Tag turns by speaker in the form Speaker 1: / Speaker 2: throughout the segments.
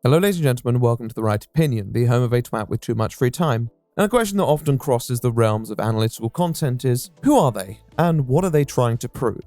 Speaker 1: Hello ladies and gentlemen, welcome to The Right Opinion, the home of a twat with too much free time. And a question that often crosses the realms of analytical content is, who are they, and what are they trying to prove?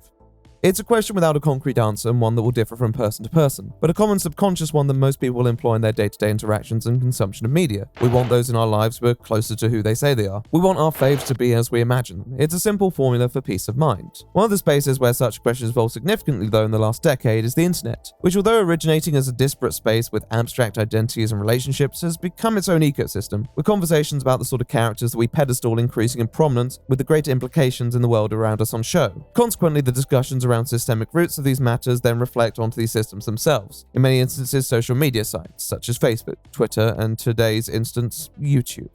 Speaker 1: It's a question without a concrete answer and one that will differ from person to person, but a common subconscious one that most people employ in their day-to-day interactions and consumption of media. We want those in our lives who are closer to who they say they are. We want our faves to be as we imagine them. It's a simple formula for peace of mind. One of the spaces where such questions evolved significantly though in the last decade is the internet, which although originating as a disparate space with abstract identities and relationships has become its own ecosystem, with conversations about the sort of characters that we pedestal increasing in prominence with the greater implications in the world around us on show. Consequently, the discussions around systemic roots of these matters then reflect onto these systems themselves. In many instances, social media sites such as Facebook, Twitter, and today's instance, YouTube.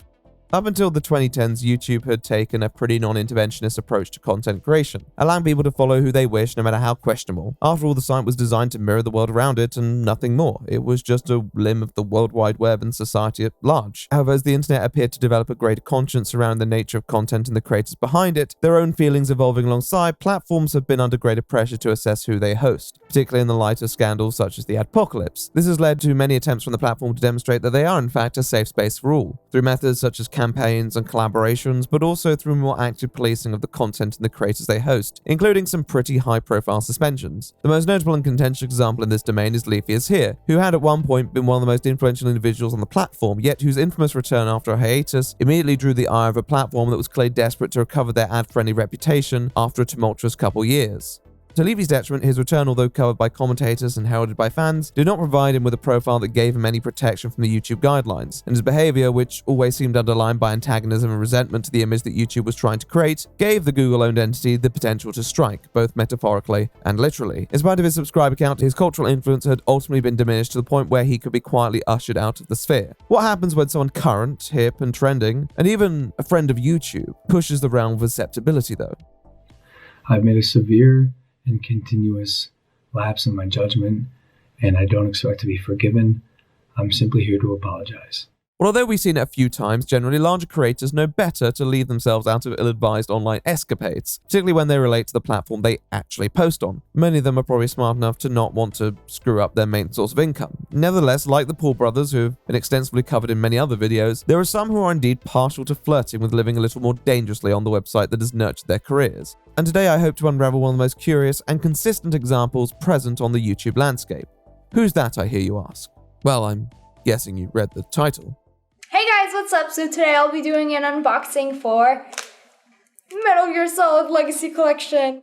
Speaker 1: Up until the 2010s, YouTube had taken a pretty non-interventionist approach to content creation, allowing people to follow who they wish no matter how questionable. After all, the site was designed to mirror the world around it and nothing more. It was just a limb of the World Wide Web and society at large. However, as the internet appeared to develop a greater conscience around the nature of content and the creators behind it, their own feelings evolving alongside, platforms have been under greater pressure to assess who they host, particularly in the light of scandals such as the adpocalypse. This has led to many attempts from the platform to demonstrate that they are in fact a safe space for all, through methods such as campaigns and collaborations, but also through more active policing of the content and the creators they host, including some pretty high-profile suspensions. The most notable and contentious example in this domain is Leafy is Here, who had at one point been one of the most influential individuals on the platform, yet whose infamous return after a hiatus immediately drew the ire of a platform that was clearly desperate to recover their ad-friendly reputation after a tumultuous couple years. To Levy's detriment, his return, although covered by commentators and heralded by fans, did not provide him with a profile that gave him any protection from the YouTube guidelines, and his behavior, which always seemed underlined by antagonism and resentment to the image that YouTube was trying to create, gave the Google-owned entity the potential to strike, both metaphorically and literally. In spite of his subscriber count, his cultural influence had ultimately been diminished to the point where he could be quietly ushered out of the sphere. What happens when someone current, hip, and trending, and even a friend of YouTube, pushes the realm of acceptability though?
Speaker 2: I've made a severe and continuous lapse in my judgment, and I don't expect to be forgiven. I'm simply here to apologize.
Speaker 1: Well, although we've seen it a few times, generally larger creators know better to leave themselves out of ill-advised online escapades, particularly when they relate to the platform they actually post on. Many of them are probably smart enough to not want to screw up their main source of income. Nevertheless, like the Paul brothers, who have been extensively covered in many other videos, there are some who are indeed partial to flirting with living a little more dangerously on the website that has nurtured their careers. And today I hope to unravel one of the most curious and consistent examples present on the YouTube landscape. Who's that, I hear you ask? Well, I'm guessing you read the title.
Speaker 3: Hey guys, what's up? So today I'll be doing an unboxing for Metal Gear Solid Legacy Collection.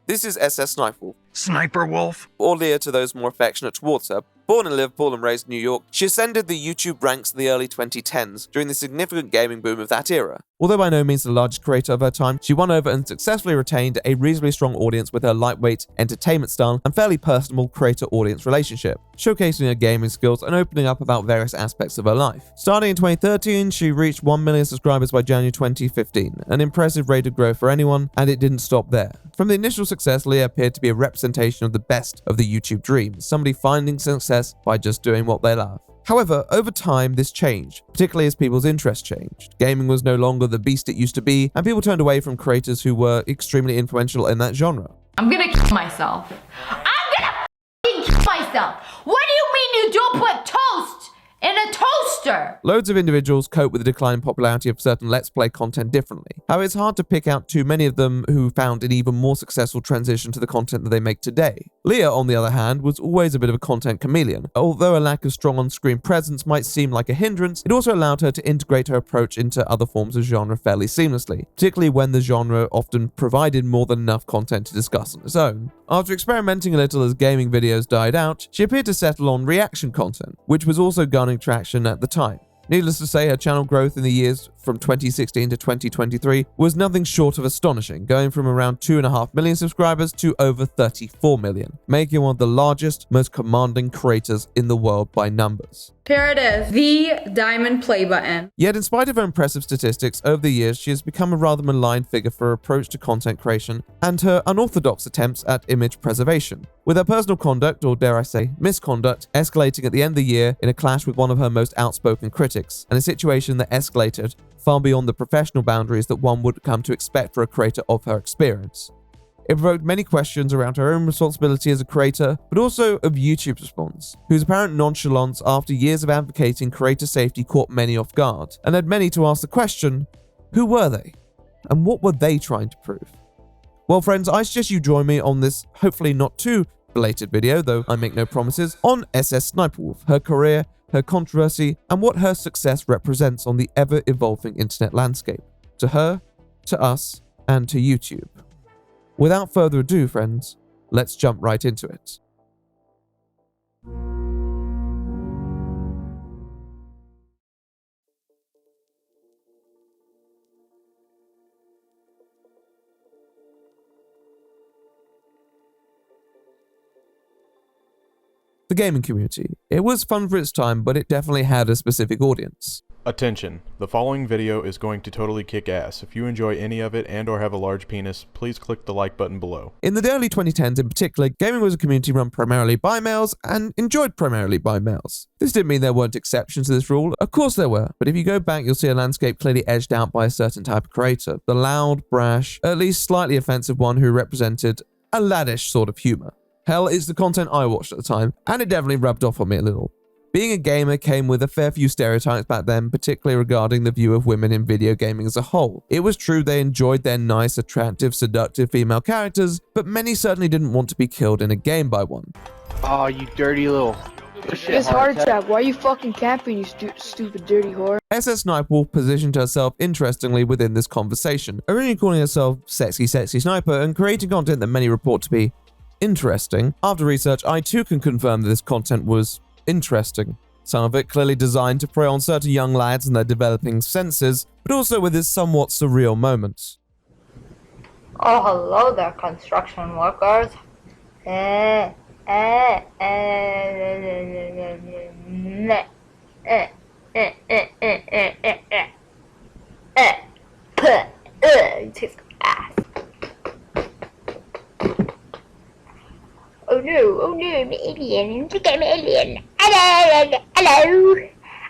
Speaker 1: This is SSSniperwolf,
Speaker 4: Sniperwolf,
Speaker 1: or Leah to those more affectionate towards her. Born in Liverpool and raised in New York, she ascended the YouTube ranks in the early 2010s during the significant gaming boom of that era. Although by no means the largest creator of her time, she won over and successfully retained a reasonably strong audience with her lightweight entertainment style and fairly personable creator-audience relationship, showcasing her gaming skills and opening up about various aspects of her life. Starting in 2013, she reached 1 million subscribers by January 2015, an impressive rate of growth for anyone, and it didn't stop there. From the initial success, Leah appeared to be a representation of the best of the YouTube dream, somebody finding success by just doing what they love. However, over time this changed, particularly as people's interests changed. Gaming was no longer the beast it used to be, and people turned away from creators who were extremely influential in that genre.
Speaker 5: I'm gonna kill myself. I'm gonna f***ing kill myself! What do you mean you don't put toast in a toaster?
Speaker 1: Loads of individuals cope with the decline in popularity of certain Let's Play content differently. However, it's hard to pick out too many of them who found an even more successful transition to the content that they make today. Leah, on the other hand, was always a bit of a content chameleon. Although a lack of strong on-screen presence might seem like a hindrance, it also allowed her to integrate her approach into other forms of genre fairly seamlessly, particularly when the genre often provided more than enough content to discuss on its own. After experimenting a little as gaming videos died out, she appeared to settle on reaction content, which was also garnering traction at the time. Needless to say, her channel growth in the years from 2016 to 2023 was nothing short of astonishing, going from around 2.5 million subscribers to over 34 million, making her one of the largest, most commanding creators in the world by numbers.
Speaker 4: Here it is, the diamond play button.
Speaker 1: Yet in spite of her impressive statistics over the years, she has become a rather maligned figure for her approach to content creation and her unorthodox attempts at image preservation, with her personal conduct, or dare I say, misconduct, escalating at the end of the year in a clash with one of her most outspoken critics, and a situation that escalated far beyond the professional boundaries that one would come to expect for a creator of her experience. It provoked many questions around her own responsibility as a creator, but also of YouTube's response, whose apparent nonchalance after years of advocating creator safety caught many off guard, and led many to ask the question, who were they? And what were they trying to prove? Well friends, I suggest you join me on this hopefully not too belated video, though I make no promises, on SSSniperwolf, her career, her controversy, and what her success represents on the ever-evolving internet landscape, to her, to us, and to YouTube. Without further ado, friends, let's jump right into it. The gaming community. It was fun for its time, but it definitely had a specific audience.
Speaker 6: Attention, the following video is going to totally kick ass. If you enjoy any of it and or have a large penis, please click the like button below.
Speaker 1: In the early 2010s in particular, gaming was a community run primarily by males and enjoyed primarily by males. This didn't mean there weren't exceptions to this rule, of course there were, but if you go back you'll see a landscape clearly edged out by a certain type of creator, the loud, brash, at least slightly offensive one who represented a laddish sort of humour. Hell, it's the content I watched at the time, and it definitely rubbed off on me a little. Being a gamer came with a fair few stereotypes back then, particularly regarding the view of women in video gaming as a whole. It was true they enjoyed their nice, attractive, seductive female characters, but many certainly didn't want to be killed in a game by one.
Speaker 7: Oh, you dirty little...
Speaker 8: It's hard trap. Why are you fucking camping, you stupid dirty whore?
Speaker 1: SSSniperwolf positioned herself interestingly within this conversation, originally calling herself Sexy Sniper and creating content that many report to be interesting. After research, I too can confirm that this content was interesting. Some of it clearly designed to prey on certain young lads and their developing senses, but also with its somewhat surreal moments.
Speaker 9: Oh, hello there, construction workers. You taste ass. Oh no, I'm an alien. Look at me, alien.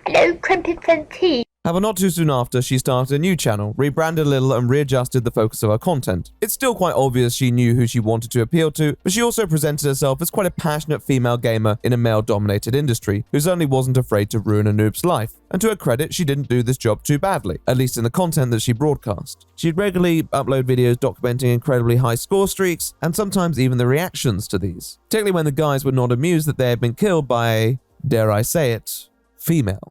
Speaker 9: Hello, crumpet tea.
Speaker 1: However, not too soon after, she started a new channel, rebranded a little and readjusted the focus of her content. It's still quite obvious she knew who she wanted to appeal to, but she also presented herself as quite a passionate female gamer in a male-dominated industry, who certainly wasn't afraid to ruin a noob's life. And to her credit, she didn't do this job too badly, at least in the content that she broadcast. She'd regularly upload videos documenting incredibly high score streaks, and sometimes even the reactions to these, particularly when the guys were not amused that they had been killed by a, dare I say it, female.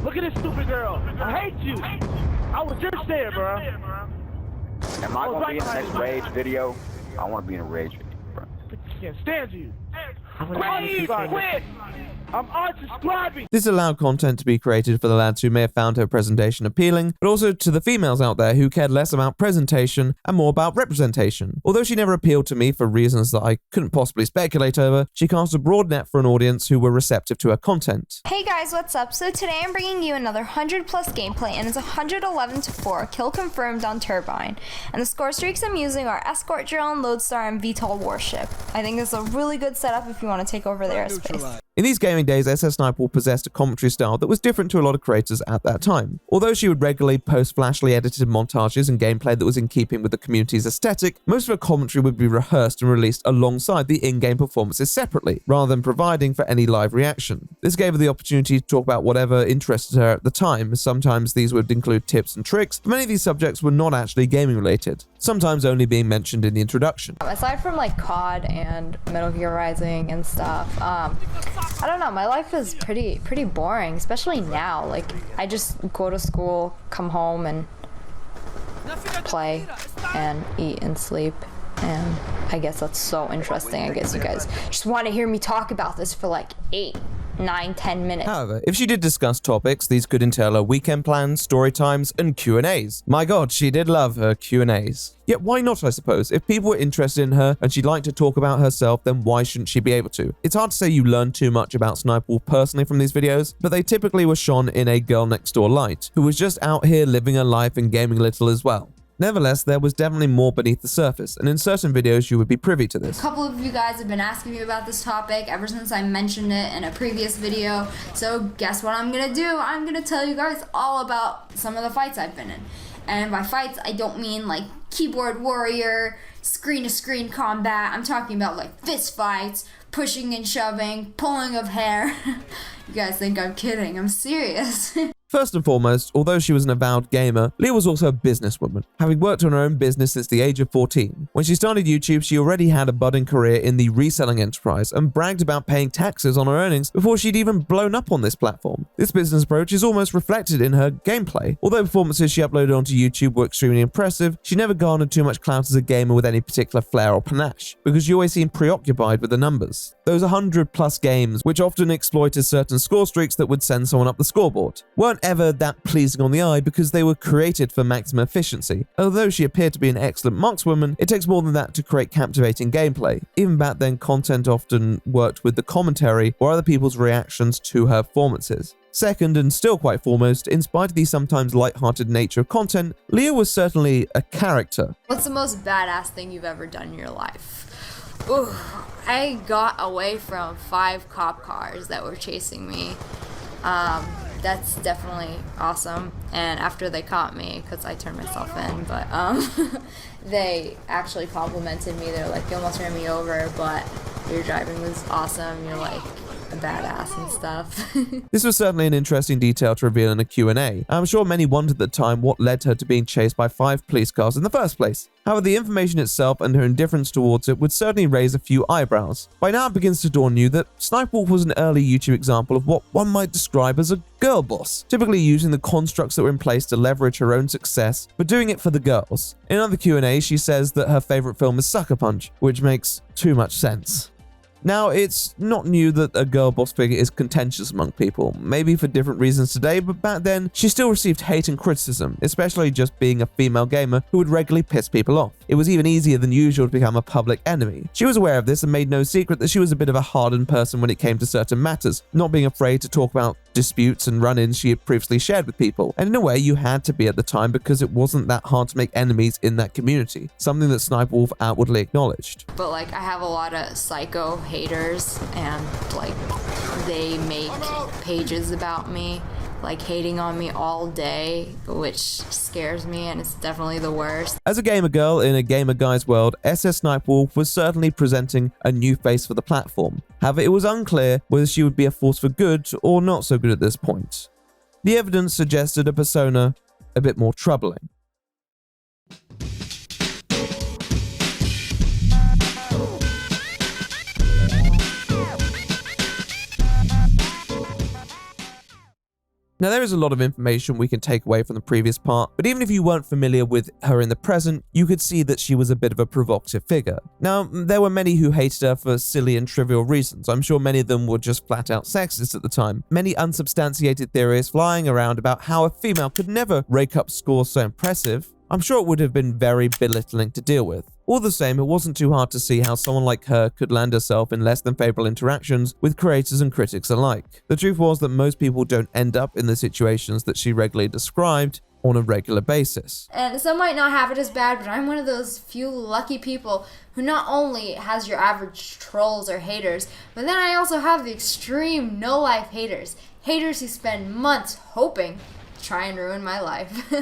Speaker 10: Look at this stupid girl. I hate you. I was just there, bro.
Speaker 7: Am I gonna be in the next rage video? I wanna be in a rage video, bro.
Speaker 10: I can't stand you. Quit! I'm unsubscribing!
Speaker 1: This allowed content to be created for the lads who may have found her presentation appealing, but also to the females out there who cared less about presentation and more about representation. Although she never appealed to me for reasons that I couldn't possibly speculate over, she cast a broad net for an audience who were receptive to her content.
Speaker 3: Hey guys, what's up? So today I'm bringing you another 100 plus gameplay, and it's 111-4, kill confirmed on Turbine. And the score streaks I'm using are Escort Drone, Lodestar, and VTOL Warship. I think it's a really good setup if you want to take over their airspace.
Speaker 1: In these gaming days, SSSniperwolf possessed a commentary style that was different to a lot of creators at that time. Although she would regularly post flashily edited montages and gameplay that was in keeping with the community's aesthetic, most of her commentary would be rehearsed and released alongside the in-game performances separately, rather than providing for any live reaction. This gave her the opportunity to talk about whatever interested her at the time. Sometimes these would include tips and tricks, but many of these subjects were not actually gaming related, sometimes only being mentioned in the introduction.
Speaker 4: Aside from like COD and Metal Gear Rising and stuff, I don't know, my life is pretty boring, especially now. Like, I just go to school, come home, and play, and eat and sleep, and I guess that's so interesting. I guess you guys just want to hear me talk about this for like 8, 9-10 minutes.
Speaker 1: However, if she did discuss topics, these could entail her weekend plans, story times, and Q&As. My god, she did love her Q&As. Yet why not, I suppose? If people were interested in her and she'd like to talk about herself, then why shouldn't she be able to? It's hard to say you learn too much about Sniperwolf personally from these videos, but they typically were shone in a girl next door light, who was just out here living her life and gaming a little as well. Nevertheless, there was definitely more beneath the surface, and in certain videos you would be privy to this.
Speaker 3: A couple of you guys have been asking me about this topic ever since I mentioned it in a previous video, so guess what I'm gonna do? I'm gonna tell you guys all about some of the fights I've been in. And by fights, I don't mean like keyboard warrior, screen-to-screen combat. I'm talking about like fist fights, pushing and shoving, pulling of hair. You guys think I'm kidding, I'm serious.
Speaker 1: First and foremost, although she was an avowed gamer, Leah was also a businesswoman, having worked on her own business since the age of 14. When she started YouTube, she already had a budding career in the reselling enterprise and bragged about paying taxes on her earnings before she'd even blown up on this platform. This business approach is almost reflected in her gameplay. Although performances she uploaded onto YouTube were extremely impressive, she never garnered too much clout as a gamer with any particular flair or panache, because she always seemed preoccupied with the numbers. Those 100+ games, which often exploited certain score streaks that would send someone up the scoreboard, weren't ever that pleasing on the eye because they were created for maximum efficiency. Although she appeared to be an excellent markswoman, it takes more than that to create captivating gameplay. Even back then, content often worked with the commentary or other people's reactions to her performances. Second, and still quite foremost, in spite of the sometimes light-hearted nature of content, Leah was certainly a character.
Speaker 4: What's the most badass thing you've ever done in your life? Ooh, I got away from 5 cop cars that were chasing me. That's definitely awesome. And after they caught me, because I turned myself in, but they actually complimented me. They're like, you almost ran me over, but your driving was awesome. You're like a badass and stuff.
Speaker 1: This was certainly an interesting detail to reveal in a Q&A. I'm sure many wondered at the time what led her to being chased by 5 police cars in the first place. However, the information itself and her indifference towards it would certainly raise a few eyebrows. By now it begins to dawn you that Sniperwolf was an early YouTube example of what one might describe as a girl boss, typically using the constructs that were in place to leverage her own success, but doing it for the girls. In another Q&A, she says that her favorite film is Sucker Punch, which makes too much sense. Now, it's not new that a girl boss figure is contentious among people, maybe for different reasons today, but back then, she still received hate and criticism, especially just being a female gamer who would regularly piss people off. It was even easier than usual to become a public enemy. She was aware of this and made no secret that she was a bit of a hardened person when it came to certain matters, not being afraid to talk about disputes and run-ins she had previously shared with people. And in a way, you had to be at the time because it wasn't that hard to make enemies in that community, something that Sniperwolf outwardly acknowledged.
Speaker 4: But like, I have a lot of psycho haters, and like, they make pages about me, like hating on me all day, which scares me, and it's definitely the worst.
Speaker 1: As a gamer girl in a gamer guy's world, SSSniperwolf was certainly presenting a new face for the platform. However, it was unclear whether she would be a force for good or not so good at this point. The evidence suggested a persona a bit more troubling. Now, there is a lot of information we can take away from the previous part, but even if you weren't familiar with her in the present, you could see that she was a bit of a provocative figure. Now, there were many who hated her for silly and trivial reasons. I'm sure many of them were just flat out sexist at the time. Many unsubstantiated theories flying around about how a female could never rake up scores so impressive. I'm sure it would have been very belittling to deal with. All the same, it wasn't too hard to see how someone like her could land herself in less than favorable interactions with creators and critics alike. The truth was that most people don't end up in the situations that she regularly described on a regular basis.
Speaker 3: And some might not have it as bad, but I'm one of those few lucky people who not only has your average trolls or haters, but then I also have the extreme no-life haters. Haters who spend months hoping to try and ruin my life.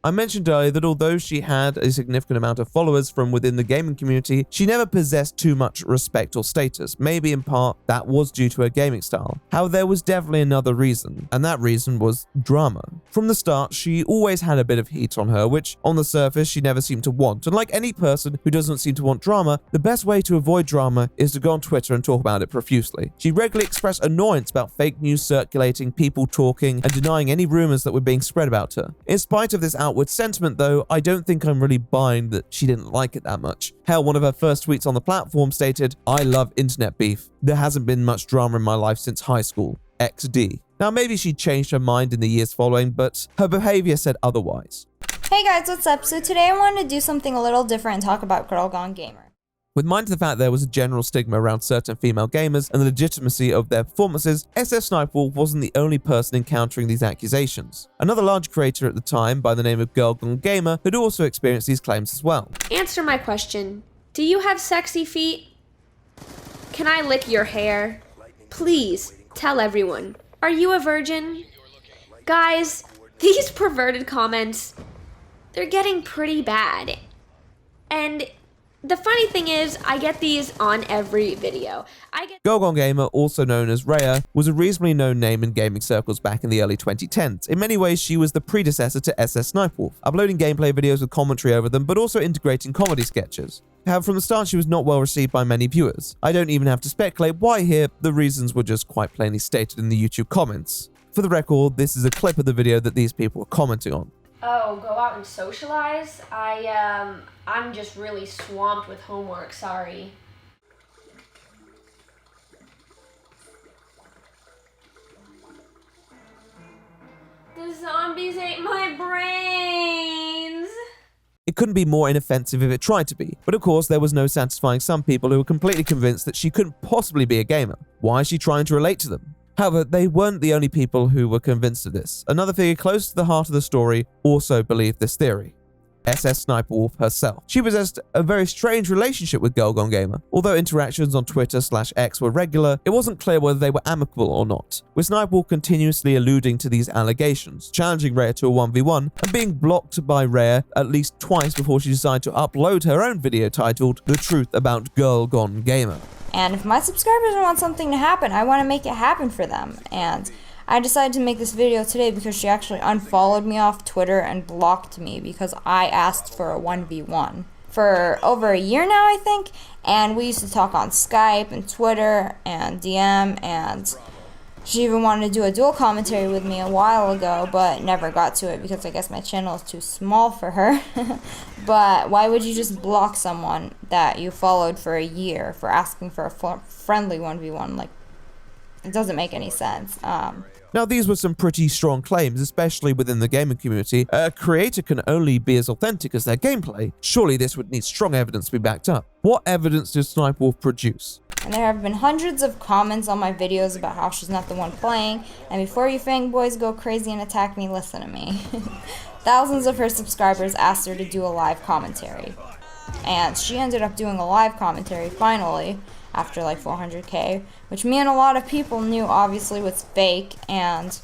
Speaker 1: I mentioned earlier that although she had a significant amount of followers from within the gaming community, she never possessed too much respect or status. Maybe in part that was due to her gaming style. However, there was definitely another reason, and that reason was drama. From the start, she always had a bit of heat on her, which on the surface she never seemed to want. And like any person who doesn't seem to want drama, the best way to avoid drama is to go on Twitter and talk about it profusely. She regularly expressed annoyance about fake news circulating, people talking, and denying any rumors that were being spread about her. In spite of this outward sentiment though, I don't think I'm really buying that she didn't like it that much. Hell, one of her first tweets on the platform stated, "I love internet beef. There hasn't been much drama in my life since high school. XD." Now maybe she changed her mind in the years following, but her behavior said otherwise.
Speaker 3: Hey guys, what's up? So today I wanted to do something a little different and talk about Girl Gone Gamer.
Speaker 1: With mind to the fact there was a general stigma around certain female gamers and the legitimacy of their performances, SSSniperwolf wasn't the only person encountering these accusations. Another large creator at the time, by the name of Girl Gone Gamer, had also experienced these claims as well.
Speaker 11: Answer my question. Do you have sexy feet? Can I lick your hair? Please, tell everyone. Are you a virgin? Guys, these perverted comments, they're getting pretty bad. And the funny thing is, I get these on every video.
Speaker 1: Girl Gone Gamer, also known as Rhea, was a reasonably known name in gaming circles back in the early 2010s. In many ways, she was the predecessor to SSSniperwolf, uploading gameplay videos with commentary over them, but also integrating comedy sketches. However, from the start, she was not well received by many viewers. I don't even have to speculate why here, the reasons were just quite plainly stated in the YouTube comments. For the record, this is a clip of the video that these people were commenting on.
Speaker 11: Oh, go out and socialize? I'm just really swamped with homework, sorry. The zombies ate my brains!
Speaker 1: It couldn't be more inoffensive if it tried to be, but of course there was no satisfying some people who were completely convinced that she couldn't possibly be a gamer. Why is she trying to relate to them? However, they weren't the only people who were convinced of this. Another figure close to the heart of the story also believed this theory. SSSniperwolf herself. She possessed a very strange relationship with Girl Gone Gamer. Although interactions on Twitter/X were regular, it wasn't clear whether they were amicable or not, with Sniperwolf continuously alluding to these allegations, challenging Rhea to a 1v1, and being blocked by Rhea at least twice before she decided to upload her own video titled "The Truth About Girl Gone Gamer."
Speaker 3: And if my subscribers want something to happen, I want to make it happen for them. And I decided to make this video today because she actually unfollowed me off Twitter and blocked me because I asked for a 1v1 for over a year now, I think. And we used to talk on Skype and Twitter and DM, and she even wanted to do a dual commentary with me a while ago, but never got to it because I guess my channel is too small for her. But why would you just block someone that you followed for a year for asking for a friendly 1v1? Like, it doesn't make any sense.
Speaker 1: Now, these were some pretty strong claims, especially within the gaming community. A creator can only be as authentic as their gameplay. Surely this would need strong evidence to be backed up. What evidence did Sniperwolf produce?
Speaker 3: And there have been hundreds of comments on my videos about how she's not the one playing, and before you fanboys go crazy and attack me, listen to me. Thousands of her subscribers asked her to do a live commentary, and she ended up doing a live commentary finally, after like 400k, which me and a lot of people knew obviously was fake. And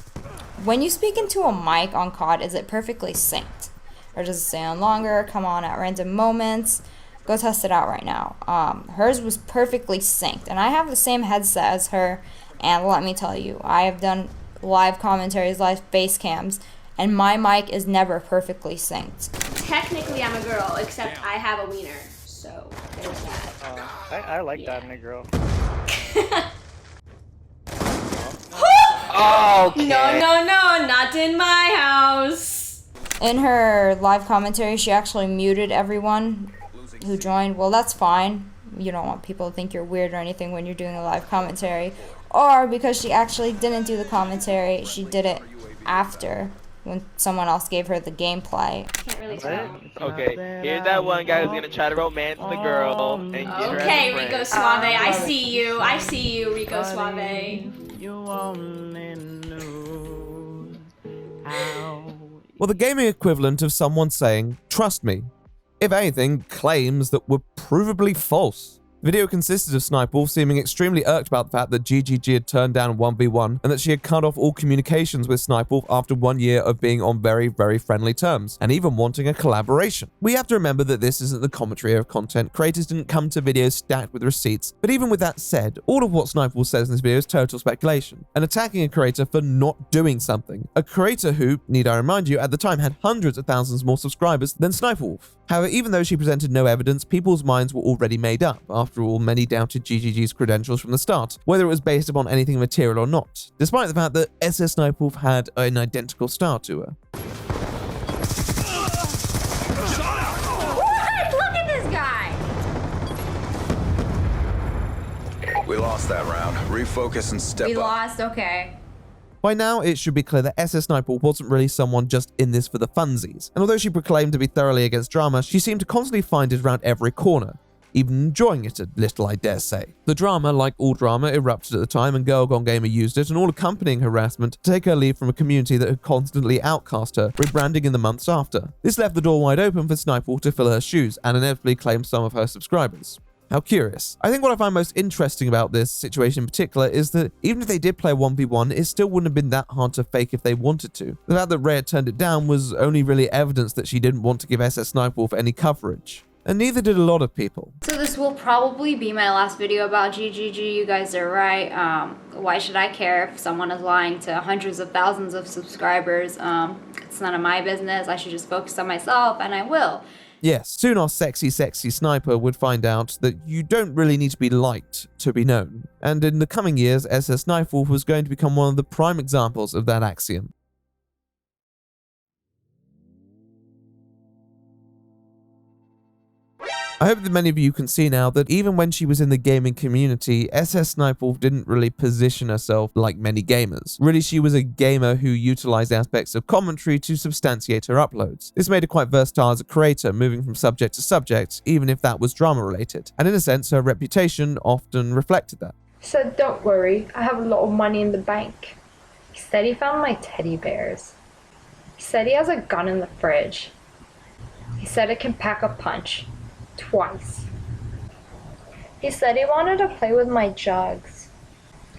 Speaker 3: when you speak into a mic on COD, is it perfectly synced? Or does it stay on longer, come on at random moments? Go test it out right now. Hers was perfectly synced, and I have the same headset as her, and let me tell you, I have done live commentaries, live face cams, and my mic is never perfectly synced.
Speaker 11: Technically I'm a girl, except I have a wiener, so there's that.
Speaker 10: I like that in a girl.
Speaker 11: Okay. No, not in my house.
Speaker 3: In her live commentary, she actually muted everyone who joined. Well, that's fine. You don't want people to think you're weird or anything when you're doing a live commentary. Or because she actually didn't do the commentary, she did it after, when someone else gave her the gameplay.
Speaker 11: Can't really tell.
Speaker 10: Okay, here's that one guy who's gonna try to romance the girl and get her
Speaker 11: Okay,
Speaker 10: as a friend.
Speaker 11: Rico Suave, I see you, Rico Suave.
Speaker 1: Well, the gaming equivalent of someone saying, "Trust me." If anything, claims that were provably false. The video consisted of Sniperwolf seeming extremely irked about the fact that GGG had turned down 1v1 and that she had cut off all communications with Sniperwolf after 1 year of being on very, very friendly terms, and even wanting a collaboration. We have to remember that this isn't the commentary of content. Creators didn't come to videos stacked with receipts, but even with that said, all of what Sniperwolf says in this video is total speculation, and attacking a creator for not doing something. A creator who, need I remind you, at the time had hundreds of thousands more subscribers than Sniperwolf. However, even though she presented no evidence, people's minds were already made up. After all, many doubted GGG's credentials from the start, whether it was based upon anything material or not, despite the fact that SSSniperwolf had an identical style to her.
Speaker 12: We lost that round. Refocus and step
Speaker 5: We
Speaker 12: up.
Speaker 5: lost, okay.
Speaker 1: By now, it should be clear that SSSniperwolf wasn't really someone just in this for the funsies, and although she proclaimed to be thoroughly against drama, she seemed to constantly find it around every corner, even enjoying it a little, I dare say. The drama, like all drama, erupted at the time, and Girl Gone Gamer used it and all accompanying harassment to take her leave from a community that had constantly outcast her, rebranding in the months after. This left the door wide open for Sniperwolf to fill her shoes and inevitably claim some of her subscribers. How curious. I think what I find most interesting about this situation in particular is that even if they did play 1v1, it still wouldn't have been that hard to fake if they wanted to. The fact that Ray had turned it down was only really evidence that she didn't want to give SSSniperwolf any coverage. And neither did a lot of people.
Speaker 5: So this will probably be my last video about GGG. You guys are right. Why should I care if someone is lying to hundreds of thousands of subscribers? It's none of my business. I should just focus on myself, and I will.
Speaker 1: Yes, soon our sexy sniper would find out that you don't really need to be liked to be known. And in the coming years, SSSniperwolf was going to become one of the prime examples of that axiom. I hope that many of you can see now that even when she was in the gaming community, SSSniperwolf didn't really position herself like many gamers. Really, she was a gamer who utilized aspects of commentary to substantiate her uploads. This made her quite versatile as a creator, moving from subject to subject, even if that was drama related. And in a sense, her reputation often reflected that.
Speaker 9: He said, "Don't worry, I have a lot of money in the bank." He said he found my teddy bears. He said he has a gun in the fridge. He said it can pack a punch. Twice. He said he wanted to play with my jugs.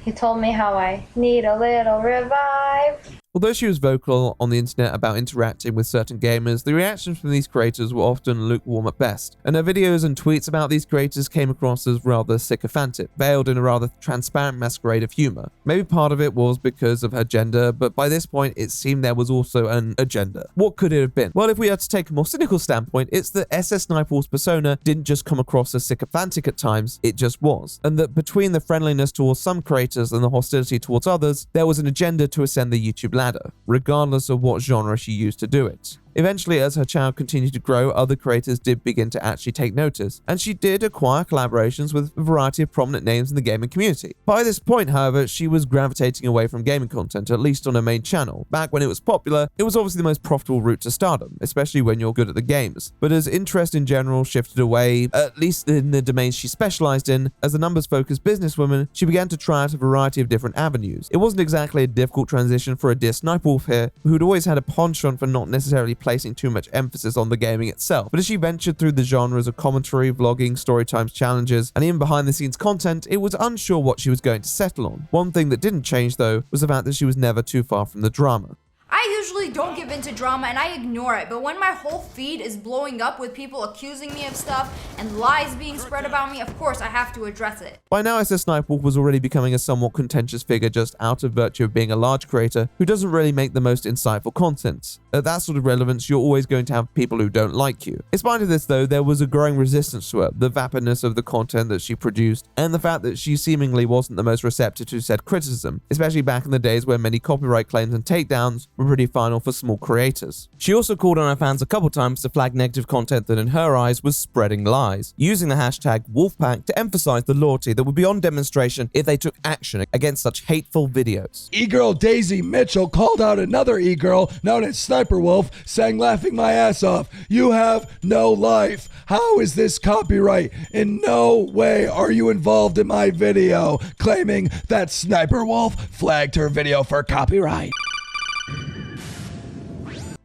Speaker 9: He told me how I need a little revive.
Speaker 1: Although she was vocal on the internet about interacting with certain gamers, the reactions from these creators were often lukewarm at best, and her videos and tweets about these creators came across as rather sycophantic, veiled in a rather transparent masquerade of humor. Maybe part of it was because of her gender, but by this point it seemed there was also an agenda. What could it have been? Well, if we are to take a more cynical standpoint, it's that SSSniperwolf's persona didn't just come across as sycophantic at times, it just was. And that between the friendliness towards some creators and the hostility towards others, there was an agenda to ascend the YouTube ladder, regardless of what genre she used to do it. Eventually, as her channel continued to grow, other creators did begin to actually take notice, and she did acquire collaborations with a variety of prominent names in the gaming community. By this point, however, she was gravitating away from gaming content, at least on her main channel. Back when it was popular, it was obviously the most profitable route to stardom, especially when you're good at the games. But as interest in general shifted away, at least in the domains she specialized in, as a numbers-focused businesswoman, she began to try out a variety of different avenues. It wasn't exactly a difficult transition for a dear Sniperwolf here, who'd always had a penchant for not necessarily placing too much emphasis on the gaming itself. But as she ventured through the genres of commentary, vlogging, story times, challenges, and even behind the scenes content, it was unsure what she was going to settle on. One thing that didn't change though was the fact that she was never too far from the drama.
Speaker 5: I usually don't give into drama and I ignore it, but when my whole feed is blowing up with people accusing me of stuff and lies being spread about me, of course I have to address it.
Speaker 1: By now, SSSniperwolf was already becoming a somewhat contentious figure just out of virtue of being a large creator who doesn't really make the most insightful content. At that sort of relevance, you're always going to have people who don't like you. In spite of this though, there was a growing resistance to her, the vapidness of the content that she produced, and the fact that she seemingly wasn't the most receptive to said criticism, especially back in the days where many copyright claims and takedowns were pretty final for small creators. She also called on her fans a couple times to flag negative content that in her eyes was spreading lies, using the hashtag Wolfpack to emphasize the loyalty that would be on demonstration if they took action against such hateful videos.
Speaker 13: E-girl Daisy Mitchell called out another e-girl known as Sniperwolf, saying, laughing my ass off, "You have no life. How is this copyright? In no way are you involved in my video," claiming that Sniperwolf flagged her video for copyright.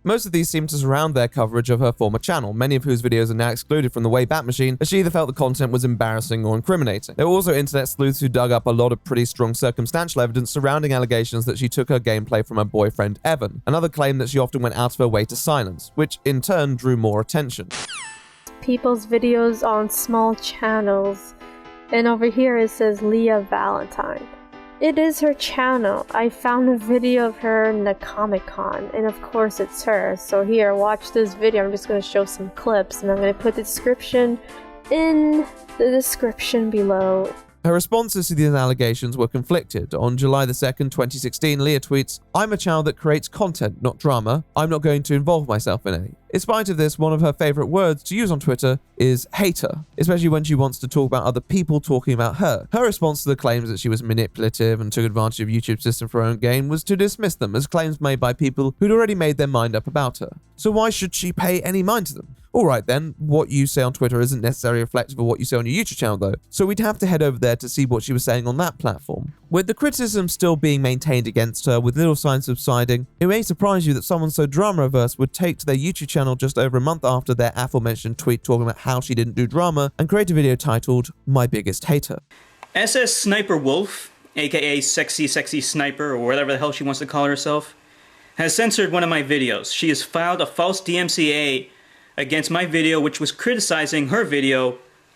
Speaker 1: Most of these seem to surround their coverage of her former channel, many of whose videos are now excluded from the Wayback Machine, as she either felt the content was embarrassing or incriminating. There were also internet sleuths who dug up a lot of pretty strong circumstantial evidence surrounding allegations that she took her gameplay from her boyfriend Evan, another claim that she often went out of her way to silence, which in turn drew more attention.
Speaker 14: People's videos on small channels, and over here it says Leah Valentine. It is her channel. I found a video of her in the Comic-Con, and of course it's her. So here, watch this video. I'm just going to show some clips, and I'm going to put the description in the description below.
Speaker 1: Her responses to these allegations were conflicted. On July 2nd, 2016, Leah tweets, "I'm a channel that creates content, not drama. I'm not going to involve myself in any." In spite of this, one of her favorite words to use on Twitter is hater, especially when she wants to talk about other people talking about her. Her response to the claims that she was manipulative and took advantage of YouTube's system for her own gain was to dismiss them as claims made by people who'd already made their mind up about her. So why should she pay any mind to them? Alright then, what you say on Twitter isn't necessarily reflective of what you say on your YouTube channel though, so we'd have to head over there to see what she was saying on that platform. With the criticism still being maintained against her with little signs subsiding, it may surprise you that someone so drama-averse would take to their YouTube channel just over a month after their aforementioned tweet talking about how she didn't do drama and create a video titled, "My Biggest Hater."
Speaker 15: SSSniperwolf, aka Sexy Sniper, or whatever the hell she wants to call herself, has censored one of my videos. She has filed a false DMCA against my video, which was criticizing her video,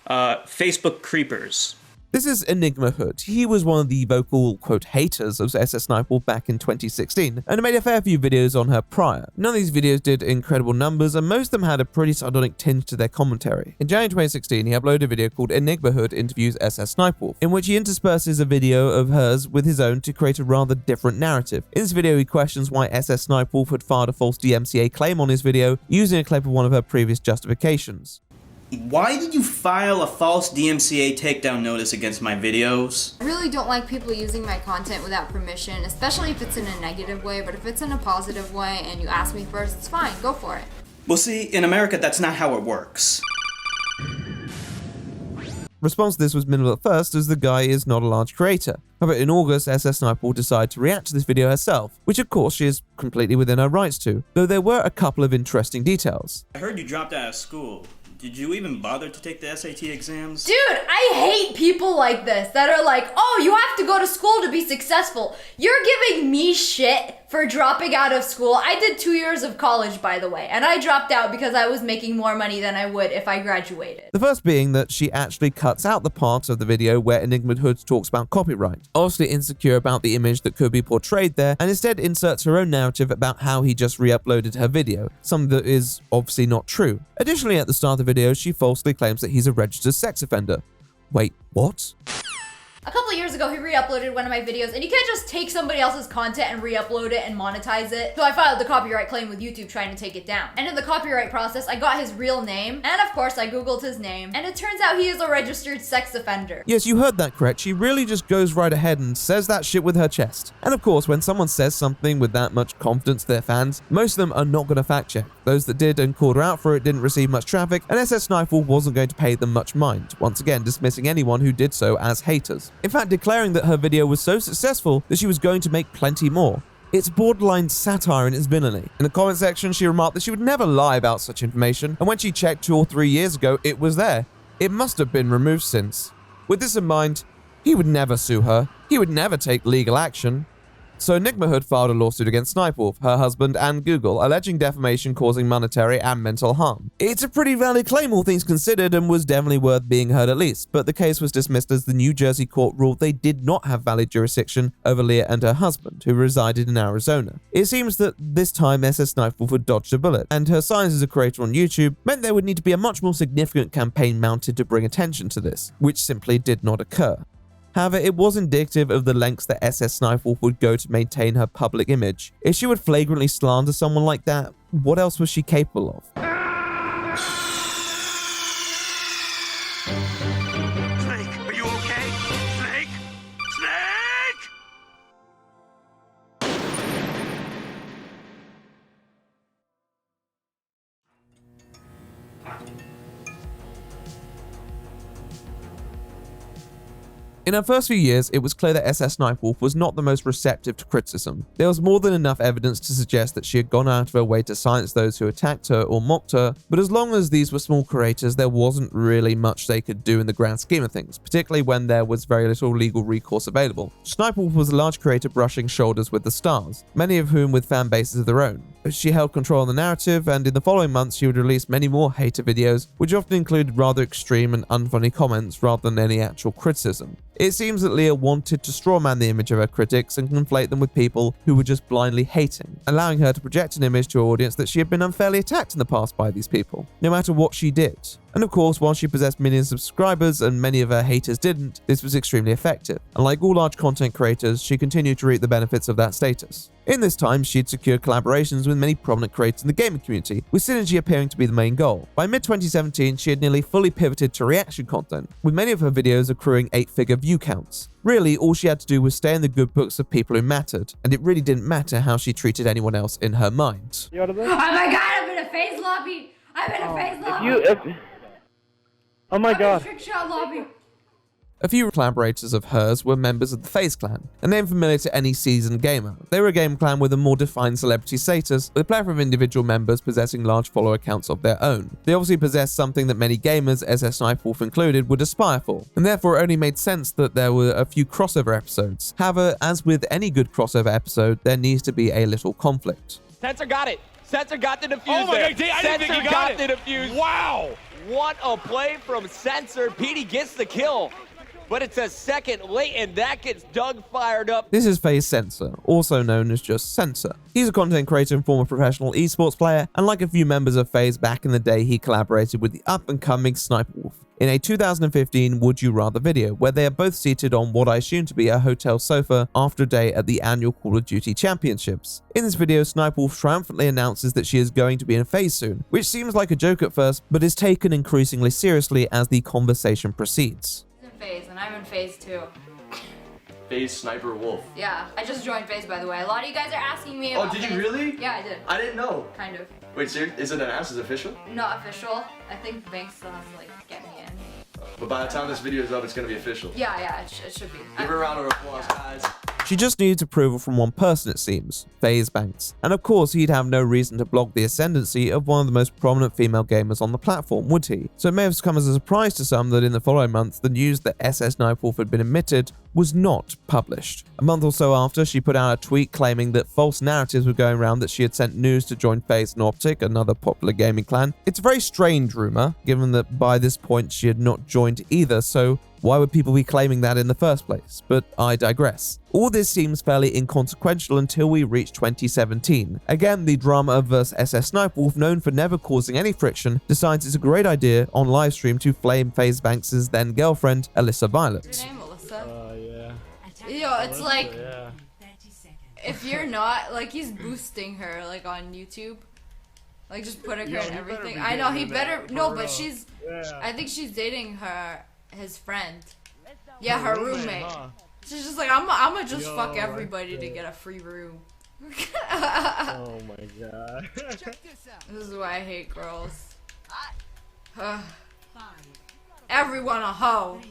Speaker 15: Facebook Creepers.
Speaker 1: This is Enigma Hood. He was one of the vocal, quote, haters of SSSniperwolf back in 2016, and made a fair few videos on her prior. None of these videos did incredible numbers, and most of them had a pretty sardonic tinge to their commentary. In January 2016, he uploaded a video called Enigma Hood Interviews SSSniperwolf, in which he intersperses a video of hers with his own to create a rather different narrative. In this video, he questions why SSSniperwolf had filed a false DMCA claim on his video, using a clip of one of her previous justifications.
Speaker 15: Why did you file a false DMCA takedown notice against my videos?
Speaker 4: I really don't like people using my content without permission, especially if it's in a negative way, but if it's in a positive way and you ask me first, it's fine, go for it.
Speaker 15: Well, see, in America, that's not how it works.
Speaker 1: Response to this was minimal at first, as the guy is not a large creator. However, in August, SSSniperwolf decided to react to this video herself, which of course she is completely within her rights to, though there were a couple of interesting details.
Speaker 15: I heard you dropped out of school. Did you even bother to take the SAT exams?
Speaker 4: Dude, I hate people like this that are like, oh, you have to go to school to be successful. You're giving me shit for dropping out of school. I did 2 years of college, by the way, and I dropped out because I was making more money than I would if I graduated.
Speaker 1: The first being that she actually cuts out the part of the video where Enigma Hood talks about copyright, obviously insecure about the image that could be portrayed there, and instead inserts her own narrative about how he just re-uploaded her video, something that is obviously not true. Additionally, at the start of the video, she falsely claims that he's a registered sex offender. Wait, what?
Speaker 4: A couple of years ago, he re-uploaded one of my videos, and you can't just take somebody else's content and re-upload it and monetize it. So I filed the copyright claim with YouTube trying to take it down. And in the copyright process, I got his real name, and of course, I googled his name, and it turns out he is a registered sex offender.
Speaker 1: Yes, you heard that correct. She really just goes right ahead and says that shit with her chest. And of course, when someone says something with that much confidence to their fans, most of them are not going to fact check. Those that did and called her out for it didn't receive much traffic, and SSSniperwolf wasn't going to pay them much mind, once again dismissing anyone who did so as haters. In fact, declaring that her video was so successful that she was going to make plenty more. It's borderline satire in its villainy. In the comment section, she remarked that she would never lie about such information, and when she checked 2 or 3 years ago, it was there. It must have been removed since. With this in mind, he would never sue her. He would never take legal action. So Enigma Hood filed a lawsuit against Sniperwolf, her husband, and Google, alleging defamation causing monetary and mental harm. It's a pretty valid claim all things considered and was definitely worth being heard at least, but the case was dismissed as the New Jersey court ruled they did not have valid jurisdiction over Leah and her husband, who resided in Arizona. It seems that this time SSSniperwolf had dodged a bullet, and her signs as a creator on YouTube meant there would need to be a much more significant campaign mounted to bring attention to this, which simply did not occur. However, it was indicative of the lengths that SSSniperwolf would go to maintain her public image. If she would flagrantly slander someone like that, what else was she capable of?
Speaker 10: Snake, are you okay? Snake? Snake!
Speaker 1: In her first few years, it was clear that SSSniperwolf was not the most receptive to criticism. There was more than enough evidence to suggest that she had gone out of her way to silence those who attacked her or mocked her, but as long as these were small creators, there wasn't really much they could do in the grand scheme of things, particularly when there was very little legal recourse available. Sniperwolf was a large creator brushing shoulders with the stars, many of whom with fan bases of their own. She held control of the narrative, and in the following months she would release many more hater videos, which often included rather extreme and unfunny comments rather than any actual criticism. It seems that Leah wanted to strawman the image of her critics and conflate them with people who were just blindly hating, allowing her to project an image to her audience that she had been unfairly attacked in the past by these people, no matter what she did. And of course, while she possessed millions of subscribers and many of her haters didn't, this was extremely effective. And like all large content creators, she continued to reap the benefits of that status. In this time, she had secured collaborations with many prominent creators in the gaming community, with synergy appearing to be the main goal. By mid-2017, she had nearly fully pivoted to reaction content, with many of her videos accruing 8-figure view counts. Really, all she had to do was stay in the good books of people who mattered, and it really didn't matter how she treated anyone else in her mind.
Speaker 5: Oh my god, I'm in a phase lobby! I'm in a phase lobby!
Speaker 10: Oh my god.
Speaker 5: Trick shot lobby.
Speaker 1: A few collaborators of hers were members of the FaZe clan, a name familiar to any seasoned gamer. They were a game clan with a more defined celebrity status, with a plethora of individual members possessing large follower accounts of their own. They obviously possessed something that many gamers, SSSniperwolf included, would aspire for, and therefore it only made sense that there were a few crossover episodes. However, as with any good crossover episode, there needs to be a little conflict.
Speaker 16: Sensor got it! Sensor got the defuse
Speaker 10: Oh my
Speaker 16: there.
Speaker 10: god, I didn't think he got
Speaker 16: the defuse.
Speaker 10: Wow!
Speaker 16: What a play from Sensor. Petey gets the kill. But it's a second late, and that gets Doug fired up.
Speaker 1: This is FaZe Sensor, also known as just Sensor. He's a content creator and former professional esports player, and like a few members of FaZe back in the day, he collaborated with the up-and-coming Sniperwolf in a 2015 Would You Rather video, where they are both seated on what I assume to be a hotel sofa after a day at the annual Call of Duty Championships. In this video, Sniperwolf triumphantly announces that she is going to be in FaZe soon, which seems like a joke at first, but is taken increasingly seriously as the conversation proceeds.
Speaker 5: FaZe, and I'm in FaZe too.
Speaker 17: SSSniperwolf.
Speaker 5: Yeah, I just joined FaZe, by the way. A lot of you guys are asking me about
Speaker 17: Oh, did you
Speaker 5: FaZe.
Speaker 17: really?
Speaker 5: Yeah, I did.
Speaker 17: I didn't know.
Speaker 5: Kind of.
Speaker 17: Wait, so is it announced as official?
Speaker 5: Not official. I think Banks still has to, like, get me in.
Speaker 17: But by the time this video is up, it's gonna be official.
Speaker 5: Yeah, it should be.
Speaker 17: Give her a round of applause, guys.
Speaker 1: She just needs approval from one person, it seems, FaZe Banks. And of course, he'd have no reason to block the ascendancy of one of the most prominent female gamers on the platform, would he? So it may have come as a surprise to some that in the following months, the news that SSSniperwolf had been admitted was not published. A month or so after, she put out a tweet claiming that false narratives were going around that she had sent news to join FaZe and Optic, another popular gaming clan. It's a very strange rumor, given that by this point she had not joined either, so why would people be claiming that in the first place? But I digress. All this seems fairly inconsequential until we reach 2017. Again, the drama of SSSniperwolf, known for never causing any friction, decides it's a great idea on livestream to flame FaZe Banks' then girlfriend, Alyssa Violet.
Speaker 5: Your name, Alyssa?
Speaker 10: Yeah.
Speaker 5: Yo, it's
Speaker 10: Alyssa,
Speaker 5: like,
Speaker 10: yeah.
Speaker 5: if you're not, like, he's boosting her, like, on YouTube. Like, just putting her in everything. I know, he better, no, but she's, I think she's dating his friend. Yeah, her roommate.
Speaker 10: Huh?
Speaker 5: She's just like, I'm gonna just fuck everybody to get a free room.
Speaker 10: Oh my god.
Speaker 5: This is why I hate girls. Everyone a hoe.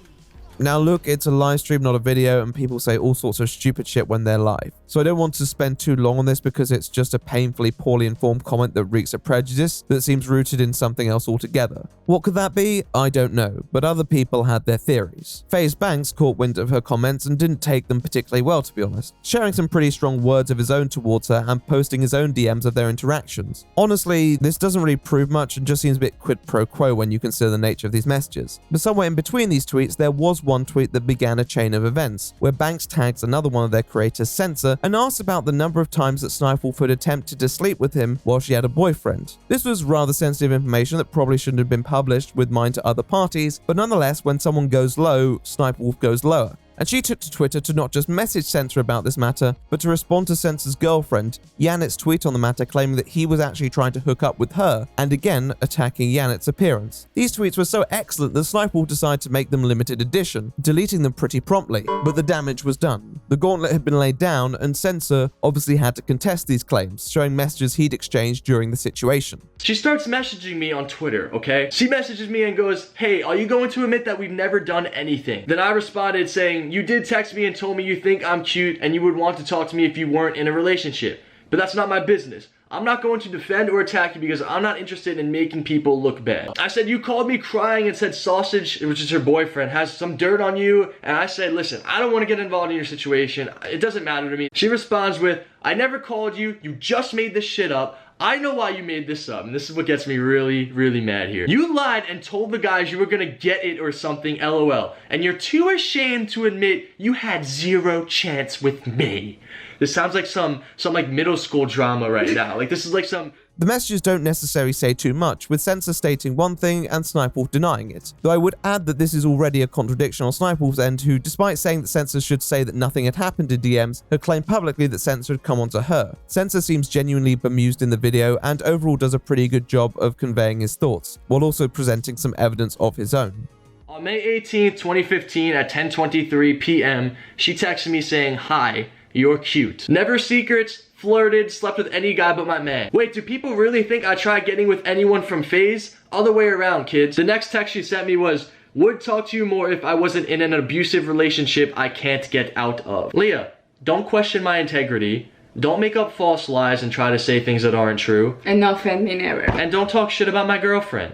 Speaker 1: Now look, it's a live stream, not a video, and people say all sorts of stupid shit when they're live. So I don't want to spend too long on this because it's just a painfully poorly informed comment that reeks of prejudice that seems rooted in something else altogether. What could that be? I don't know, but other people had their theories. FaZe Banks caught wind of her comments and didn't take them particularly well, to be honest, sharing some pretty strong words of his own towards her and posting his own DMs of their interactions. Honestly, this doesn't really prove much and just seems a bit quid pro quo when you consider the nature of these messages. But somewhere in between these tweets, there was one tweet that began a chain of events, where Banks tags another one of their creators, Sensor, and asked about the number of times that Sniperwolf had attempted to sleep with him while she had a boyfriend. This was rather sensitive information that probably shouldn't have been published with mind to other parties, but nonetheless, when someone goes low, Sniperwolf goes lower. And she took to Twitter to not just message Sensor about this matter, but to respond to Sensor's girlfriend, Yannick's tweet on the matter claiming that he was actually trying to hook up with her, and again attacking Yannick's appearance. These tweets were so excellent that Sniperwolf decided to make them limited edition, deleting them pretty promptly, but the damage was done. The gauntlet had been laid down, and Sensor obviously had to contest these claims, showing messages he'd exchanged during the situation.
Speaker 17: She starts messaging me on Twitter, okay? She messages me and goes, "Hey, are you going to admit that we've never done anything?" Then I responded saying, "You did text me and told me you think I'm cute and you would want to talk to me if you weren't in a relationship. But that's not my business. I'm not going to defend or attack you because I'm not interested in making people look bad." I said, "You called me crying and said Sausage," which is her boyfriend, "has some dirt on you." And I said, "Listen, I don't want to get involved in your situation. It doesn't matter to me." She responds with, "I never called you. You just made this shit up. I know why you made this up." And this is what gets me really, really mad here. "You lied and told the guys you were gonna get it or something, LOL. And you're too ashamed to admit you had zero chance with me." This sounds like some like middle school drama right now. Like this is like some
Speaker 1: The messages don't necessarily say too much, with Senseless stating one thing and Sniperwolf denying it, though I would add that this is already a contradiction on Sniperwolf's end, who, despite saying that Senseless should say that nothing had happened in DMs, had claimed publicly that Senseless had come onto her. Senseless seems genuinely bemused in the video and overall does a pretty good job of conveying his thoughts, while also presenting some evidence of his own.
Speaker 17: On May 18th, 2015 at 10:23 p.m., she texted me saying, "Hi, you're cute. Never secrets, flirted, slept with any guy but my man." Wait, do people really think I tried getting with anyone from FaZe? Other way around, kids. The next text she sent me was, "Would talk to you more if I wasn't in an abusive relationship I can't get out of." Leah, don't question my integrity. Don't make up false lies and try to say things that aren't true.
Speaker 18: And not offend me never.
Speaker 17: And don't talk shit about my girlfriend.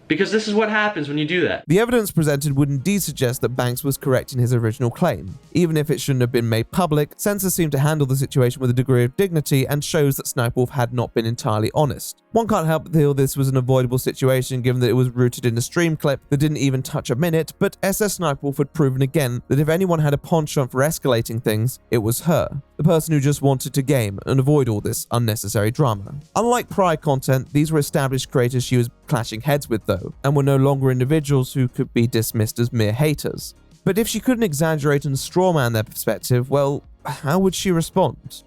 Speaker 17: Because this is what happens when you do that.
Speaker 1: The evidence presented would indeed suggest that Banks was correct in his original claim. Even if it shouldn't have been made public, Senseless seemed to handle the situation with a degree of dignity and shows that Sniperwolf had not been entirely honest. One can't help but feel this was an avoidable situation given that it was rooted in a stream clip that didn't even touch a minute, but SSSniperwolf had proven again that if anyone had a penchant for escalating things, it was her. The person who just wanted to game and avoid all this unnecessary drama. Unlike prior content, these were established creators she was clashing heads with though, and were no longer individuals who could be dismissed as mere haters. But if she couldn't exaggerate and strawman their perspective, well, how would she respond?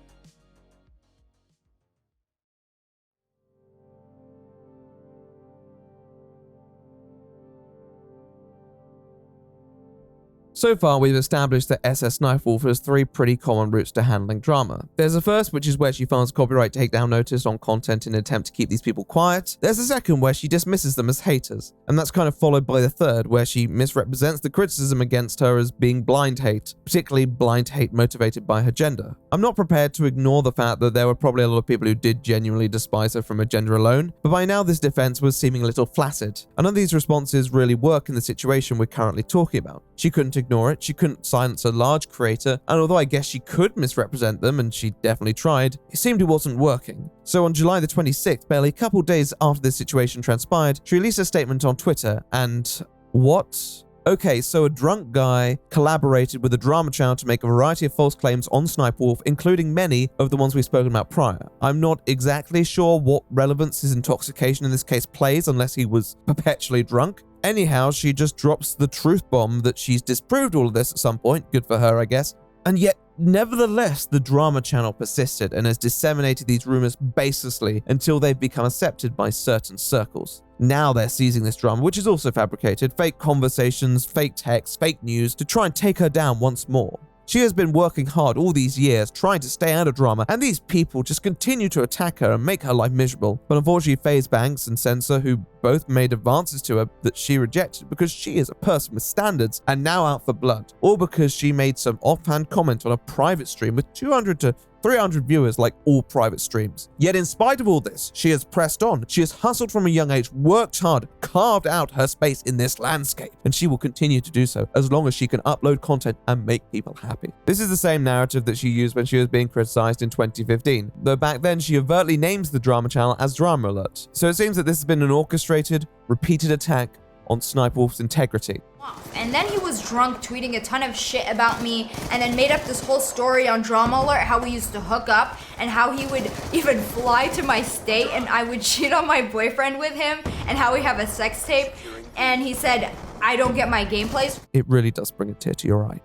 Speaker 1: So far, we've established that SSSniperwolf has three pretty common routes to handling drama. There's the first, which is where she files a copyright takedown notice on content in an attempt to keep these people quiet. There's the second, where she dismisses them as haters. And that's kind of followed by the third, where she misrepresents the criticism against her as being blind hate, particularly blind hate motivated by her gender. I'm not prepared to ignore the fact that there were probably a lot of people who did genuinely despise her from her gender alone, but by now this defense was seeming a little flaccid. And none of these responses really work in the situation we're currently talking about. She couldn't ignore it, she couldn't silence a large creator, and although I guess she could misrepresent them, and she definitely tried, it seemed it wasn't working. So on July the 26th, barely a couple days after this situation transpired, she released a statement on Twitter, and what? Okay, so a drunk guy collaborated with a drama channel to make a variety of false claims on Sniperwolf, including many of the ones we've spoken about prior. I'm not exactly sure what relevance his intoxication in this case plays unless he was perpetually drunk. Anyhow, she just drops the truth bomb that she's disproved all of this at some point. Good for her, I guess. And yet, nevertheless, the drama channel persisted and has disseminated these rumors baselessly until they've become accepted by certain circles. Now they're seizing this drama, which is also fabricated, fake conversations, fake texts, fake news, to try and take her down once more. She has been working hard all these years trying to stay out of drama, and these people just continue to attack her and make her life miserable. But unfortunately, FaZe Banks and Censor, who both made advances to her that she rejected because she is a person with standards and now out for blood, all because she made some offhand comment on a private stream with 200 to 300 viewers like all private streams. Yet in spite of all this, she has pressed on. She has hustled from a young age, worked hard, carved out her space in this landscape, and she will continue to do so as long as she can upload content and make people happy. This is the same narrative that she used when she was being criticized in 2015, though back then she overtly names the drama channel as Drama Alert. So it seems that this has been an orchestrated, repeated attack on Sniperwolf's integrity.
Speaker 3: And then he was drunk tweeting a ton of shit about me and then made up this whole story on Drama Alert, how we used to hook up and how he would even fly to my state and I would cheat on my boyfriend with him and how we have a sex tape. And he said, I don't get my gameplays.
Speaker 1: It really does bring a tear to your eye.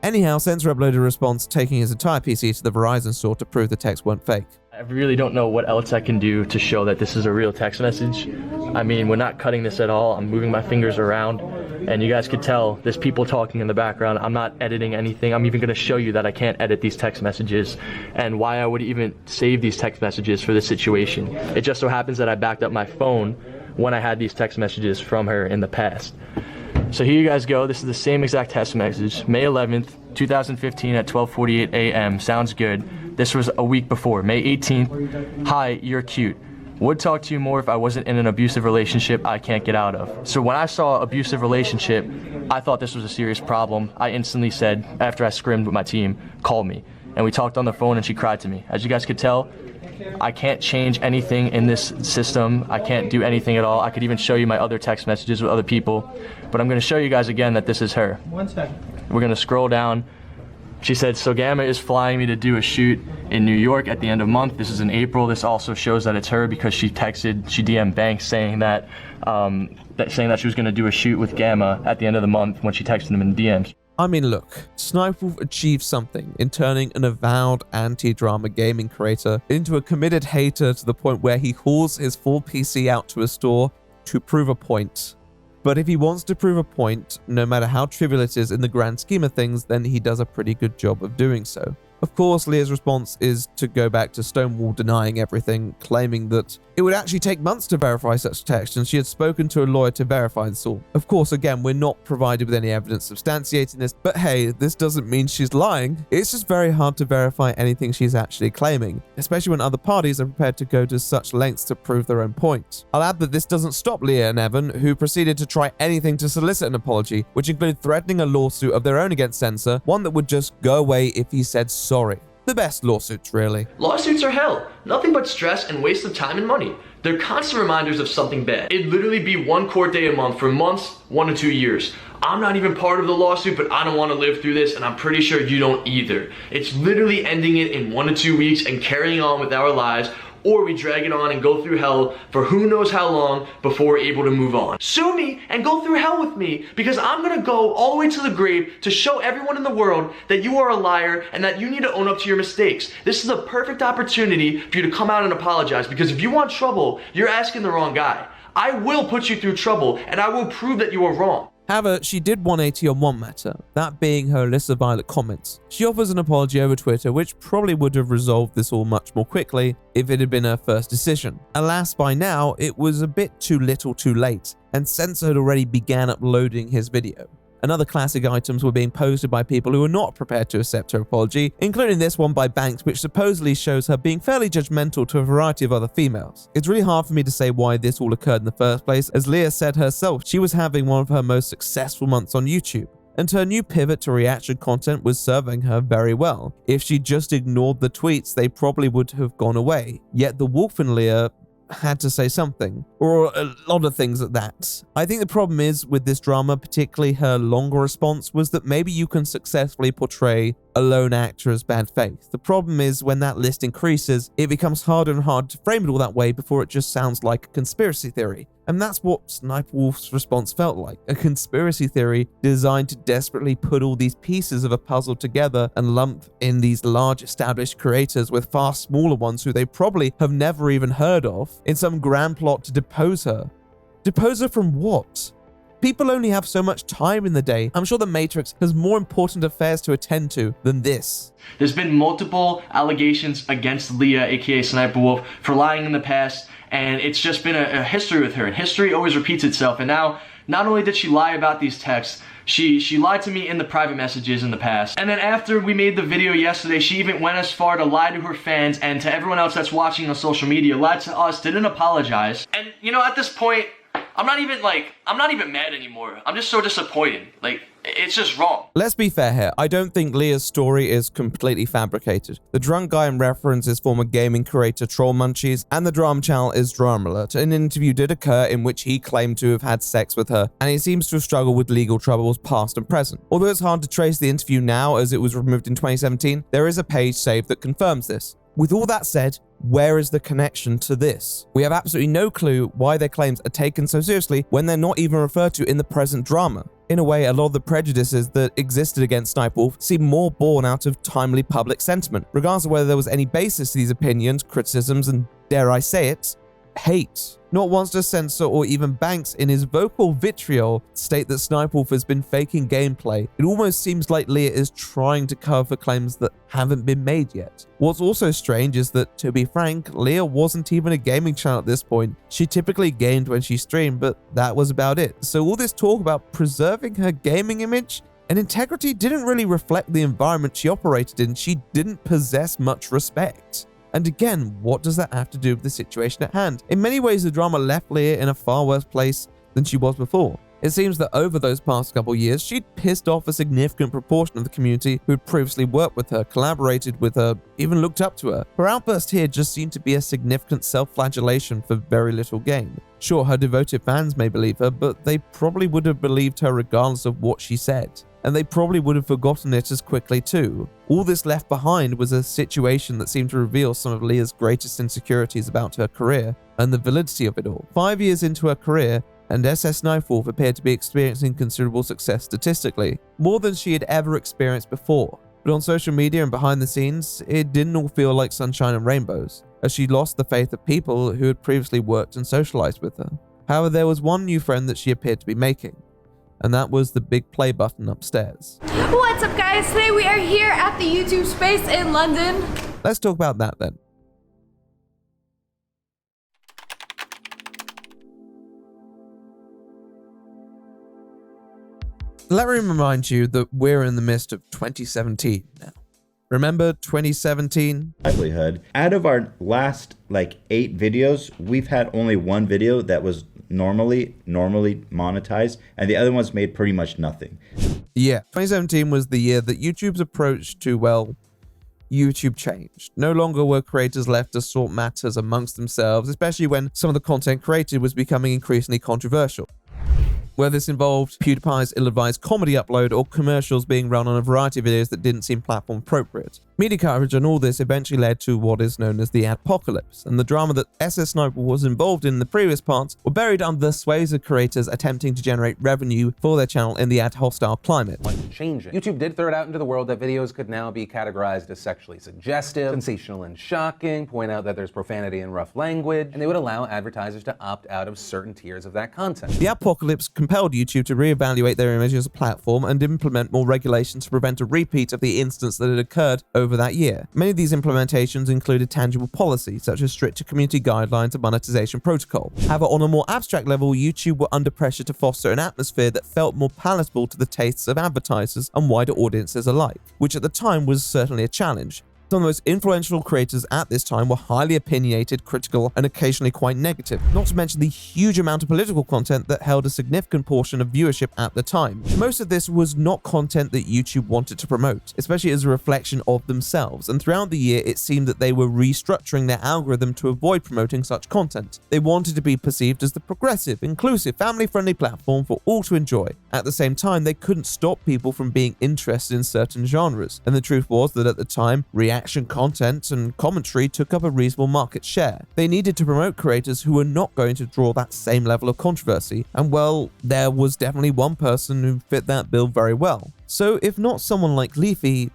Speaker 1: Anyhow, Censor uploaded a response taking his entire PC to the Verizon store to prove the texts weren't fake.
Speaker 17: I really don't know what else I can do to show that this is a real text message. I mean, we're not cutting this at all. I'm moving my fingers around, and you guys could tell there's people talking in the background. I'm not editing anything. I'm even going to show you that I can't edit these text messages and why I would even save these text messages for this situation. It just so happens that I backed up my phone when I had these text messages from her in the past. So here you guys go. This is the same exact text message. May 11th, 2015 at 12:48 a.m. Sounds good. This was a week before, May 18th. Hi, you're cute. Would talk to you more if I wasn't in an abusive relationship I can't get out of. So when I saw abusive relationship, I thought this was a serious problem. I instantly said, after I scrimmed with my team, call me. And we talked on the phone and she cried to me. As you guys could tell, I can't change anything in this system. I can't do anything at all. I could even show you my other text messages with other people. But I'm going to show you guys again that this is her.
Speaker 18: 1 second.
Speaker 17: We're going to scroll down She said, so Gamma is flying me to do a shoot in New York at the end of the month. This is in April. This also shows that it's her because she DM'd Banks saying that she was going to do a shoot with Gamma at the end of the month when she texted him in DMs.
Speaker 1: I mean, look, Sniperwolf achieved something in turning an avowed anti-drama gaming creator into a committed hater to the point where he hauls his full PC out to a store to prove a point. But if he wants to prove a point, no matter how trivial it is in the grand scheme of things, then he does a pretty good job of doing so. Of course, Leah's response is to go back to Stonewall denying everything, claiming that it would actually take months to verify such text and she had spoken to a lawyer to verify this all. Of course, again, we're not provided with any evidence substantiating this, but hey, this doesn't mean she's lying. It's just very hard to verify anything she's actually claiming, especially when other parties are prepared to go to such lengths to prove their own point. I'll add that this doesn't stop Leah and Evan, who proceeded to try anything to solicit an apology, which included threatening a lawsuit of their own against Censor, one that would just go away if he said sorry. The best lawsuits, really.
Speaker 17: Lawsuits are hell. Nothing but stress and waste of time and money. They're constant reminders of something bad. It'd literally be one court day a month for months, 1 to 2 years. I'm not even part of the lawsuit, but I don't want to live through this, and I'm pretty sure you don't either. It's literally ending it in 1 to 2 weeks and carrying on with our lives, or we drag it on and go through hell for who knows how long before we're able to move on. Sue me and go through hell with me, because I'm gonna go all the way to the grave to show everyone in the world that you are a liar and that you need to own up to your mistakes. This is a perfect opportunity for you to come out and apologize, because if you want trouble, you're asking the wrong guy. I will put you through trouble, and I will prove that you are wrong.
Speaker 1: However, she did 180 on one matter, that being her Alyssa Violet comments. She offers an apology over Twitter, which probably would have resolved this all much more quickly if it had been her first decision. Alas, by now, it was a bit too little too late, and Censor had already began uploading his video. And other classic items were being posted by people who were not prepared to accept her apology, including this one by Banks, which supposedly shows her being fairly judgmental to a variety of other females. It's really hard for me to say why this all occurred in the first place, as Leah said herself she was having one of her most successful months on YouTube, and her new pivot to reaction content was serving her very well. If she just ignored the tweets, they probably would have gone away. Yet the wolf in Leah had to say something, or a lot of things at that. I think the problem is with this drama, particularly her longer response, was that maybe you can successfully portray a lone actor as bad faith. The problem is when that list increases, it becomes harder and harder to frame it all that way before it just sounds like a conspiracy theory. And that's what Sniperwolf's response felt like, a conspiracy theory designed to desperately put all these pieces of a puzzle together and lump in these large established creators with far smaller ones who they probably have never even heard of in some grand plot to depose her. Depose her from what? People only have so much time in the day. I'm sure the Matrix has more important affairs to attend to than this.
Speaker 17: There's been multiple allegations against Leah, aka Sniperwolf, for lying in the past, and it's just been a history with her, and history always repeats itself. And now, not only did she lie about these texts, she lied to me in the private messages in the past. And then after we made the video yesterday, she even went as far to lie to her fans and to everyone else that's watching on social media, lied to us, didn't apologize. And you know, at this point, I'm not even mad anymore. I'm just so disappointed. Like, it's just wrong.
Speaker 1: Let's be fair here. I don't think Leah's story is completely fabricated. The drunk guy in reference is former gaming creator Troll Munchies, and the drama channel is Drama Alert. An interview did occur in which he claimed to have had sex with her, and he seems to have struggled with legal troubles past and present. Although it's hard to trace the interview now as it was removed in 2017, there is a page saved that confirms this. With all that said, where is the connection to this? We have absolutely no clue why their claims are taken so seriously when they're not even referred to in the present drama. In a way, a lot of the prejudices that existed against Sniperwolf seem more born out of timely public sentiment, regardless of whether there was any basis to these opinions, criticisms, and, dare I say it, hate. Not once does Censor or even Banks in his vocal vitriol state that Sniperwolf has been faking gameplay. It almost seems like Leah is trying to cover for claims that haven't been made yet. What's also strange is that, to be frank, Leah wasn't even a gaming channel at this point. She typically gamed when she streamed, but that was about it. So all this talk about preserving her gaming image and integrity didn't really reflect the environment she operated in. She didn't possess much respect. And again, what does that have to do with the situation at hand? In many ways, the drama left Leah in a far worse place than she was before. It seems that over those past couple years, she'd pissed off a significant proportion of the community who'd previously worked with her, collaborated with her, even looked up to her. Her outburst here just seemed to be a significant self-flagellation for very little gain. Sure, her devoted fans may believe her, but they probably would have believed her regardless of what she said. and they probably would have forgotten it as quickly too. All this left behind was a situation that seemed to reveal some of Leah's greatest insecurities about her career and the validity of it all. 5 years into her career, and SSSniperwolf appeared to be experiencing considerable success statistically, more than she had ever experienced before. But on social media and behind the scenes, it didn't all feel like sunshine and rainbows, as she lost the faith of people who had previously worked and socialized with her. However, there was one new friend that she appeared to be making, and that was the big play button upstairs.
Speaker 18: What's up, guys? Today we are here at the YouTube space in London.
Speaker 1: Let's talk about that then. Let me remind you that we're in the midst of 2017 now. Remember 2017?
Speaker 19: Livelihood. Out of our last 8 videos, we've had only one video that was normally monetized, and the other ones made pretty much nothing.
Speaker 1: Yeah, 2017 was the year that YouTube's approach to, well, YouTube changed. No longer were creators left to sort matters amongst themselves, especially when some of the content created was becoming increasingly controversial. Whether this involved PewDiePie's ill-advised comedy upload or commercials being run on a variety of videos that didn't seem platform appropriate. Media coverage on all this eventually led to what is known as the adpocalypse, and the drama that SSSniperwolf was involved in the previous parts were buried under the sways of creators attempting to generate revenue for their channel in the ad-hostile climate.
Speaker 20: Changing. YouTube did throw it out into the world that videos could now be categorized as sexually suggestive, sensational and shocking, point out that there's profanity and rough language, and they would allow advertisers to opt out of certain tiers of that content.
Speaker 1: The apocalypse compelled YouTube to reevaluate their image as a platform and implement more regulations to prevent a repeat of the incidents that had occurred over that year. Many of these implementations included tangible policy, such as stricter community guidelines and monetization protocol. However, on a more abstract level, YouTube were under pressure to foster an atmosphere that felt more palatable to the tastes of advertisers and wider audiences alike, which at the time was certainly a challenge. Some of the most influential creators at this time were highly opinionated, critical, and occasionally quite negative, not to mention the huge amount of political content that held a significant portion of viewership at the time. Most of this was not content that YouTube wanted to promote, especially as a reflection of themselves, and throughout the year it seemed that they were restructuring their algorithm to avoid promoting such content. They wanted to be perceived as the progressive, inclusive, family-friendly platform for all to enjoy. At the same time, they couldn't stop people from being interested in certain genres, and the truth was that at the time, reaction content and commentary took up a reasonable market share. They needed to promote creators who were not going to draw that same level of controversy, and well, there was definitely one person who fit that bill very well. So if not someone like Leafy,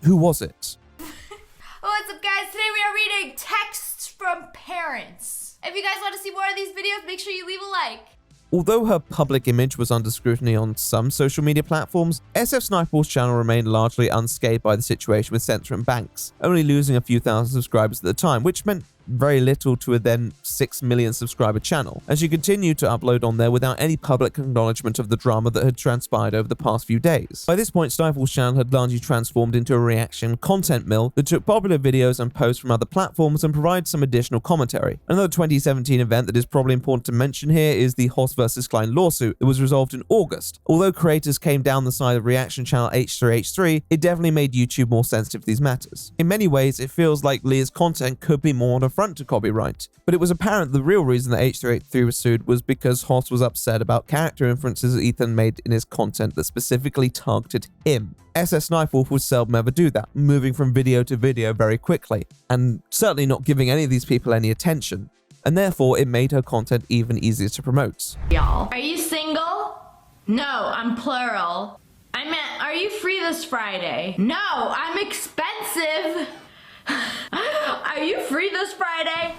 Speaker 1: who was it?
Speaker 18: What's up, guys? Today we are reading texts from parents. If you guys want to see more of these videos, make sure you leave a like.
Speaker 1: Although her public image was under scrutiny on some social media platforms, SSSniperwolf's channel remained largely unscathed by the situation with censor and banks, only losing a few thousand subscribers at the time, which meant very little to a then 6 million subscriber channel, and she continued to upload on there without any public acknowledgement of the drama that had transpired over the past few days. By this point, Sniperwolf's channel had largely transformed into a reaction content mill that took popular videos and posts from other platforms and provided some additional commentary. Another 2017 event that is probably important to mention here is the Hoss vs. Klein lawsuit that was resolved in August. Although creators came down the side of reaction channel H3H3, it definitely made YouTube more sensitive to these matters. In many ways, it feels like Leah's content could be more on a front to copyright, but it was apparent the real reason that H3H3 was sued was because Hoss was upset about character inferences Ethan made in his content that specifically targeted him. SSSniperwolf would seldom ever do that, moving from video to video very quickly, and certainly not giving any of these people any attention, and therefore it made her content even easier to promote.
Speaker 18: Y'all, are you single? No, I'm plural. I meant, are you free this Friday? No, I'm expensive. Are you free this Friday?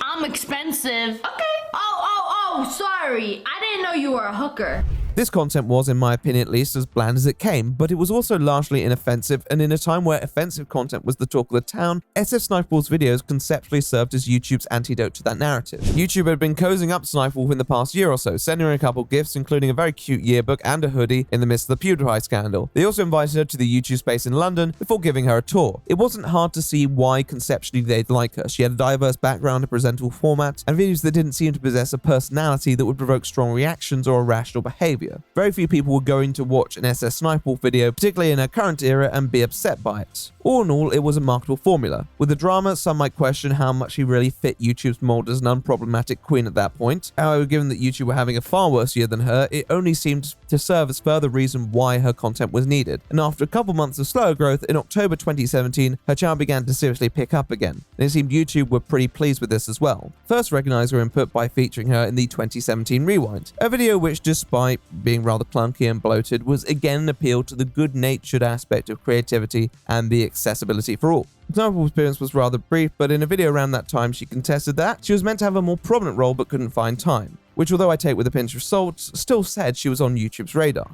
Speaker 18: I'm expensive. Okay. Oh, sorry. I didn't know you were a hooker.
Speaker 1: This content was, in my opinion at least, as bland as it came, but it was also largely inoffensive, and in a time where offensive content was the talk of the town, SSSniperwolf's videos conceptually served as YouTube's antidote to that narrative. YouTube had been cozying up Sniperwolf in the past year or so, sending her a couple gifts, including a very cute yearbook and a hoodie in the midst of the PewDiePie scandal. They also invited her to the YouTube space in London before giving her a tour. It wasn't hard to see why conceptually they'd like her. She had a diverse background, a presentable format, and videos that didn't seem to possess a personality that would provoke strong reactions or irrational behavior. media. Very few people were going to watch an SSSniperwolf video, particularly in our current era, and be upset by it. All in all, it was a marketable formula. With the drama, some might question how much she really fit YouTube's mold as an unproblematic queen at that point. However, given that YouTube were having a far worse year than her, it only seemed to serve as further reason why her content was needed. And after a couple months of slower growth, in October 2017, her channel began to seriously pick up again. And it seemed YouTube were pretty pleased with this as well. First recognized her input by featuring her in the 2017 Rewind, a video which, despite being rather clunky and bloated, was again an appeal to the good-natured aspect of creativity and the accessibility for all. Example appearance was rather brief, but in a video around that time she contested that she was meant to have a more prominent role but couldn't find time, which, although I take with a pinch of salt, still said she was on YouTube's radar.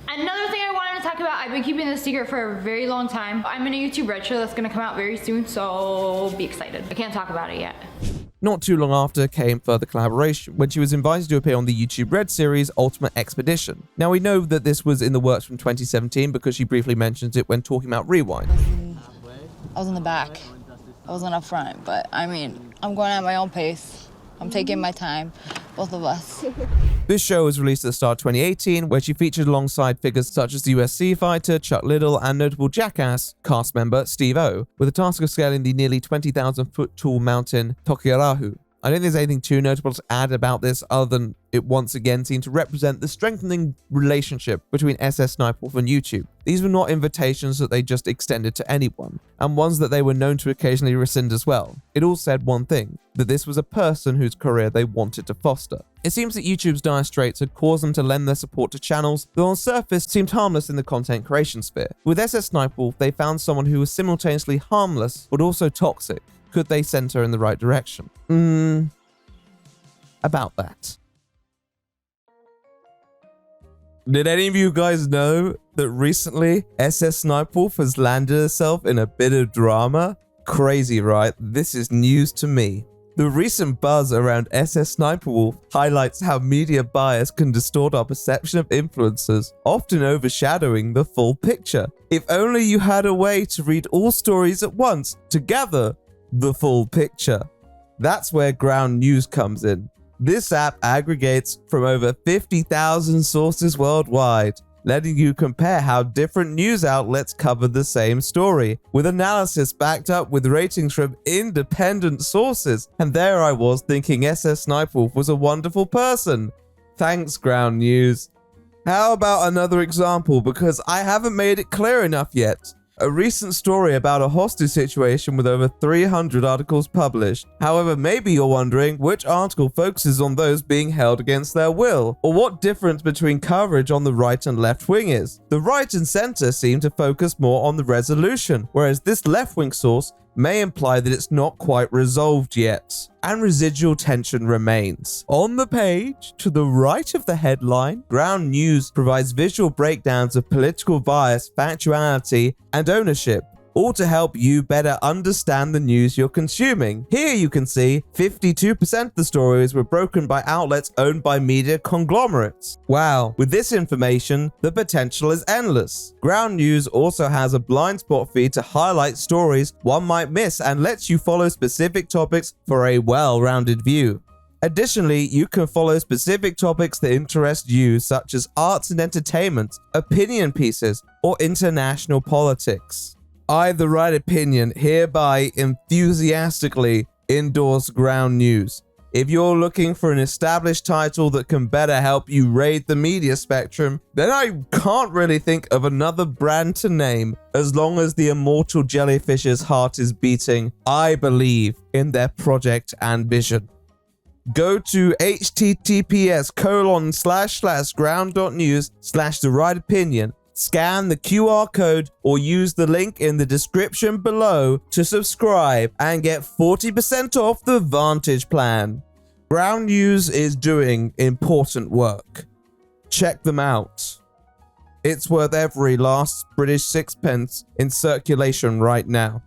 Speaker 18: Another thing I wanted to talk about, I've been keeping this secret for a very long time. I'm in a YouTube Red show that's going to come out very soon, so be excited. I can't talk about it yet.
Speaker 1: Not too long after came further collaboration, when she was invited to appear on the YouTube Red series Ultimate Expedition. Now, we know that this was in the works from 2017 because she briefly mentions it when talking about Rewind.
Speaker 21: I was in the back. I wasn't up front, but I mean, I'm going at my own pace. I'm taking my time, both of us.
Speaker 1: This show was released at the start of 2018, where she featured alongside figures such as the USC fighter Chuck Liddell and notable Jackass cast member Steve O, with the task of scaling the nearly 20,000 foot tall mountain Tokirahu. I don't think there's anything too notable to add about this other than it once again seemed to represent the strengthening relationship between SSSniperwolf and YouTube. These were not invitations that they just extended to anyone, and ones that they were known to occasionally rescind as well. It all said one thing, that this was a person whose career they wanted to foster. It seems that YouTube's dire straits had caused them to lend their support to channels that on surface seemed harmless in the content creation sphere. With SSSniperwolf, they found someone who was simultaneously harmless but also toxic. Could they send her in the right direction? About that. Did any of you guys know that recently SSSniperwolf has landed herself in a bit of drama? Crazy, right? This is news to me. The recent buzz around SSSniperwolf highlights how media bias can distort our perception of influencers, often overshadowing the full picture. If only you had a way to read all stories at once to gather the full picture. That's where Ground News comes in. This app aggregates from over 50,000 sources worldwide, letting you compare how different news outlets cover the same story, with analysis backed up with ratings from independent sources. And there I was thinking SSSniperwolf was a wonderful person. Thanks, Ground News. How about another example, because I haven't made it clear enough yet. A recent story about a hostage situation with over 300 articles published. However, maybe you're wondering which article focuses on those being held against their will, or what difference between coverage on the right and left wing is. The right and center seem to focus more on the resolution, whereas this left-wing source may imply that it's not quite resolved yet, and residual tension remains. On the page, to the right of the headline, Ground News provides visual breakdowns of political bias, factuality, and ownership, all to help you better understand the news you're consuming. Here you can see 52% of the stories were broken by outlets owned by media conglomerates. Wow, with this information, the potential is endless. Ground News also has a blind spot feed to highlight stories one might miss and lets you follow specific topics for a well-rounded view. Additionally, you can follow specific topics that interest you, such as arts and entertainment, opinion pieces, or international politics. I, the right opinion, hereby enthusiastically endorse Ground News. If you're looking for an established title that can better help you raid the media spectrum, then I can't really think of another brand to name. As long as the immortal jellyfish's heart is beating, I believe in their project and vision. Go to https://ground.news/the-right-opinion, scan the QR code or use the link in the description below to subscribe and get 40% off the Vantage plan. Ground News is doing important work. Check them out. It's worth every last British sixpence in circulation right now.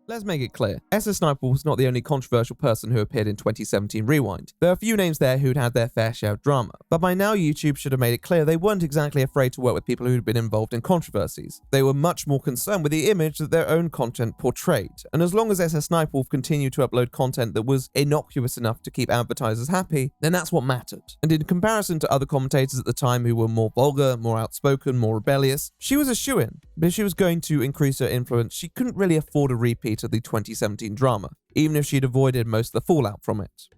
Speaker 1: Let's make it clear, SSSniperwolf was not the only controversial person who appeared in 2017 Rewind. There are a few names there who'd had their fair share of drama, but by now YouTube should have made it clear they weren't exactly afraid to work with people who'd been involved in controversies. They were much more concerned with the image that their own content portrayed, and as long as SSSniperwolf continued to upload content that was innocuous enough to keep advertisers happy, then that's what mattered. And in comparison to other commentators at the time who were more vulgar, more outspoken, more rebellious, she was a shoo-in. But if she was going to increase her influence, she couldn't really afford a repeat of the 2017 drama, even if she'd avoided most of the fallout from it.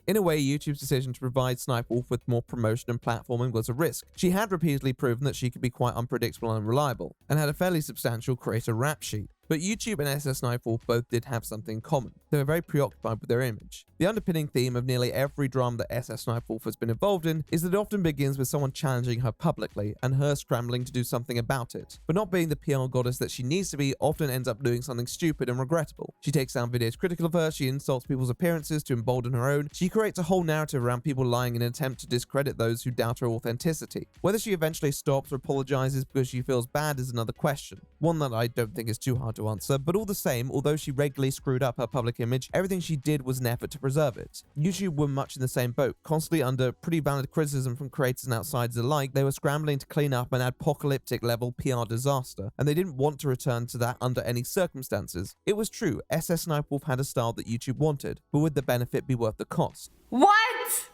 Speaker 1: In a way, YouTube's decision to provide Sniperwolf with more promotion and platforming was a risk. She had repeatedly proven that she could be quite unpredictable and unreliable, and had a fairly substantial creator rap sheet. But YouTube and SSSniperwolf both did have something in common. They were very preoccupied with their image. The underpinning theme of nearly every drama that SSSniperwolf has been involved in is that it often begins with someone challenging her publicly and her scrambling to do something about it. But not being the PR goddess that she needs to be, often ends up doing something stupid and regrettable. She takes down videos critical of her, she insults people's appearances to embolden her own, she creates a whole narrative around people lying in an attempt to discredit those who doubt her authenticity. Whether she eventually stops or apologizes because she feels bad is another question. One that I don't think is too hard to answer, but all the same, although she regularly screwed up her public image, everything she did was an effort to preserve it. YouTube were much in the same boat, constantly under pretty valid criticism from creators and outsiders alike. They were scrambling to clean up an apocalyptic level PR disaster, and they didn't want to return to that under any circumstances. It was true, SSSniperwolf had a style that YouTube wanted, but would the benefit be worth the cost?
Speaker 18: What?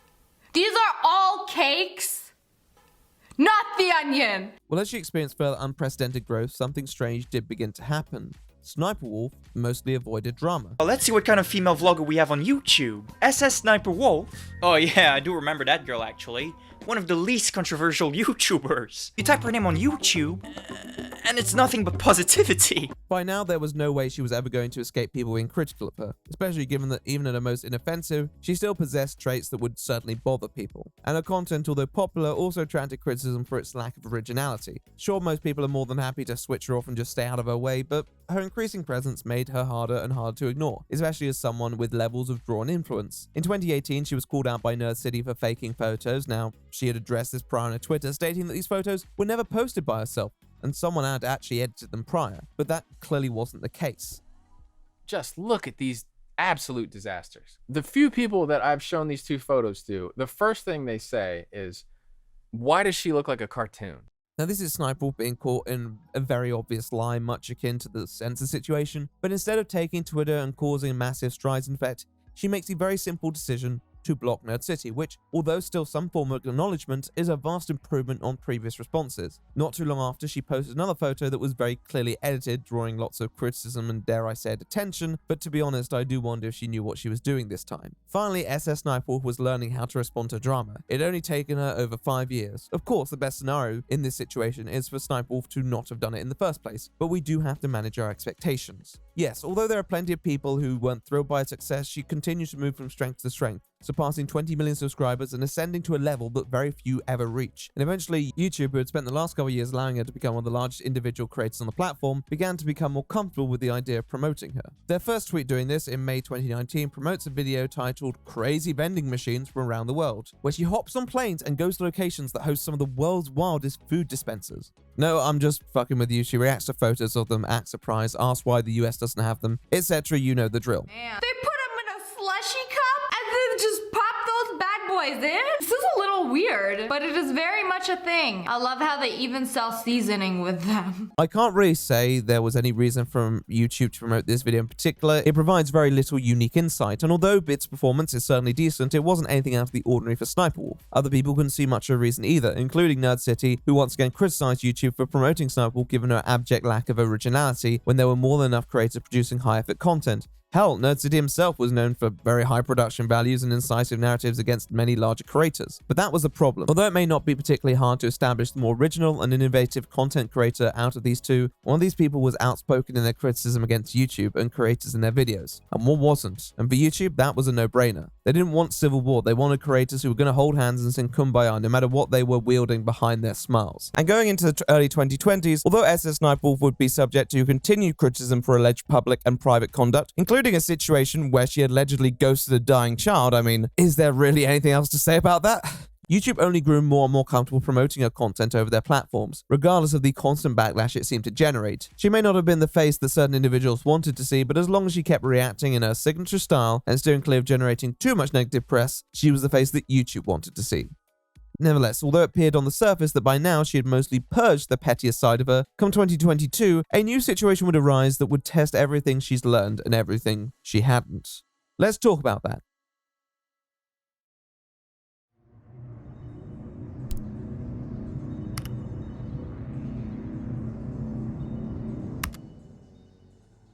Speaker 18: These are all cakes? Not the onion!
Speaker 1: Well, as she experienced further unprecedented growth, something strange did begin to happen. Sniperwolf mostly avoided drama.
Speaker 2: Let's see what kind of female vlogger we have on YouTube. SSSniperwolf. Oh yeah, I do remember that girl actually. One of the least controversial YouTubers. You type her name on YouTube, and it's nothing but positivity.
Speaker 1: By now, there was no way she was ever going to escape people being critical of her, especially given that even at her most inoffensive, she still possessed traits that would certainly bother people. And her content, although popular, also attracted criticism for its lack of originality. Sure, most people are more than happy to switch her off and just stay out of her way, but her increasing presence made her harder and harder to ignore, especially as someone with levels of drawn influence. In 2018, she was called out by Nerd City for faking photos. Now, she had addressed this prior on her Twitter, stating that these photos were never posted by herself, and someone had actually edited them prior, but that clearly wasn't the case.
Speaker 22: Just look at these absolute disasters. The few people that I've shown these two photos to, the first thing they say is, why does she look like a cartoon?
Speaker 1: Now, this is Sniperwolf being caught in a very obvious lie, much akin to the Senseless situation, but instead of taking Twitter and causing massive strides, in fact, she makes the very simple decision to block Nerd City, which, although still some form of acknowledgement, is a vast improvement on previous responses. Not too long after, she posted another photo that was very clearly edited, drawing lots of criticism and, dare I say it, attention, but to be honest, I do wonder if she knew what she was doing this time. Finally, SSSniperwolf was learning how to respond to drama. It had only taken her over 5 years. Of course, the best scenario in this situation is for Sniperwolf to not have done it in the first place, but we do have to manage our expectations. Yes, although there are plenty of people who weren't thrilled by her success, she continued to move from strength to strength, surpassing 20 million subscribers and ascending to a level that very few ever reach. And eventually, YouTube, who had spent the last couple of years allowing her to become one of the largest individual creators on the platform, began to become more comfortable with the idea of promoting her. Their first tweet doing this, in May 2019, promotes a video titled Crazy Vending Machines from Around the World, where she hops on planes and goes to locations that host some of the world's wildest food dispensers. No, I'm just fucking with you. She reacts to photos of them, acts surprised, asks why the US doesn't have them, etc. You know the drill.
Speaker 18: Man. They put them in a slushy cup and then just pop those bad boys in? This is a little weird, but it is very much a thing. I love how they even sell seasoning with them.
Speaker 1: I can't really say there was any reason from YouTube to promote this video in particular. It provides very little unique insight, and although Bit's performance is certainly decent, it wasn't anything out of the ordinary for Sniperwolf. Other people couldn't see much of a reason either, including Nerd City, who once again criticized YouTube for promoting Sniperwolf given her abject lack of originality when there were more than enough creators producing high-effort content. Hell, Nerd City himself was known for very high production values and incisive narratives against many larger creators. But that was the problem. Although it may not be particularly hard to establish the more original and innovative content creator out of these two, one of these people was outspoken in their criticism against YouTube and creators in their videos, and one wasn't. And for YouTube, that was a no-brainer. They didn't want civil war. They wanted creators who were going to hold hands and sing Kumbaya no matter what they were wielding behind their smiles. And going into the early 2020s, although SSSniperwolf would be subject to continued criticism for alleged public and private conduct, including a situation where she allegedly ghosted a dying child, I mean, is there really anything else to say about that? YouTube only grew more and more comfortable promoting her content over their platforms, regardless of the constant backlash it seemed to generate. She may not have been the face that certain individuals wanted to see, but as long as she kept reacting in her signature style and steering clear of generating too much negative press, she was the face that YouTube wanted to see. Nevertheless, although it appeared on the surface that by now she had mostly purged the pettier side of her, come 2022, a new situation would arise that would test everything she's learned and everything she hadn't. Let's talk about that.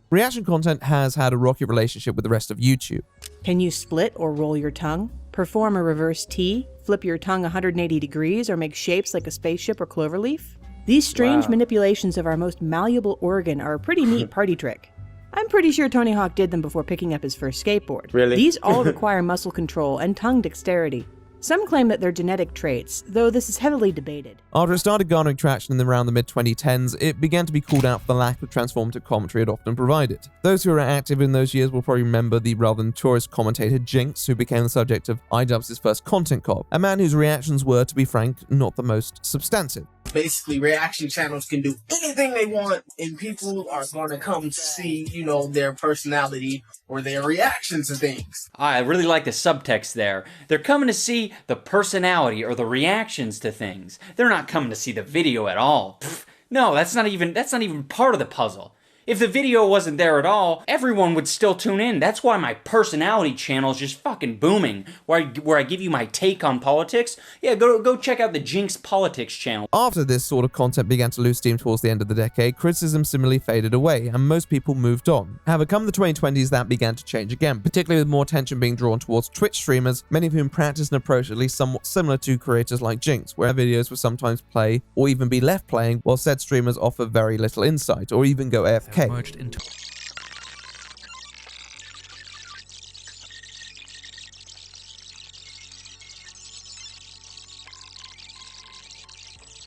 Speaker 1: Reaction content has had a rocky relationship with the rest of YouTube.
Speaker 6: Can you split or roll your tongue? Perform a reverse T? Flip your tongue 180 degrees or make shapes like a spaceship or cloverleaf? These strange manipulations of our most malleable organ are a pretty neat party trick. I'm pretty sure Tony Hawk did them before picking up his first skateboard.
Speaker 8: Really?
Speaker 6: These all require muscle control and tongue dexterity. Some claim that they're genetic traits, though this is heavily debated.
Speaker 1: After it started garnering traction in around the mid-2010s, it began to be called out for the lack of transformative commentary it often provided. Those who were active in those years will probably remember the rather notorious commentator Jinx, who became the subject of iDubbbz's first content cop, a man whose reactions were, to be frank, not the most substantive.
Speaker 23: Basically, reaction channels can do anything they want, and people are going to come to see, you know, their personality or their reactions to things.
Speaker 2: I really like the subtext there. They're coming to see the personality or the reactions to things. They're not coming to see the video at all. Pfft, no, that's not even part of the puzzle. If the video wasn't there at all, everyone would still tune in. That's why my personality channel is just fucking booming. Where I give you my take on politics. Yeah, go check out the Jinx Politics channel.
Speaker 1: After this sort of content began to lose steam towards the end of the decade, criticism similarly faded away, and most people moved on. However, come the 2020s, that began to change again, particularly with more attention being drawn towards Twitch streamers, many of whom practiced an approach at least somewhat similar to creators like Jinx, where videos would sometimes play or even be left playing, while said streamers offer very little insight or even go AFK.
Speaker 24: Merged into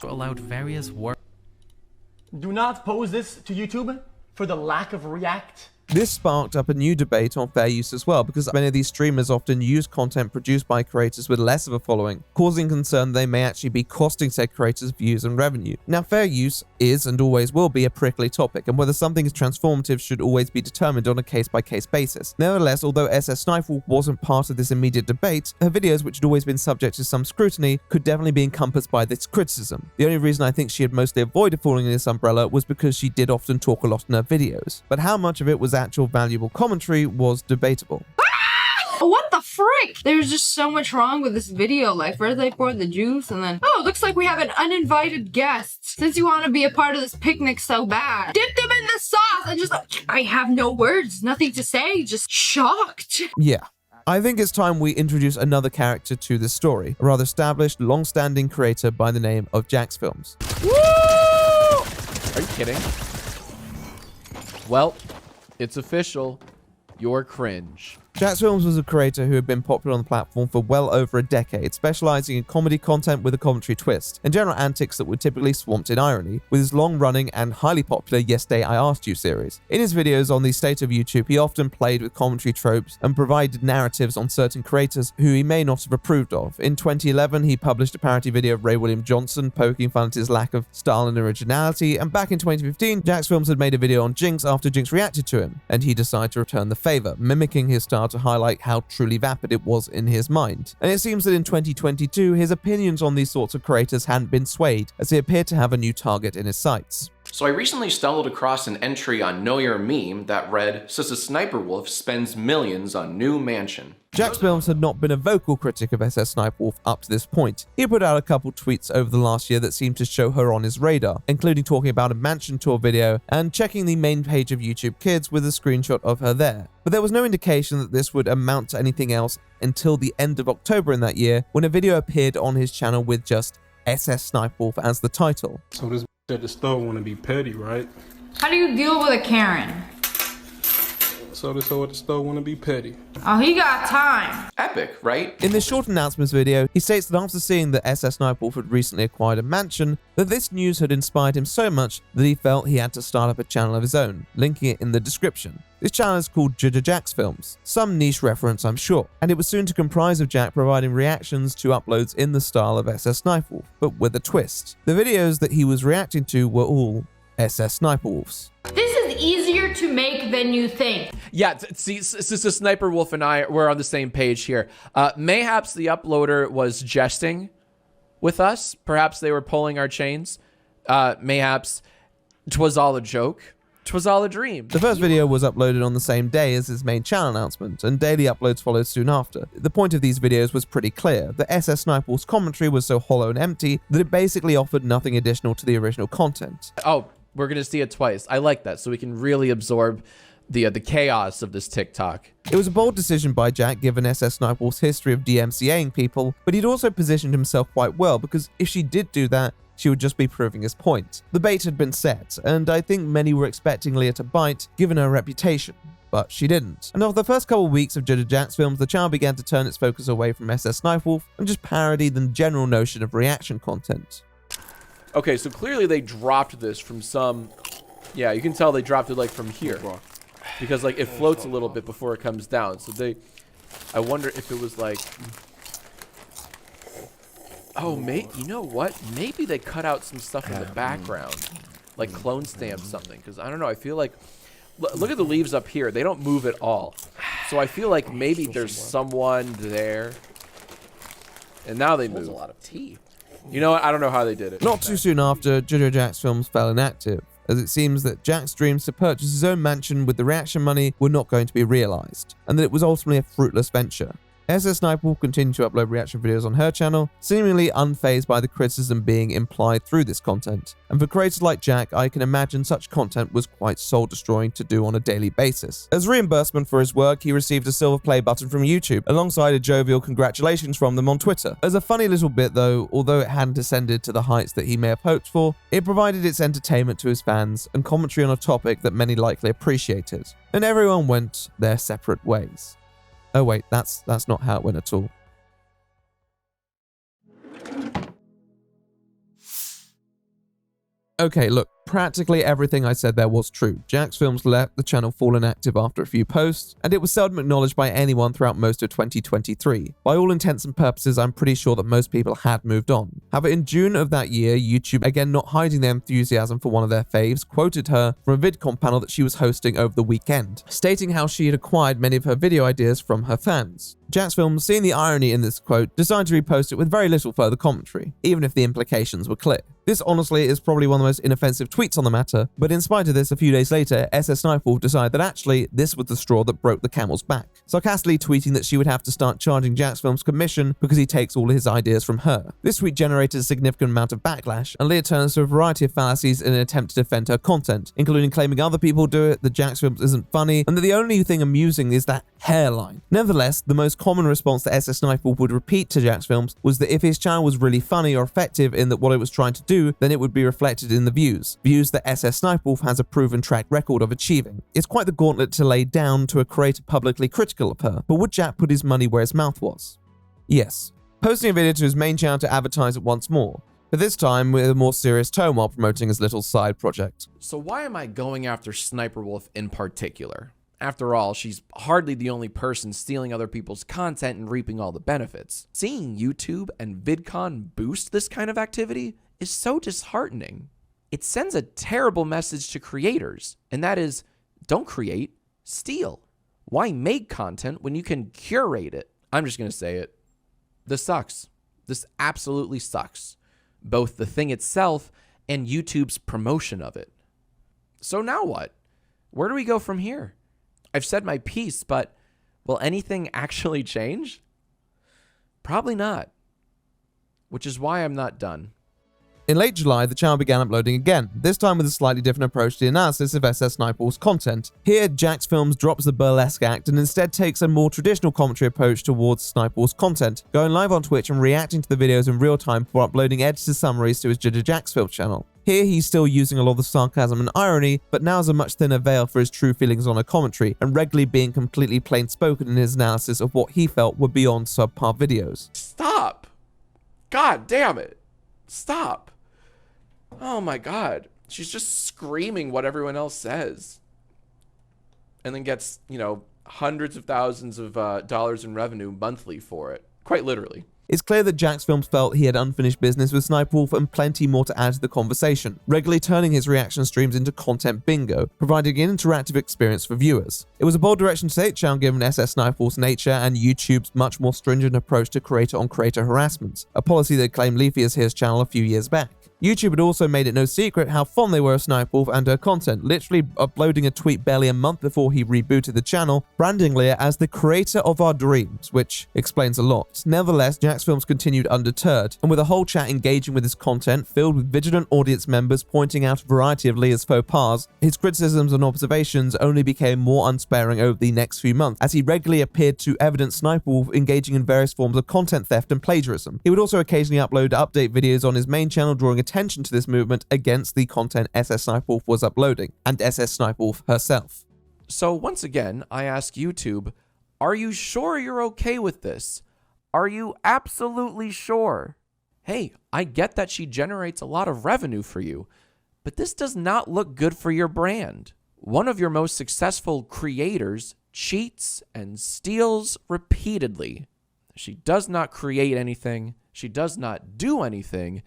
Speaker 24: allowed various work.
Speaker 10: Do not post this to YouTube for the lack of react.
Speaker 1: This sparked up a new debate on fair use as well, because many of these streamers often use content produced by creators with less of a following, causing concern they may actually be costing said creators views and revenue. Now, fair use is and always will be a prickly topic, and whether something is transformative should always be determined on a case-by-case basis. Nevertheless, although SSSniperwolf wasn't part of this immediate debate, her videos, which had always been subject to some scrutiny, could definitely be encompassed by this criticism. The only reason I think she had mostly avoided falling in this umbrella was because she did often talk a lot in her videos, but how much of it was actual valuable commentary was debatable.
Speaker 25: What the frick? There's just so much wrong with this video. Like, first they poured the juice and then, oh, looks like we have an uninvited guest. Since you want to be a part of this picnic so bad, dip them in the sauce. And just like, I have no words, nothing to say, just shocked.
Speaker 1: Yeah. I think it's time we introduce another character to this story, a rather established, long-standing creator by the name of Jax Films.
Speaker 22: Woo! Are you kidding? Well, it's official. You're cringe.
Speaker 1: Jax Films was a creator who had been popular on the platform for well over a decade, specializing in comedy content with a commentary twist, and general antics that were typically swamped in irony, with his long-running and highly popular Yesterday I Asked You series. In his videos on the state of YouTube, he often played with commentary tropes and provided narratives on certain creators who he may not have approved of. In 2011, he published a parody video of Ray William Johnson, poking fun at his lack of style and originality, and back in 2015, Jax Films had made a video on Jinx after Jinx reacted to him, and he decided to return the favor, mimicking his style to highlight how truly vapid it was in his mind. And it seems that in 2022, his opinions on these sorts of creators hadn't been swayed, as he appeared to have a new target in his sights.
Speaker 26: So I recently stumbled across an entry on Know Your Meme that read, SSSniperwolf spends millions on new mansion.
Speaker 1: Jax Films had not been a vocal critic of SSSniperwolf up to this point. He put out a couple tweets over the last year that seemed to show her on his radar, including talking about a mansion tour video and checking the main page of YouTube Kids with a screenshot of her there. But there was no indication that this would amount to anything else until the end of October in that year, when a video appeared on his channel with just SSSniperwolf as the title.
Speaker 27: So this at the store want to be petty, right?
Speaker 25: How do you deal with a Karen?
Speaker 7: so this hoe at the store wanna be petty.
Speaker 18: Oh, he got time.
Speaker 26: Epic, right?
Speaker 1: In this short announcements video, he states that after seeing that SSSniperwolf had recently acquired a mansion, that this news had inspired him so much that he felt he had to start up a channel of his own, linking it in the description. This channel is called Jack's Films, some niche reference I'm sure, and it was soon to comprise of Jack providing reactions to uploads in the style of SSSniperwolf, but with a twist. The videos that he was reacting to were all SSSniperwolfs.
Speaker 18: This is easier to make than you think.
Speaker 8: Yeah, see, Sniperwolf and I were on the same page here. Mayhaps the uploader was jesting with us. Perhaps they were pulling our chains. Mayhaps 'twas all a joke. 'Twas all a dream.
Speaker 1: The first video was uploaded on the same day as his main channel announcement, and daily uploads followed soon after. The point of these videos was pretty clear. The SSSniperwolf's commentary was so hollow and empty that it basically offered nothing additional to the original content.
Speaker 8: Oh, we're gonna see it twice. I like that, so we can really absorb the chaos of this TikTok.
Speaker 1: It was a bold decision by Jack given SSSniperwolf's history of DMCAing people, but he'd also positioned himself quite well because if she did do that, she would just be proving his point. The bait had been set, and I think many were expecting Leah to bite given her reputation, but she didn't. And after the first couple of weeks of Jack's Films, the channel began to turn its focus away from SSSniperwolf and just parody the general notion of reaction content.
Speaker 8: Okay, so clearly they dropped this from some... Yeah, you can tell they dropped it like from here. Because like it floats a little bit before it comes down. So they... I wonder if it was like... Oh, you know what? Maybe they cut out some stuff in the background. Like clone stamp something. Because I don't know, I feel like... Look at the leaves up here. They don't move at all. So I feel like maybe there's someone there. And now they move. A lot of tea. You know what? I don't know how they did it.
Speaker 1: Not too soon after, Jack's Films fell inactive, as it seems that Jack's dreams to purchase his own mansion with the reaction money were not going to be realized, and that it was ultimately a fruitless venture. SSSniperwolf continued to upload reaction videos on her channel, seemingly unfazed by the criticism being implied through this content. And for creators like Jack, I can imagine such content was quite soul-destroying to do on a daily basis. As reimbursement for his work, he received a silver play button from YouTube, alongside a jovial congratulations from them on Twitter. As a funny little bit though, although it hadn't ascended to the heights that he may have hoped for, it provided its entertainment to his fans and commentary on a topic that many likely appreciated. And everyone went their separate ways. Oh wait, that's not how it went at all. Okay, look, practically everything I said there was true. Jack's Films let the channel fall inactive after a few posts, and it was seldom acknowledged by anyone throughout most of 2023. By all intents and purposes, I'm pretty sure that most people had moved on. However, in June of that year, YouTube, again not hiding their enthusiasm for one of their faves, quoted her from a VidCon panel that she was hosting over the weekend, stating how she had acquired many of her video ideas from her fans. Jack's Films, seeing the irony in this quote, decided to repost it with very little further commentary, even if the implications were clear. This honestly is probably one of the most inoffensive tweets on the matter, but in spite of this, a few days later, SSSniperwolf decided that actually this was the straw that broke the camel's back, sarcastically tweeting that she would have to start charging Jack's Films commission because he takes all his ideas from her. This tweet generated a significant amount of backlash, and Leah turns to a variety of fallacies in an attempt to defend her content, including claiming other people do it, that Jack's Films isn't funny, and that the only thing amusing is that hairline. Nevertheless, the most common response that SSSniperwolf would repeat to Jack's Films was that if his channel was really funny or effective in that what it was trying to do, then it would be reflected in the views that SSSniperwolf has a proven track record of achieving. It's quite the gauntlet to lay down to a creator publicly critical of her, but would Jack put his money where his mouth was? Yes. Posting a video to his main channel to advertise it once more, but this time with a more serious tone while promoting his little side project.
Speaker 8: So why am I going after Sniperwolf in particular? After all, she's hardly the only person stealing other people's content and reaping all the benefits. Seeing YouTube and VidCon boost this kind of activity is so disheartening. It sends a terrible message to creators, and that is, don't create, steal. Why make content when you can curate it? I'm just gonna say it. This sucks. This absolutely sucks. Both the thing itself and YouTube's promotion of it. So now what? Where do we go from here? I've said my piece, but will anything actually change? Probably not. Which is why I'm not done.
Speaker 1: In late July, the channel began uploading again, this time with a slightly different approach to the analysis of SSSniperwolf's content. Here, Jack's Films drops the burlesque act and instead takes a more traditional commentary approach towards Sniperwolf's content, going live on Twitch and reacting to the videos in real time before uploading edited summaries to his Jack's Films channel. Here he's still using a lot of the sarcasm and irony, but now has a much thinner veil for his true feelings on a commentary, and regularly being completely plain spoken in his analysis of what he felt were beyond subpar videos.
Speaker 8: Stop! God damn it! Stop! Oh my god. She's just screaming what everyone else says. And then gets, you know, hundreds of thousands of dollars in revenue monthly for it. Quite literally.
Speaker 1: It's clear that Jack's Films felt he had unfinished business with Sniperwolf and plenty more to add to the conversation, regularly turning his reaction streams into content bingo, providing an interactive experience for viewers. It was a bold direction to take the channel given SSSniperwolf's nature and YouTube's much more stringent approach to creator-on-creator harassment, a policy that claimed Leafy as his channel a few years back. YouTube had also made it no secret how fond they were of Sniperwolf and her content, literally uploading a tweet barely a month before he rebooted the channel, branding Leah as the creator of our dreams, which explains a lot. Nevertheless, Jack's Films continued undeterred, and with a whole chat engaging with his content filled with vigilant audience members pointing out a variety of Leah's faux pas, his criticisms and observations only became more unsparing over the next few months, as he regularly appeared to evidence Sniperwolf engaging in various forms of content theft and plagiarism. He would also occasionally upload update videos on his main channel, drawing attention to this movement against the content SSSniperwolf was uploading, and SSSniperwolf herself.
Speaker 8: So once again, I ask YouTube, are you sure you're okay with this? Are you absolutely sure? Hey, I get that she generates a lot of revenue for you, but this does not look good for your brand. One of your most successful creators cheats and steals repeatedly. She does not create anything. She does not do anything.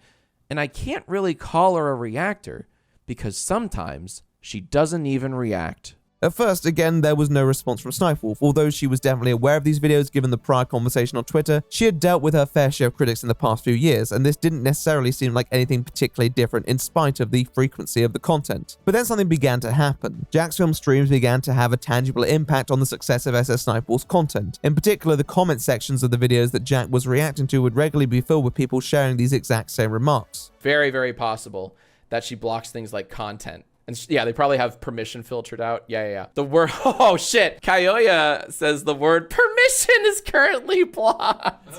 Speaker 8: And I can't really call her a reactor because sometimes she doesn't even react.
Speaker 1: At first, again, there was no response from Sniperwolf. Although she was definitely aware of these videos given the prior conversation on Twitter, she had dealt with her fair share of critics in the past few years, and this didn't necessarily seem like anything particularly different in spite of the frequency of the content. But then something began to happen. Jack's Film streams began to have a tangible impact on the success of SSSniperwolf's content. In particular, the comment sections of the videos that Jack was reacting to would regularly be filled with people sharing these exact same remarks.
Speaker 8: Very, very possible that she blocks things like content. And yeah, they probably have permission filtered out. Yeah. The word, oh shit. Kayoya says the word permission is currently blocked.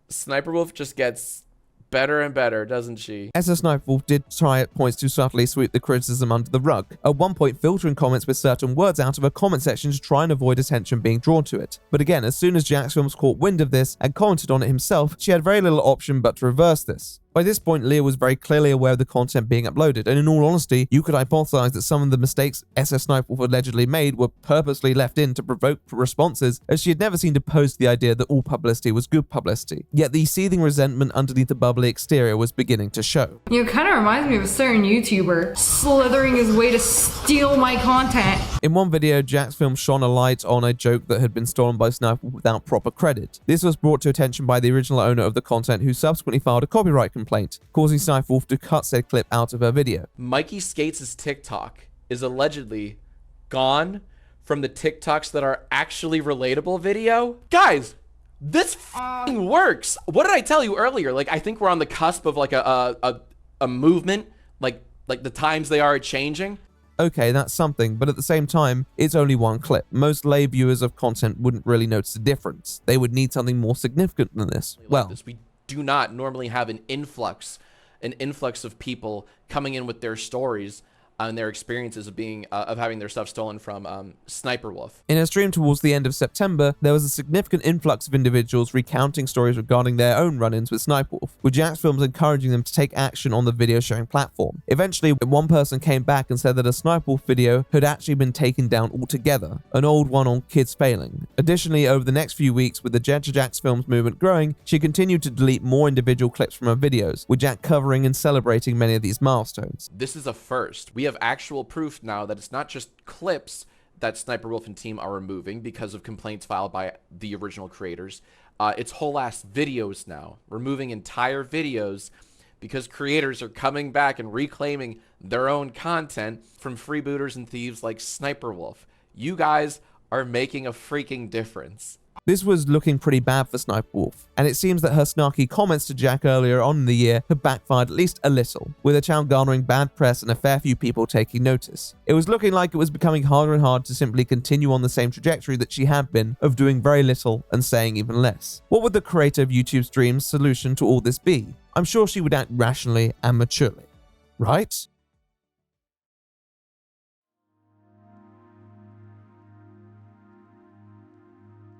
Speaker 8: Sniperwolf just gets better and better, doesn't she?
Speaker 1: SSSniperwolf did try at points to subtly sweep the criticism under the rug, at one point filtering comments with certain words out of her comment section to try and avoid attention being drawn to it. But again, as soon as Jack's Films caught wind of this and commented on it himself, she had very little option but to reverse this. By this point, Leah was very clearly aware of the content being uploaded, and in all honesty, you could hypothesize that some of the mistakes SSSniperwolf allegedly made were purposely left in to provoke responses, as she had never seemed opposed to the idea that all publicity was good publicity. Yet the seething resentment underneath the bubbly exterior was beginning to show.
Speaker 25: You know, it kind of reminds me of a certain YouTuber slithering his way to steal my content.
Speaker 1: In one video, Jack's Film shone a light on a joke that had been stolen by Sniperwolf without proper credit. This was brought to attention by the original owner of the content, who subsequently filed a copyright complaint, causing Sniperwolf to cut said clip out of her video.
Speaker 8: Mikey Skates' TikTok is allegedly gone from the TikToks that are actually relatable video. Guys, this f***ing works. What did I tell you earlier? Like, I think we're on the cusp of like a movement, like the times they are changing.
Speaker 1: Okay, that's something, but at the same time, it's only one clip. Most lay viewers of content wouldn't really notice the difference. They would need something more significant than this. Well,
Speaker 8: we do not normally have an influx of people coming in with their stories and their experiences of being of having their stuff stolen from Sniperwolf.
Speaker 1: In a stream towards the end of September, there was a significant influx of individuals recounting stories regarding their own run-ins with Sniperwolf, with Jack's Films encouraging them to take action on the video sharing platform. Eventually, one person came back and said that a Sniperwolf video had actually been taken down altogether, an old one on kids failing. Additionally, over the next few weeks, with the Jack's Films movement growing, she continued to delete more individual clips from her videos, with Jack covering and celebrating many of these milestones.
Speaker 8: This is a first. We have actual proof now that it's not just clips that Sniperwolf and team are removing because of complaints filed by the original creators. It's whole ass videos now, removing entire videos because creators are coming back and reclaiming their own content from freebooters and thieves like Sniperwolf. You guys are making a freaking difference.
Speaker 1: This was looking pretty bad for Sniperwolf, and it seems that her snarky comments to Jack earlier on in the year had backfired at least a little, with her channel garnering bad press and a fair few people taking notice. It was looking like it was becoming harder and harder to simply continue on the same trajectory that she had been of doing very little and saying even less. What would the creator of YouTube's dreams solution to all this be? I'm sure she would act rationally and maturely, right?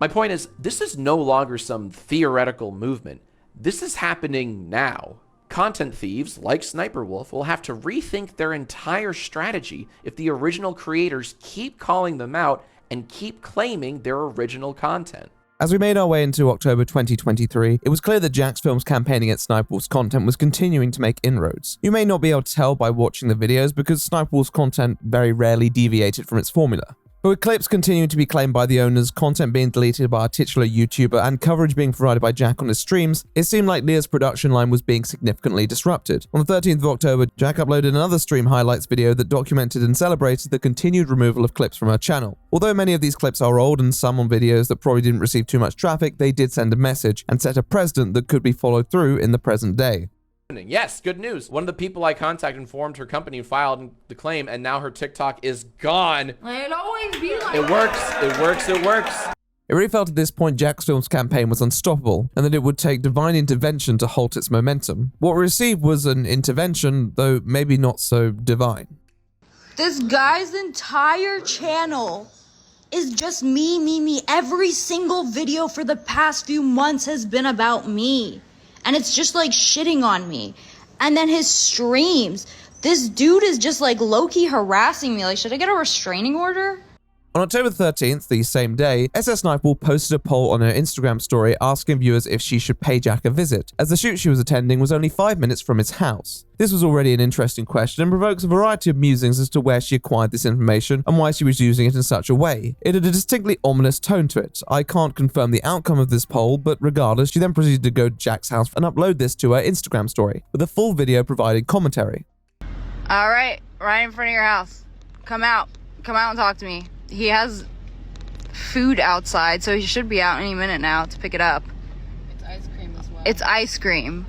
Speaker 8: My point is, this is no longer some theoretical movement. This is happening now. Content thieves like Sniperwolf will have to rethink their entire strategy if the original creators keep calling them out and keep claiming their original content.
Speaker 1: As we made our way into October 2023, it was clear that Jack's Films campaign against Sniperwolf's content was continuing to make inroads. You may not be able to tell by watching the videos because Sniperwolf's content very rarely deviated from its formula. But with clips continuing to be claimed by the owners, content being deleted by a titular YouTuber, and coverage being provided by Jack on his streams, it seemed like Leah's production line was being significantly disrupted. On the 13th of October, Jack uploaded another stream highlights video that documented and celebrated the continued removal of clips from her channel. Although many of these clips are old and some on videos that probably didn't receive too much traffic, they did send a message and set a precedent that could be followed through in the present day.
Speaker 8: Yes, good news. One of the people I contacted informed her company and filed the claim, and now her TikTok is gone.
Speaker 18: It always be like
Speaker 8: It works, it works, it works.
Speaker 1: It really felt at this point Jack's Films campaign was unstoppable, and that it would take divine intervention to halt its momentum. What we received was an intervention, though maybe not so divine.
Speaker 9: This guy's entire channel is just me. Every single video for the past few months has been about me. And it's just like shitting on me. And then his streams, this dude is just like low-key harassing me. Like, should I get a restraining order?
Speaker 1: On October 13th, the same day, SSSniperwolf posted a poll on her Instagram story asking viewers if she should pay Jack a visit, as the shoot she was attending was only 5 minutes from his house. This was already an interesting question and provokes a variety of musings as to where she acquired this information and why she was using it in such a way. It had a distinctly ominous tone to it. I can't confirm the outcome of this poll, but regardless, she then proceeded to go to Jack's house and upload this to her Instagram story, with a full video providing commentary.
Speaker 9: Alright, right in front of your house. Come out and talk to me. He has food outside, so he should be out any minute now to pick it up.
Speaker 21: It's ice cream as well.
Speaker 9: It's ice cream.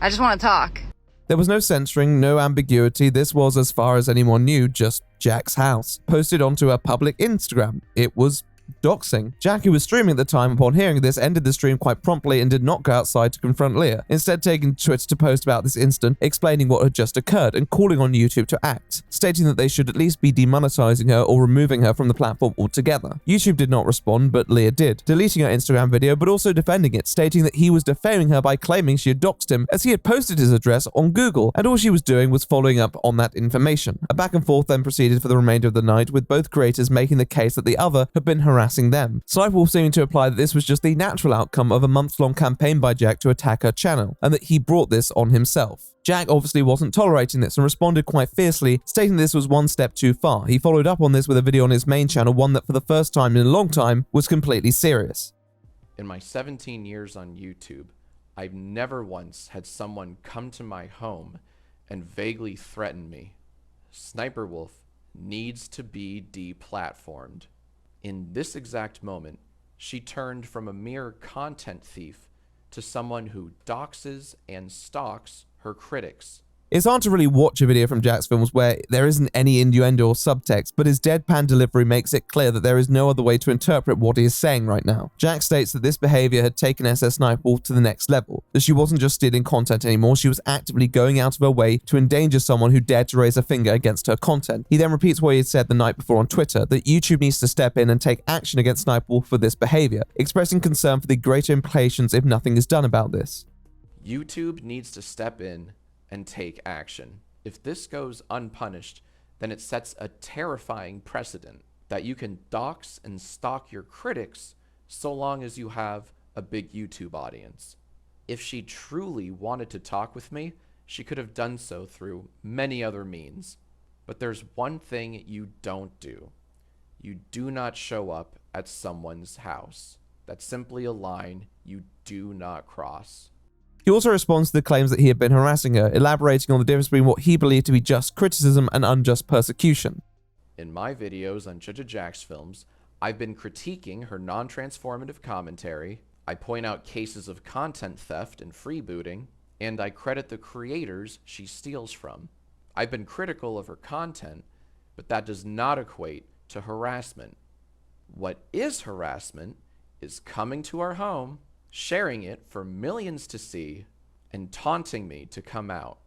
Speaker 9: I just want to talk.
Speaker 1: There was no censoring, no ambiguity. This was, as far as anyone knew, just Jack's house, posted onto a public Instagram. It was doxing. Jack, who was streaming at the time, upon hearing this, ended the stream quite promptly and did not go outside to confront Leah, instead taking to Twitter to post about this incident, explaining what had just occurred and calling on YouTube to act, stating that they should at least be demonetizing her or removing her from the platform altogether. YouTube did not respond, but Leah did, deleting her Instagram video but also defending it, stating that he was defaming her by claiming she had doxed him as he had posted his address on Google, and all she was doing was following up on that information. A back and forth then proceeded for the remainder of the night, with both creators making the case that the other had been harassing them. Sniperwolf seeming to imply that this was just the natural outcome of a month-long campaign by Jack to attack her channel, and that he brought this on himself. Jack obviously wasn't tolerating this and responded quite fiercely, stating this was one step too far. He followed up on this with a video on his main channel, one that for the first time in a long time was completely serious.
Speaker 26: In my 17 years on YouTube, I've never once had someone come to my home and vaguely threaten me. Sniperwolf needs to be deplatformed. In this exact moment, she turned from a mere content thief to someone who doxes and stalks her critics.
Speaker 1: It's hard to really watch a video from Jack's Films where there isn't any innuendo or subtext, but his deadpan delivery makes it clear that there is no other way to interpret what he is saying right now. Jack states that this behavior had taken SSSniperwolf to the next level, that she wasn't just stealing content anymore, she was actively going out of her way to endanger someone who dared to raise a finger against her content. He then repeats what he had said the night before on Twitter, that YouTube needs to step in and take action against Sniperwolf for this behavior, expressing concern for the greater implications if nothing is done about this.
Speaker 26: YouTube needs to step in and take action. If this goes unpunished, then it sets a terrifying precedent that you can dox and stalk your critics so long as you have a big YouTube audience. If she truly wanted to talk with me, she could have done so through many other means. But there's one thing you don't do. You do not show up at someone's house. That's simply a line you do not cross.
Speaker 1: He also responds to the claims that he had been harassing her, elaborating on the difference between what he believed to be just criticism and unjust persecution.
Speaker 26: In my videos on Jack's Films, I've been critiquing her non-transformative commentary, I point out cases of content theft and freebooting, and I credit the creators she steals from. I've been critical of her content, but that does not equate to harassment. What is harassment is coming to our home, sharing it for millions to see, and taunting me to come out.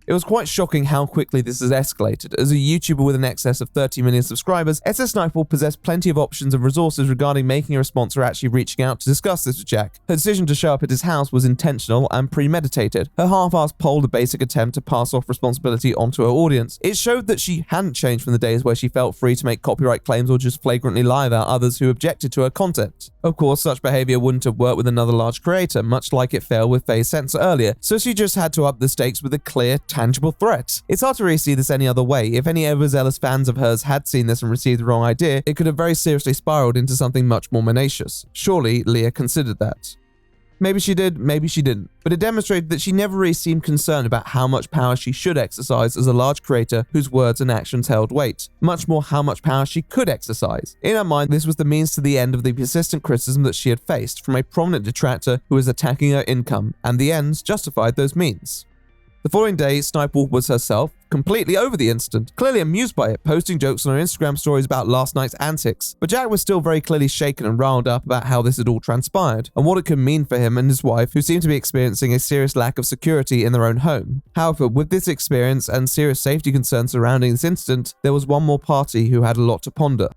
Speaker 1: It was quite shocking how quickly this has escalated. As a YouTuber with an excess of 30 million subscribers, SSSniperwolf possessed plenty of options and resources regarding making a response or actually reaching out to discuss this with Jack. Her decision to show up at his house was intentional and premeditated. Her half-assed poll, a basic attempt to pass off responsibility onto her audience. It showed that she hadn't changed from the days where she felt free to make copyright claims or just flagrantly lie about others who objected to her content. Of course, such behavior wouldn't have worked with another large creator, much like it failed with FaZe Censor earlier, so she just had to up the stakes with a clear, tangible threat. It's hard to really see this any other way. If any overzealous fans of hers had seen this and received the wrong idea, it could have very seriously spiraled into something much more malicious. Surely, Leah considered that. Maybe she did, maybe she didn't, but it demonstrated that she never really seemed concerned about how much power she should exercise as a large creator whose words and actions held weight, much more how much power she could exercise. In her mind, this was the means to the end of the persistent criticism that she had faced from a prominent detractor who was attacking her income, and the ends justified those means. The following day, Sniperwolf was herself, completely over the incident, clearly amused by it, posting jokes on her Instagram stories about last night's antics. But Jack was still very clearly shaken and riled up about how this had all transpired, and what it could mean for him and his wife, who seemed to be experiencing a serious lack of security in their own home. However, with this experience and serious safety concerns surrounding this incident, there was one more party who had a lot to ponder.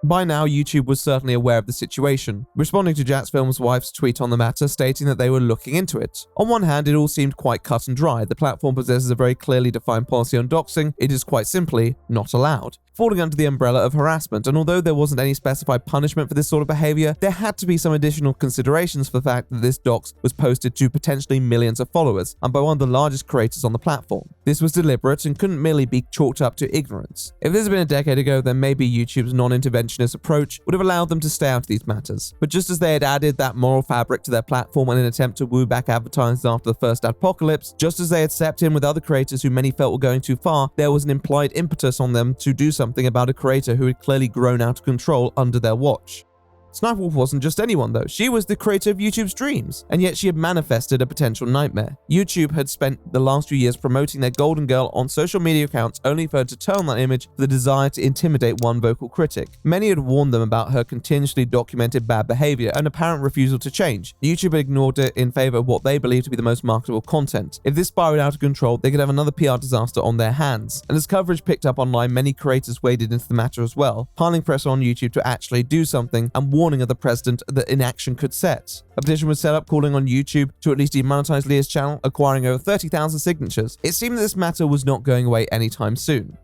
Speaker 1: By now, YouTube was certainly aware of the situation, responding to Jack's Film's wife's tweet on the matter stating that they were looking into it. On one hand, it all seemed quite cut and dry. The platform possesses a very clearly defined policy on doxing. It is quite simply not allowed, falling under the umbrella of harassment, and although there wasn't any specified punishment for this sort of behavior, there had to be some additional considerations for the fact that this dox was posted to potentially millions of followers, and by one of the largest creators on the platform. This was deliberate and couldn't merely be chalked up to ignorance. If this had been a decade ago, then maybe YouTube's non-interventionist approach would have allowed them to stay out of these matters. But just as they had added that moral fabric to their platform in an attempt to woo back advertisers after the first apocalypse, just as they had stepped in with other creators who many felt were going too far, there was an implied impetus on them to do something about a creator who had clearly grown out of control under their watch. Sniperwolf wasn't just anyone though, she was the creator of YouTube's dreams, and yet she had manifested a potential nightmare. YouTube had spent the last few years promoting their golden girl on social media accounts only for her to turn that image for the desire to intimidate one vocal critic. Many had warned them about her continuously documented bad behavior and apparent refusal to change. YouTube had ignored it in favor of what they believed to be the most marketable content. If this spiraled out of control, they could have another PR disaster on their hands. And as coverage picked up online, many creators waded into the matter as well, piling pressure on YouTube to actually do something and warning of the president that inaction could set. A petition was set up calling on YouTube to at least demonetize Leah's channel, acquiring over 30,000 signatures. It seemed that this matter was not going away anytime soon.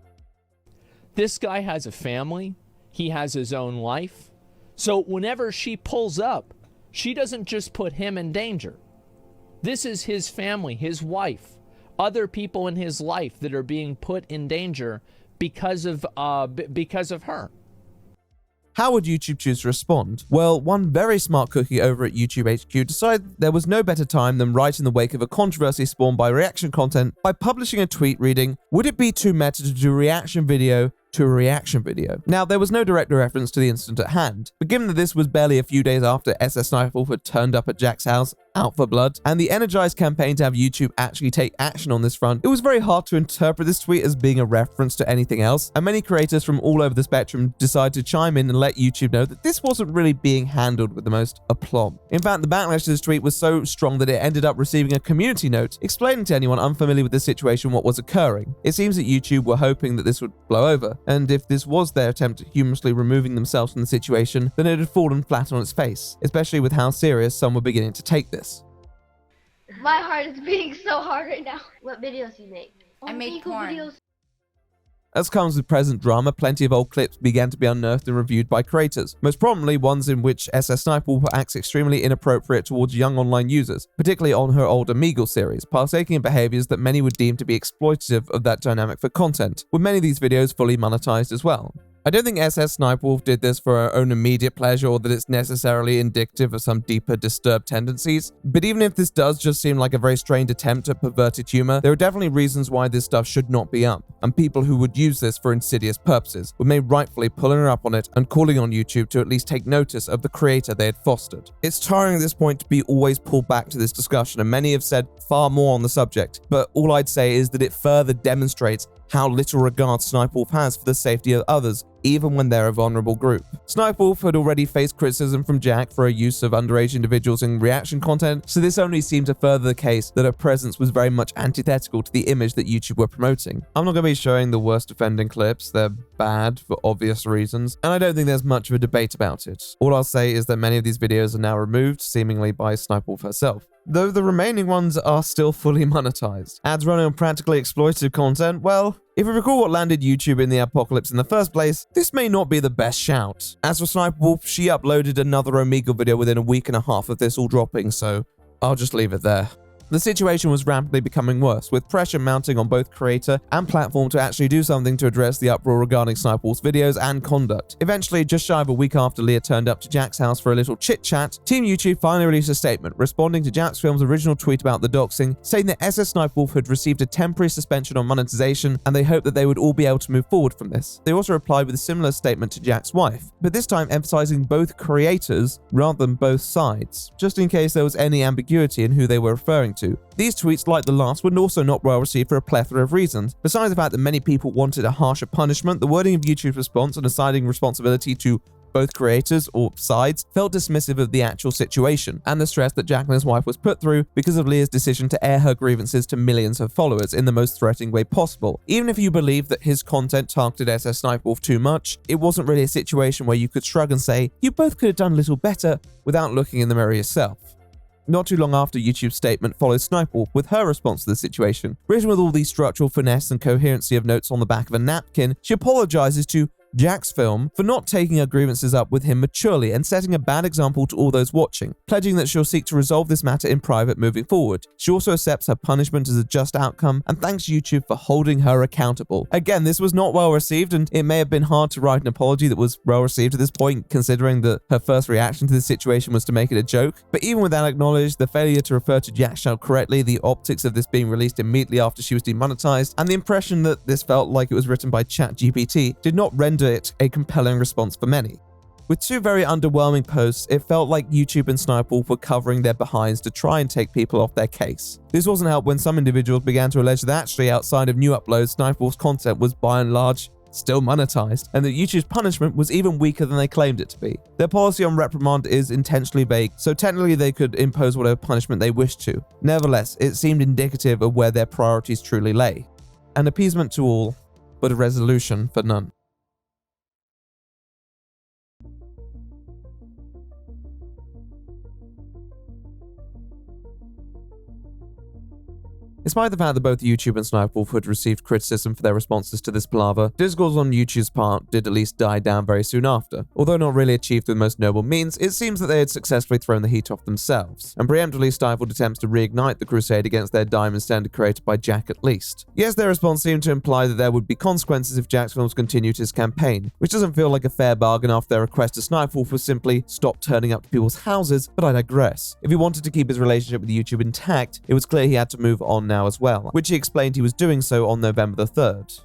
Speaker 11: This guy has a family. He has his own life. So whenever she pulls up, she doesn't just put him in danger. This is his family, his wife, other people in his life that are being put in danger because of her.
Speaker 1: How would YouTube choose to respond? Well, one very smart cookie over at YouTube HQ decided there was no better time than right in the wake of a controversy spawned by reaction content by publishing a tweet reading, "Would it be too meta to do a reaction video to a reaction video?" Now, there was no direct reference to the incident at hand, but given that this was barely a few days after SSSniperwolf had turned up at Jack's house, out for blood, and the energized campaign to have YouTube actually take action on this front, it was very hard to interpret this tweet as being a reference to anything else, and many creators from all over the spectrum decided to chime in and let YouTube know that this wasn't really being handled with the most aplomb. In fact, the backlash to this tweet was so strong that it ended up receiving a community note explaining to anyone unfamiliar with this situation what was occurring. It seems that YouTube were hoping that this would blow over, and if this was their attempt at humorously removing themselves from the situation, then it had fallen flat on its face, especially with how serious some were beginning to take this.
Speaker 12: My heart is beating so hard right now. What videos do you make?
Speaker 21: I make porn.
Speaker 12: Videos.
Speaker 1: As comes with present drama, plenty of old clips began to be unearthed and reviewed by creators, most prominently ones in which SSSniperwolf acts extremely inappropriate towards young online users, particularly on her older Meagle series, partaking in behaviors that many would deem to be exploitative of that dynamic for content, with many of these videos fully monetized as well. I don't think SSSniperwolf did this for her own immediate pleasure or that it's necessarily indicative of some deeper disturbed tendencies, but even if this does just seem like a very strained attempt at perverted humor, there are definitely reasons why this stuff should not be up, and people who would use this for insidious purposes were made rightfully pulling her up on it and calling on YouTube to at least take notice of the creator they had fostered. It's tiring at this point to be always pulled back to this discussion, and many have said far more on the subject, but all I'd say is that it further demonstrates how little regard Sniperwolf has for the safety of others, even when they're a vulnerable group. Sniperwolf had already faced criticism from Jack for her use of underage individuals in reaction content, so this only seemed to further the case that her presence was very much antithetical to the image that YouTube were promoting. I'm not going to be showing the worst offending clips, they're bad for obvious reasons, and I don't think there's much of a debate about it. All I'll say is that many of these videos are now removed, seemingly by Sniperwolf herself, though the remaining ones are still fully monetized. Ads running on practically exploitative content, well, if we recall what landed YouTube in the apocalypse in the first place, this may not be the best shout. As for Sniperwolf, she uploaded another Omegle video within a week and a half of this all dropping, so I'll just leave it there. The situation was rapidly becoming worse, with pressure mounting on both creator and platform to actually do something to address the uproar regarding Sniperwolf's videos and conduct. Eventually, just shy of a week after Leah turned up to Jack's house for a little chit-chat, Team YouTube finally released a statement responding to Jack's Film's original tweet about the doxing, saying that SSSniperwolf had received a temporary suspension on monetization and they hoped that they would all be able to move forward from this. They also replied with a similar statement to Jack's wife, but this time emphasizing both creators rather than both sides, just in case there was any ambiguity in who they were referring to. These tweets, like the last, were also not well received for a plethora of reasons. Besides the fact that many people wanted a harsher punishment, the wording of YouTube's response and assigning responsibility to both creators or sides felt dismissive of the actual situation and the stress that Jack and his wife was put through because of Leah's decision to air her grievances to millions of followers in the most threatening way possible. Even if you believe that his content targeted SSSniperwolf too much, it wasn't really a situation where you could shrug and say, you both could have done a little better without looking in the mirror yourself. Not too long after YouTube's statement follows Sniperwolf with her response to the situation. Written with all the structural finesse and coherency of notes on the back of a napkin, she apologizes to Jack's Film for not taking her grievances up with him maturely and setting a bad example to all those watching, pledging that she'll seek to resolve this matter in private moving forward. She also accepts her punishment as a just outcome and thanks YouTube for holding her accountable. Again, this was not well received, and it may have been hard to write an apology that was well received at this point, considering that her first reaction to this situation was to make it a joke. But even with that acknowledged, the failure to refer to Jack's channel correctly, the optics of this being released immediately after she was demonetized, and the impression that this felt like it was written by ChatGPT did not render it a compelling response for many. With two very underwhelming posts, it felt like YouTube and Sniperwolf were covering their behinds to try and take people off their case. This wasn't helped when some individuals began to allege that actually outside of new uploads, Sniperwolf's content was by and large still monetized, and that YouTube's punishment was even weaker than they claimed it to be. Their policy on reprimand is intentionally vague, so technically they could impose whatever punishment they wished to. Nevertheless, it seemed indicative of where their priorities truly lay. An appeasement to all, but a resolution for none. Despite the fact that both YouTube and Sniperwolf had received criticism for their responses to this palaver, discourse on YouTube's part did at least die down very soon after. Although not really achieved through the most noble means, it seems that they had successfully thrown the heat off themselves, and preemptively stifled attempts to reignite the crusade against their diamond standard creator by Jack at least. Yes, their response seemed to imply that there would be consequences if Jack's Films continued his campaign, which doesn't feel like a fair bargain after their request to Sniperwolf was simply stop turning up to people's houses, but I digress. If he wanted to keep his relationship with YouTube intact, it was clear he had to move on now as well, which he explained he was doing so on November the 3rd.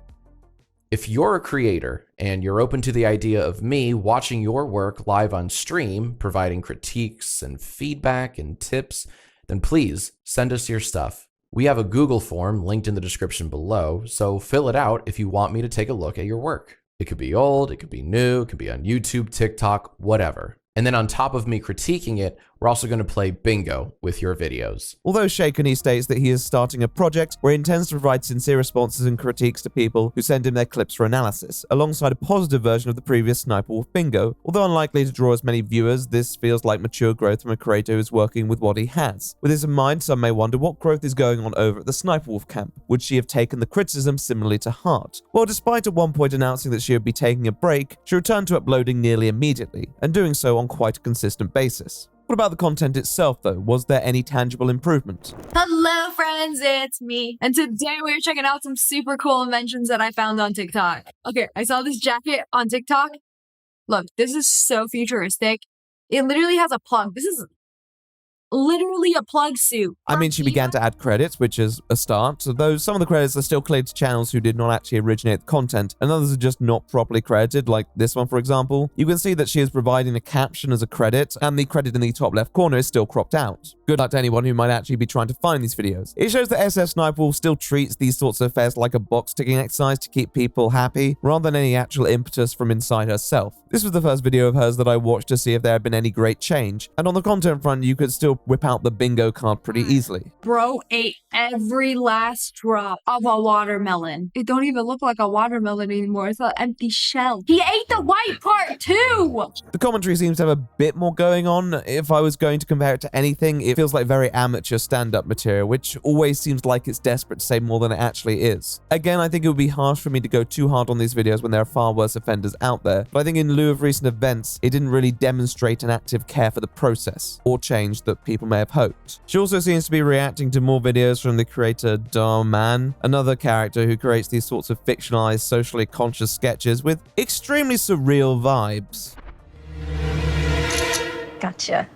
Speaker 26: If you're a creator and you're open to the idea of me watching your work live on stream, providing critiques and feedback and tips, then please send us your stuff. We have a Google form linked in the description below, so fill it out if you want me to take a look at your work. It could be old, it could be new, it could be on YouTube, TikTok, whatever. And then on top of me critiquing it, we're also going to play bingo with your videos.
Speaker 1: Although shaken, he states that he is starting a project where he intends to provide sincere responses and critiques to people who send him their clips for analysis, alongside a positive version of the previous Sniperwolf bingo. Although unlikely to draw as many viewers, this feels like mature growth from a creator who is working with what he has. With this in mind, some may wonder what growth is going on over at the Sniperwolf camp. Would she have taken the criticism similarly to heart? Well, despite at one point announcing that she would be taking a break, she returned to uploading nearly immediately, and doing so on quite a consistent basis. What about the content itself, though? Was there any tangible improvement?
Speaker 25: Hello friends, it's me. And today we're checking out some super cool inventions that I found on TikTok. Okay, I saw this jacket on TikTok. Look, this is so futuristic. It literally has a plug. This is literally a plug suit.
Speaker 1: I mean, she began to add credits, which is a start, though some of the credits are still cleared to channels who did not actually originate the content, and others are just not properly credited, like this one, for example. You can see that she is providing a caption as a credit, and the credit in the top left corner is still cropped out. Good luck to anyone who might actually be trying to find these videos. It shows that SSSniperwolf still treats these sorts of affairs like a box-ticking exercise to keep people happy, rather than any actual impetus from inside herself. This was the first video of hers that I watched to see if there had been any great change, and on the content front, you could still whip out the bingo card pretty easily.
Speaker 25: Bro ate every last drop of a watermelon. It don't even look like a watermelon anymore. It's an empty shell. He ate the white part too!
Speaker 1: The commentary seems to have a bit more going on. If I was going to compare it to anything, it feels like very amateur stand-up material, which always seems like it's desperate to say more than it actually is. Again, I think it would be harsh for me to go too hard on these videos when there are far worse offenders out there, but I think in lieu of recent events, it didn't really demonstrate an active care for the process, or change that people may have hoped. She also seems to be reacting to more videos from the creator Darman, another character who creates these sorts of fictionalized, socially conscious sketches with extremely surreal vibes.
Speaker 4: Gotcha.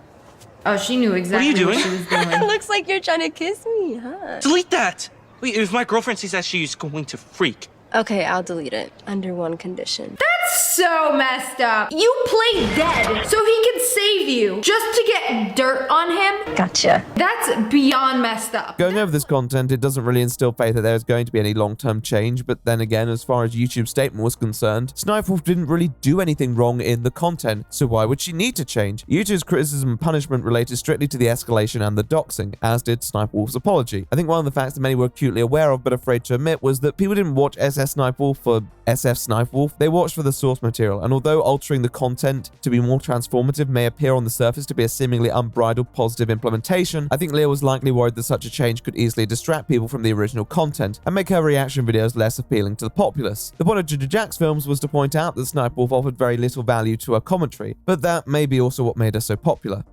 Speaker 25: Oh, she knew exactly what she was doing.
Speaker 4: Looks like you're trying to kiss me, huh?
Speaker 13: Delete that! Wait, if my girlfriend sees that, she's going to freak.
Speaker 4: Okay, I'll delete it. Under one condition.
Speaker 25: That's so messed up. You play dead so he can save you just to get dirt on him?
Speaker 4: Gotcha.
Speaker 25: That's beyond messed up.
Speaker 1: Going over this content, it doesn't really instill faith that there's going to be any long-term change, but then again, as far as YouTube's statement was concerned, Sniperwolf didn't really do anything wrong in the content, so why would she need to change? YouTube's criticism and punishment related strictly to the escalation and the doxing, as did Sniperwolf's apology. I think one of the facts that many were acutely aware of but afraid to admit was that people didn't watch SSSniperwolf for SSSniperwolf, they watched for the source material, and although altering the content to be more transformative may appear on the surface to be a seemingly unbridled positive implementation, I think Leah was likely worried that such a change could easily distract people from the original content and make her reaction videos less appealing to the populace. The point of Jack's films was to point out that Sniperwolf offered very little value to her commentary, but that may be also what made her so popular.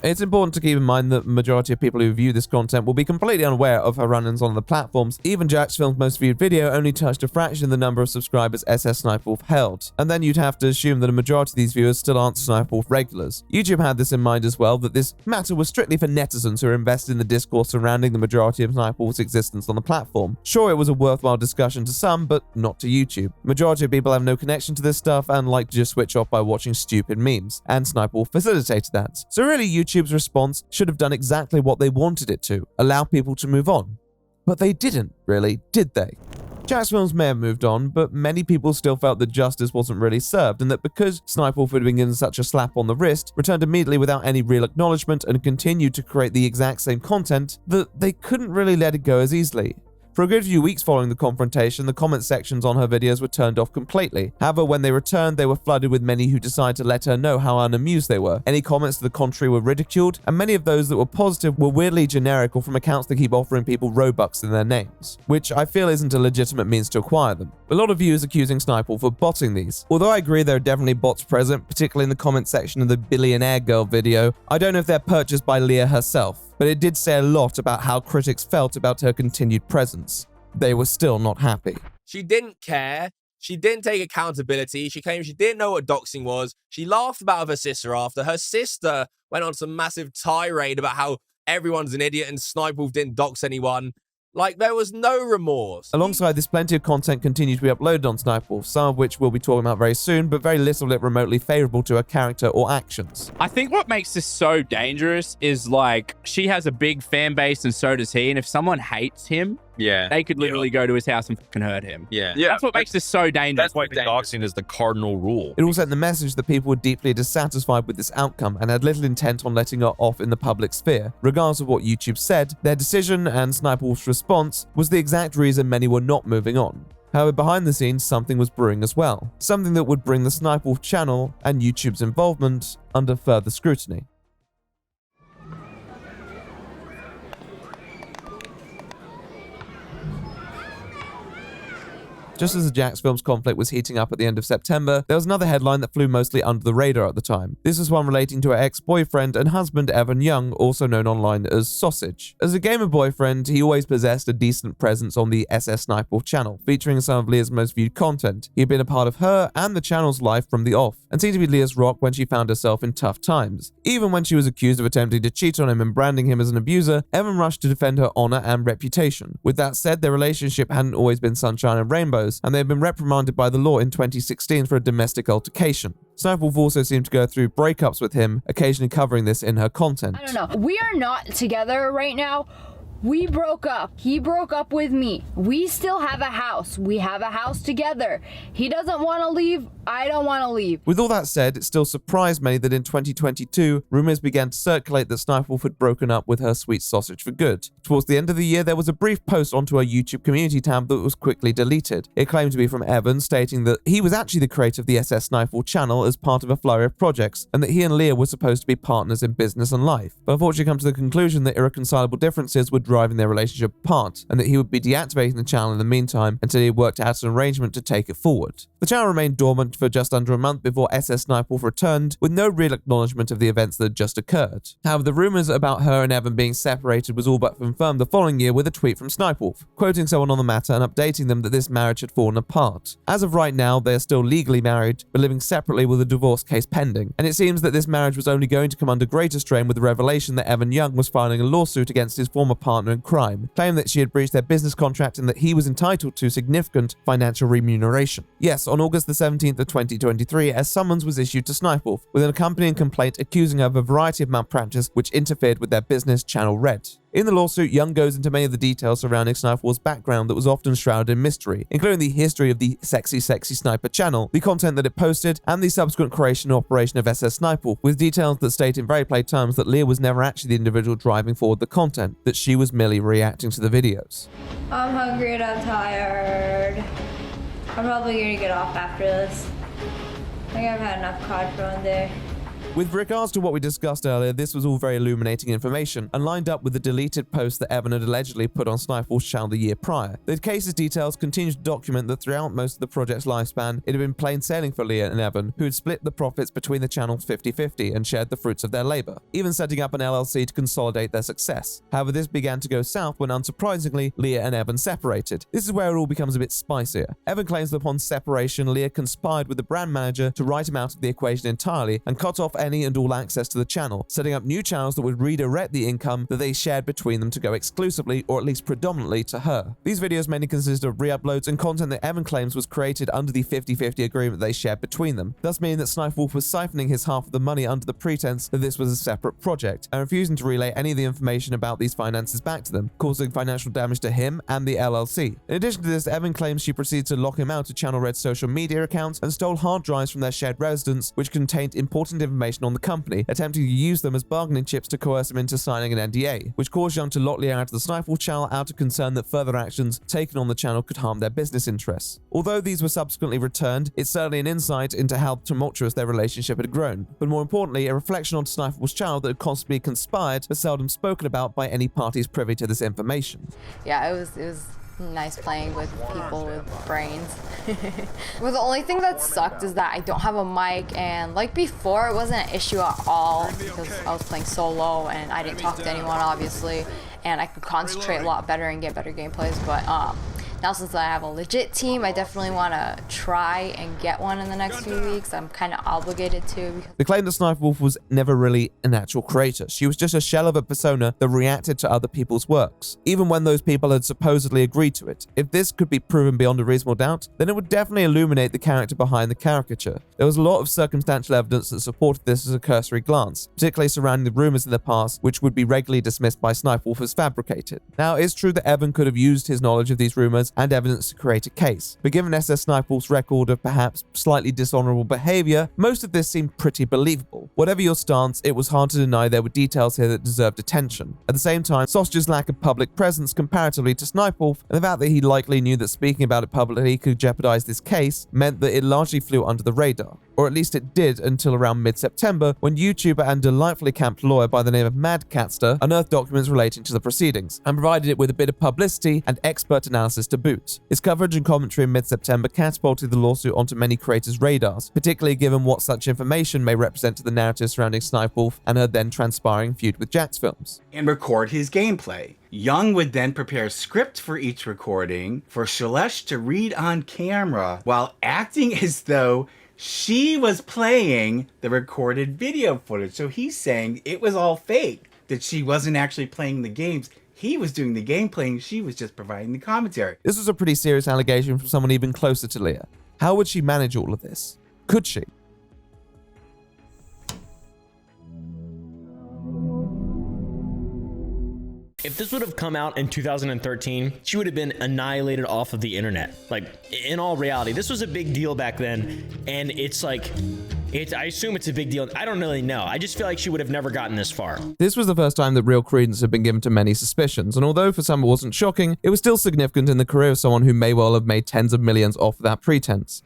Speaker 1: It's important to keep in mind that the majority of people who view this content will be completely unaware of her run-ins on the platforms. Even Jack's film's most viewed video only touched a fraction of the number of subscribers SSSniperwolf held, and then you'd have to assume that a majority of these viewers still aren't Sniperwolf regulars. YouTube had this in mind as well, that this matter was strictly for netizens who are invested in the discourse surrounding the majority of Sniperwolf's existence on the platform. Sure, it was a worthwhile discussion to some, but not to YouTube. Majority of people have no connection to this stuff and like to just switch off by watching stupid memes, and Sniperwolf facilitated that. So really, YouTube's response should have done exactly what they wanted it to, allow people to move on. But they didn't, really, did they? Jack's films may have moved on, but many people still felt that justice wasn't really served, and that because Sniperwolf had been given such a slap on the wrist, returned immediately without any real acknowledgement, and continued to create the exact same content, that they couldn't really let it go as easily. For a good few weeks following the confrontation, the comment sections on her videos were turned off completely. However, when they returned, they were flooded with many who decided to let her know how unamused they were. Any comments to the contrary were ridiculed, and many of those that were positive were weirdly generic or from accounts that keep offering people Robux in their names, which I feel isn't a legitimate means to acquire them. A lot of viewers accusing Sniperwolf of botting these. Although I agree there are definitely bots present, particularly in the comment section of the Billionaire Girl video, I don't know if they're purchased by Leah herself, but it did say a lot about how critics felt about her continued presence. They were still not happy.
Speaker 14: She didn't care. She didn't take accountability. She claimed she didn't know what doxing was. She laughed about her sister after. Her sister went on some massive tirade about how everyone's an idiot and Sniperwolf didn't dox anyone. Like, there was no remorse.
Speaker 1: Alongside this, plenty of content continued to be uploaded on Sniperwolf, some of which we'll be talking about very soon, but very little of it remotely favorable to her character or actions.
Speaker 15: I think what makes this so dangerous is, like, she has a big fan base and so does he, and if someone hates him, they could literally go to his house and fucking hurt him. That's what makes this so dangerous.
Speaker 16: That's why doxing is the cardinal rule.
Speaker 1: It all sent the message that people were deeply dissatisfied with this outcome and had little intent on letting her off in the public sphere. Regardless of what YouTube said, their decision and Sniperwolf's response was the exact reason many were not moving on. However, behind the scenes, something was brewing as well. Something that would bring the Sniperwolf channel and YouTube's involvement under further scrutiny. Just as the Jax Films conflict was heating up at the end of September, there was another headline that flew mostly under the radar at the time. This was one relating to her ex-boyfriend and husband Evan Young, also known online as Sausage. As a gamer boyfriend, he always possessed a decent presence on the SSSniperwolf channel, featuring some of Leah's most viewed content. He had been a part of her and the channel's life from the off, and seemed to be Leah's rock when she found herself in tough times. Even when she was accused of attempting to cheat on him and branding him as an abuser, Evan rushed to defend her honor and reputation. With that said, their relationship hadn't always been sunshine and rainbows, and they had been reprimanded by the law in 2016 for a domestic altercation. Sniperwolf also seemed to go through breakups with him, occasionally covering this in her content.
Speaker 18: I don't know. We are not together right now. We broke up. He broke up with me. We still have a house. We have a house together. He doesn't want to leave. I don't want to leave.
Speaker 1: With all that said, it still surprised many that in 2022, rumors began to circulate that Sniperwolf had broken up with her sweet Sausage for good. Towards the end of the year, there was a brief post onto her YouTube community tab that was quickly deleted. It claimed to be from Evan, stating that he was actually the creator of the SSSniperwolf channel as part of a flurry of projects, and that he and Leah were supposed to be partners in business and life. But unfortunately come to the conclusion that irreconcilable differences were driving their relationship apart, and that he would be deactivating the channel in the meantime until he worked out an arrangement to take it forward. The channel remained dormant for just under a month before SSSniperwolf returned, with no real acknowledgement of the events that had just occurred. However, the rumors about her and Evan being separated was all but confirmed the following year with a tweet from Sniperwolf, quoting someone on the matter and updating them that this marriage had fallen apart. As of right now, they are still legally married, but living separately with a divorce case pending, and it seems that this marriage was only going to come under greater strain with the revelation that Evan Young was filing a lawsuit against his former partner in crime, claiming that she had breached their business contract and that he was entitled to significant financial remuneration. Yes, on August the 17th of 2023, a summons was issued to Sniperwolf, with an accompanying complaint accusing her of a variety of malpractice which interfered with their business, Channel Red. In the lawsuit, Young goes into many of the details surrounding Sniperwolf's background that was often shrouded in mystery, including the history of the Sexy Sniper channel, the content that it posted, and the subsequent creation and operation of SSSniperwolf, with details that state in very plain terms that Leah was never actually the individual driving forward the content, that she was merely reacting to the videos.
Speaker 18: I'm hungry and I'm tired. I'm probably gonna get off after this. I think I've had enough COD for one day.
Speaker 1: With regards to what we discussed earlier, this was all very illuminating information and lined up with the deleted post that Evan had allegedly put on Sniperwolf's channel the year prior. The case's details continue to document that throughout most of the project's lifespan, it had been plain sailing for Leah and Evan, who had split the profits between the channels 50-50 and shared the fruits of their labor, even setting up an LLC to consolidate their success. However, this began to go south when, unsurprisingly, Leah and Evan separated. This is where it all becomes a bit spicier. Evan claims that upon separation, Leah conspired with the brand manager to write him out of the equation entirely and cut off any and all access to the channel, setting up new channels that would redirect the income that they shared between them to go exclusively, or at least predominantly, to her. These videos mainly consist of re-uploads and content that Evan claims was created under the 50-50 agreement they shared between them, thus meaning that Sniperwolf was siphoning his half of the money under the pretense that this was a separate project, and refusing to relay any of the information about these finances back to them, causing financial damage to him and the LLC. In addition to this, Evan claims she proceeded to lock him out of Channel Red's social media accounts and stole hard drives from their shared residence, which contained important information on the company, attempting to use them as bargaining chips to coerce him into signing an NDA, which caused Young to lock Leah out of the Sniperwolf channel out of concern that further actions taken on the channel could harm their business interests. Although these were subsequently returned, it's certainly an insight into how tumultuous their relationship had grown, but more importantly, a reflection on Sniperwolf's channel that had constantly conspired but seldom spoken about by any parties privy to this information.
Speaker 21: Yeah, it was nice playing with people with brains. Well, the only thing that sucked is that I don't have a mic, and like before, it wasn't an issue at all because I was playing solo and I didn't talk to anyone, obviously, and I could concentrate a lot better and get better gameplays. But now since I have a legit team, I definitely want to try and get one in the next few weeks. I'm kind of obligated to.
Speaker 1: The claim that Sniperwolf was never really an actual creator. She was just a shell of a persona that reacted to other people's works, even when those people had supposedly agreed to it. If this could be proven beyond a reasonable doubt, then it would definitely illuminate the character behind the caricature. There was a lot of circumstantial evidence that supported this as a cursory glance, particularly surrounding the rumors in the past, which would be regularly dismissed by Sniperwolf as fabricated. Now, it's true that Evan could have used his knowledge of these rumors and evidence to create a case, but given SSSniperwolf's record of perhaps slightly dishonorable behavior, most of this seemed pretty believable. Whatever your stance, it was hard to deny there were details here that deserved attention. At the same time, Sausage's lack of public presence comparatively to Sniperwolf, and the fact that he likely knew that speaking about it publicly could jeopardize this case, meant that it largely flew under the radar. or at least it did until around mid-September when YouTuber and delightfully camped lawyer by the name of Mad Catster unearthed documents relating to the proceedings and provided it with a bit of publicity and expert analysis to boot. His coverage and commentary in mid-September catapulted the lawsuit onto many creators' radars, particularly given what such information may represent to the narrative surrounding Sniperwolf and her then transpiring feud with Jax Films.
Speaker 3: And record his gameplay. Young would then prepare a script for each recording for Shalesh to read on camera while acting as though she was playing the recorded video footage. So he's saying it was all fake, that she wasn't actually playing the games. He was doing the gameplay and she was just providing the commentary.
Speaker 1: This was a pretty serious allegation from someone even closer to Leah. How would she manage all of this? Could she?
Speaker 5: If this would have come out in 2013, she would have been annihilated off of the internet. Like, in all reality, this was a big deal back then, and it's like, I assume it's a big deal. I don't really know. I just feel like she would have never gotten this far.
Speaker 1: This was the first time that real credence had been given to many suspicions, and although for some it wasn't shocking, it was still significant in the career of someone who may well have made tens of millions off that pretense.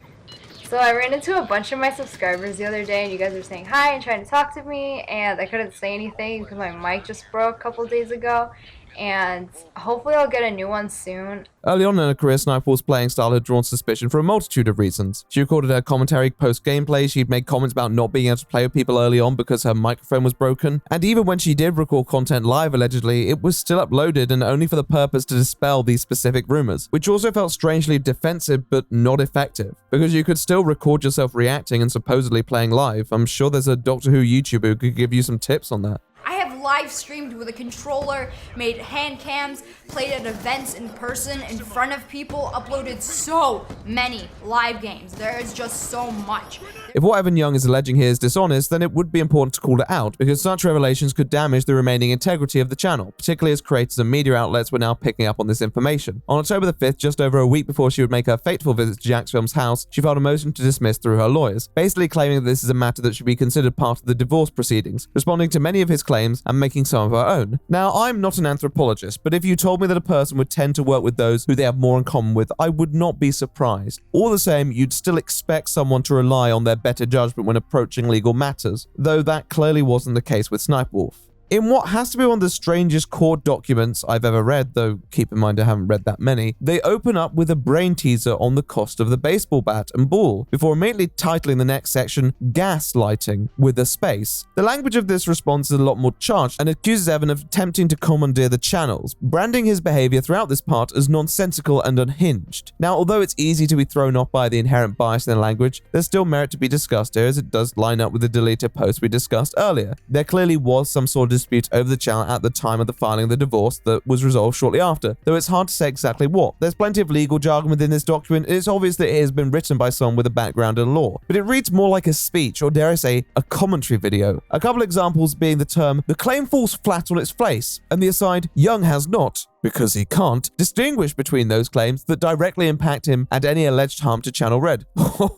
Speaker 21: So I ran into a bunch of my subscribers the other day, and you guys were saying hi and trying to talk to me, and I couldn't say anything because my mic just broke a couple days ago, and hopefully I'll get a new one soon.
Speaker 1: Early on in her career, Sniperwolf's playing style had drawn suspicion for a multitude of reasons. She recorded her commentary post-gameplay, she'd made comments about not being able to play with people early on because her microphone was broken, and even when she did record content live allegedly, it was still uploaded and only for the purpose to dispel these specific rumors, which also felt strangely defensive but not effective, because you could still record yourself reacting and supposedly playing live. I'm sure there's a Doctor Who YouTuber who could give you some tips on that.
Speaker 17: I have live streamed with a controller, made hand cams, played at events in person in front of people, uploaded so many live games. There is just so much.
Speaker 1: If what Evan Young is alleging here is dishonest, then it would be important to call it out, because such revelations could damage the remaining integrity of the channel, particularly as creators and media outlets were now picking up on this information. On October the 5th, just over a week before she would make her fateful visit to Jax Films' house, she filed a motion to dismiss through her lawyers, basically claiming that this is a matter that should be considered part of the divorce proceedings, responding to many of his claims and making some of her own. Now, I'm not an anthropologist, but if you told me that a person would tend to work with those who they have more in common with, I would not be surprised. All the same, you'd still expect someone to rely on their better judgment when approaching legal matters, though that clearly wasn't the case with Sniperwolf. In what has to be one of the strangest court documents I've ever read, though keep in mind I haven't read that many, they open up with a brain teaser on the cost of the baseball bat and ball, before immediately titling the next section, Gaslighting, with a space. The language of this response is a lot more charged and accuses Evan of attempting to commandeer the channels, branding his behavior throughout this part as nonsensical and unhinged. Now, although it's easy to be thrown off by the inherent bias in the language, there's still merit to be discussed here, as it does line up with the deleted post we discussed earlier. There clearly was some sort of dispute over the channel at the time of the filing of the divorce that was resolved shortly after, though it's hard to say exactly what. There's plenty of legal jargon within this document, and it's obvious that it has been written by someone with a background in law, but it reads more like a speech, or dare I say, a commentary video. A couple examples being the term, "the claim falls flat on its face," and the aside, "Young has not," because he can't, distinguish between those claims that directly impact him and any alleged harm to Channel Red.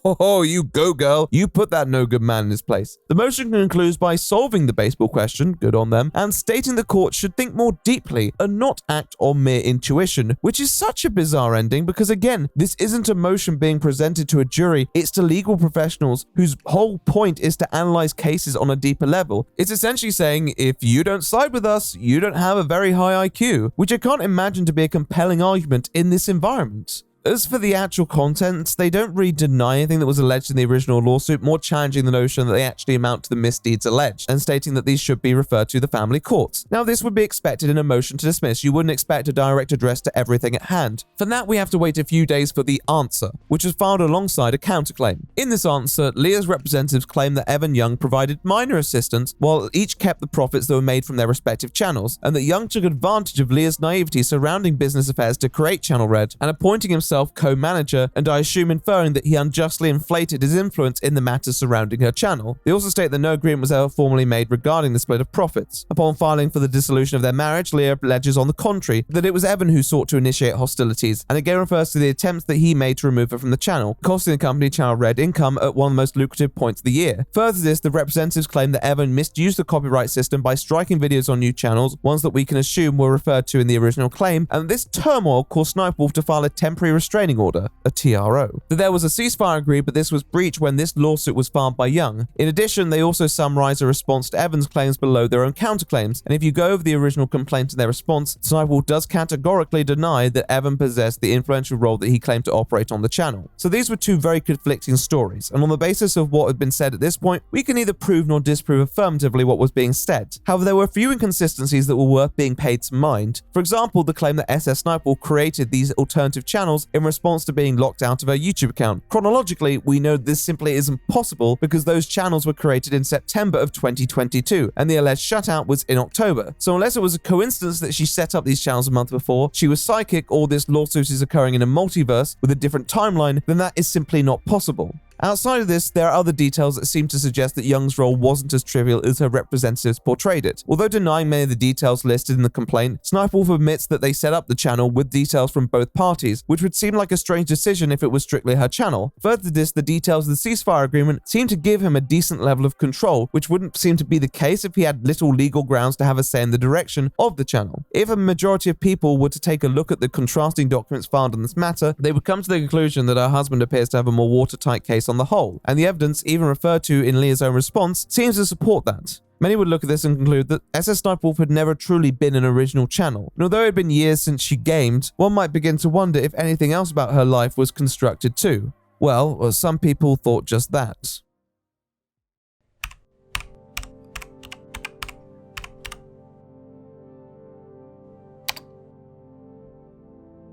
Speaker 1: Oh, you go girl, you put that no good man in his place. The motion concludes by solving the baseball question, good on them, and stating the court should think more deeply and not act on mere intuition, which is such a bizarre ending because again, this isn't a motion being presented to a jury, it's to legal professionals whose whole point is to analyze cases on a deeper level. It's essentially saying, if you don't side with us, you don't have a very high IQ, which I can't imagine to be a compelling argument in this environment. As for the actual contents, they don't really deny anything that was alleged in the original lawsuit, more challenging the notion that they actually amount to the misdeeds alleged, and stating that these should be referred to the family courts. Now, this would be expected in a motion to dismiss. You wouldn't expect a direct address to everything at hand. For that, we have to wait a few days for the answer, which was filed alongside a counterclaim. In this answer, Leah's representatives claim that Evan Young provided minor assistance, while each kept the profits that were made from their respective channels, and that Young took advantage of Leah's naivety surrounding business affairs to create Channel Red, and appointing himself co-manager, and I assume inferring that he unjustly inflated his influence in the matters surrounding her channel. They also state that no agreement was ever formally made regarding the split of profits. Upon filing for the dissolution of their marriage, Leah alleges on the contrary that it was Evan who sought to initiate hostilities, and again refers to the attempts that he made to remove her from the channel, costing the company Channel Red income at one of the most lucrative points of the year. Further to this, the representatives claim that Evan misused the copyright system by striking videos on new channels, ones that we can assume were referred to in the original claim, and this turmoil caused Sniperwolf to file a temporary restraining order, a TRO. That there was a ceasefire agreed, but this was breached when this lawsuit was filed by Young. In addition, they also summarize a response to Evan's claims below their own counterclaims, and if you go over the original complaint and their response, Sniperwolf does categorically deny that Evan possessed the influential role that he claimed to operate on the channel. So these were two very conflicting stories, and on the basis of what had been said at this point, we can neither prove nor disprove affirmatively what was being said. However, there were a few inconsistencies that were worth being paid some mind. For example, the claim that SSSniperwolf created these alternative channels in response to being locked out of her YouTube account. Chronologically, we know this simply isn't possible because those channels were created in September of 2022, and the alleged shutout was in October. So unless it was a coincidence that she set up these channels a month before, she was psychic, or this lawsuit is occurring in a multiverse with a different timeline, then that is simply not possible. Outside of this, there are other details that seem to suggest that Young's role wasn't as trivial as her representatives portrayed it. Although denying many of the details listed in the complaint, Sniperwolf admits that they set up the channel with details from both parties, which would seem like a strange decision if it was strictly her channel. Further to this, the details of the ceasefire agreement seem to give him a decent level of control, which wouldn't seem to be the case if he had little legal grounds to have a say in the direction of the channel. If a majority of people were to take a look at the contrasting documents filed on this matter, they would come to the conclusion that her husband appears to have a more watertight case on the whole, and the evidence even referred to in Leah's own response seems to support that. Many would look at this and conclude that SSSniperwolf had never truly been an original channel, and although it had been years since she gamed, one might begin to wonder if anything else about her life was constructed too. Well, some people thought just that.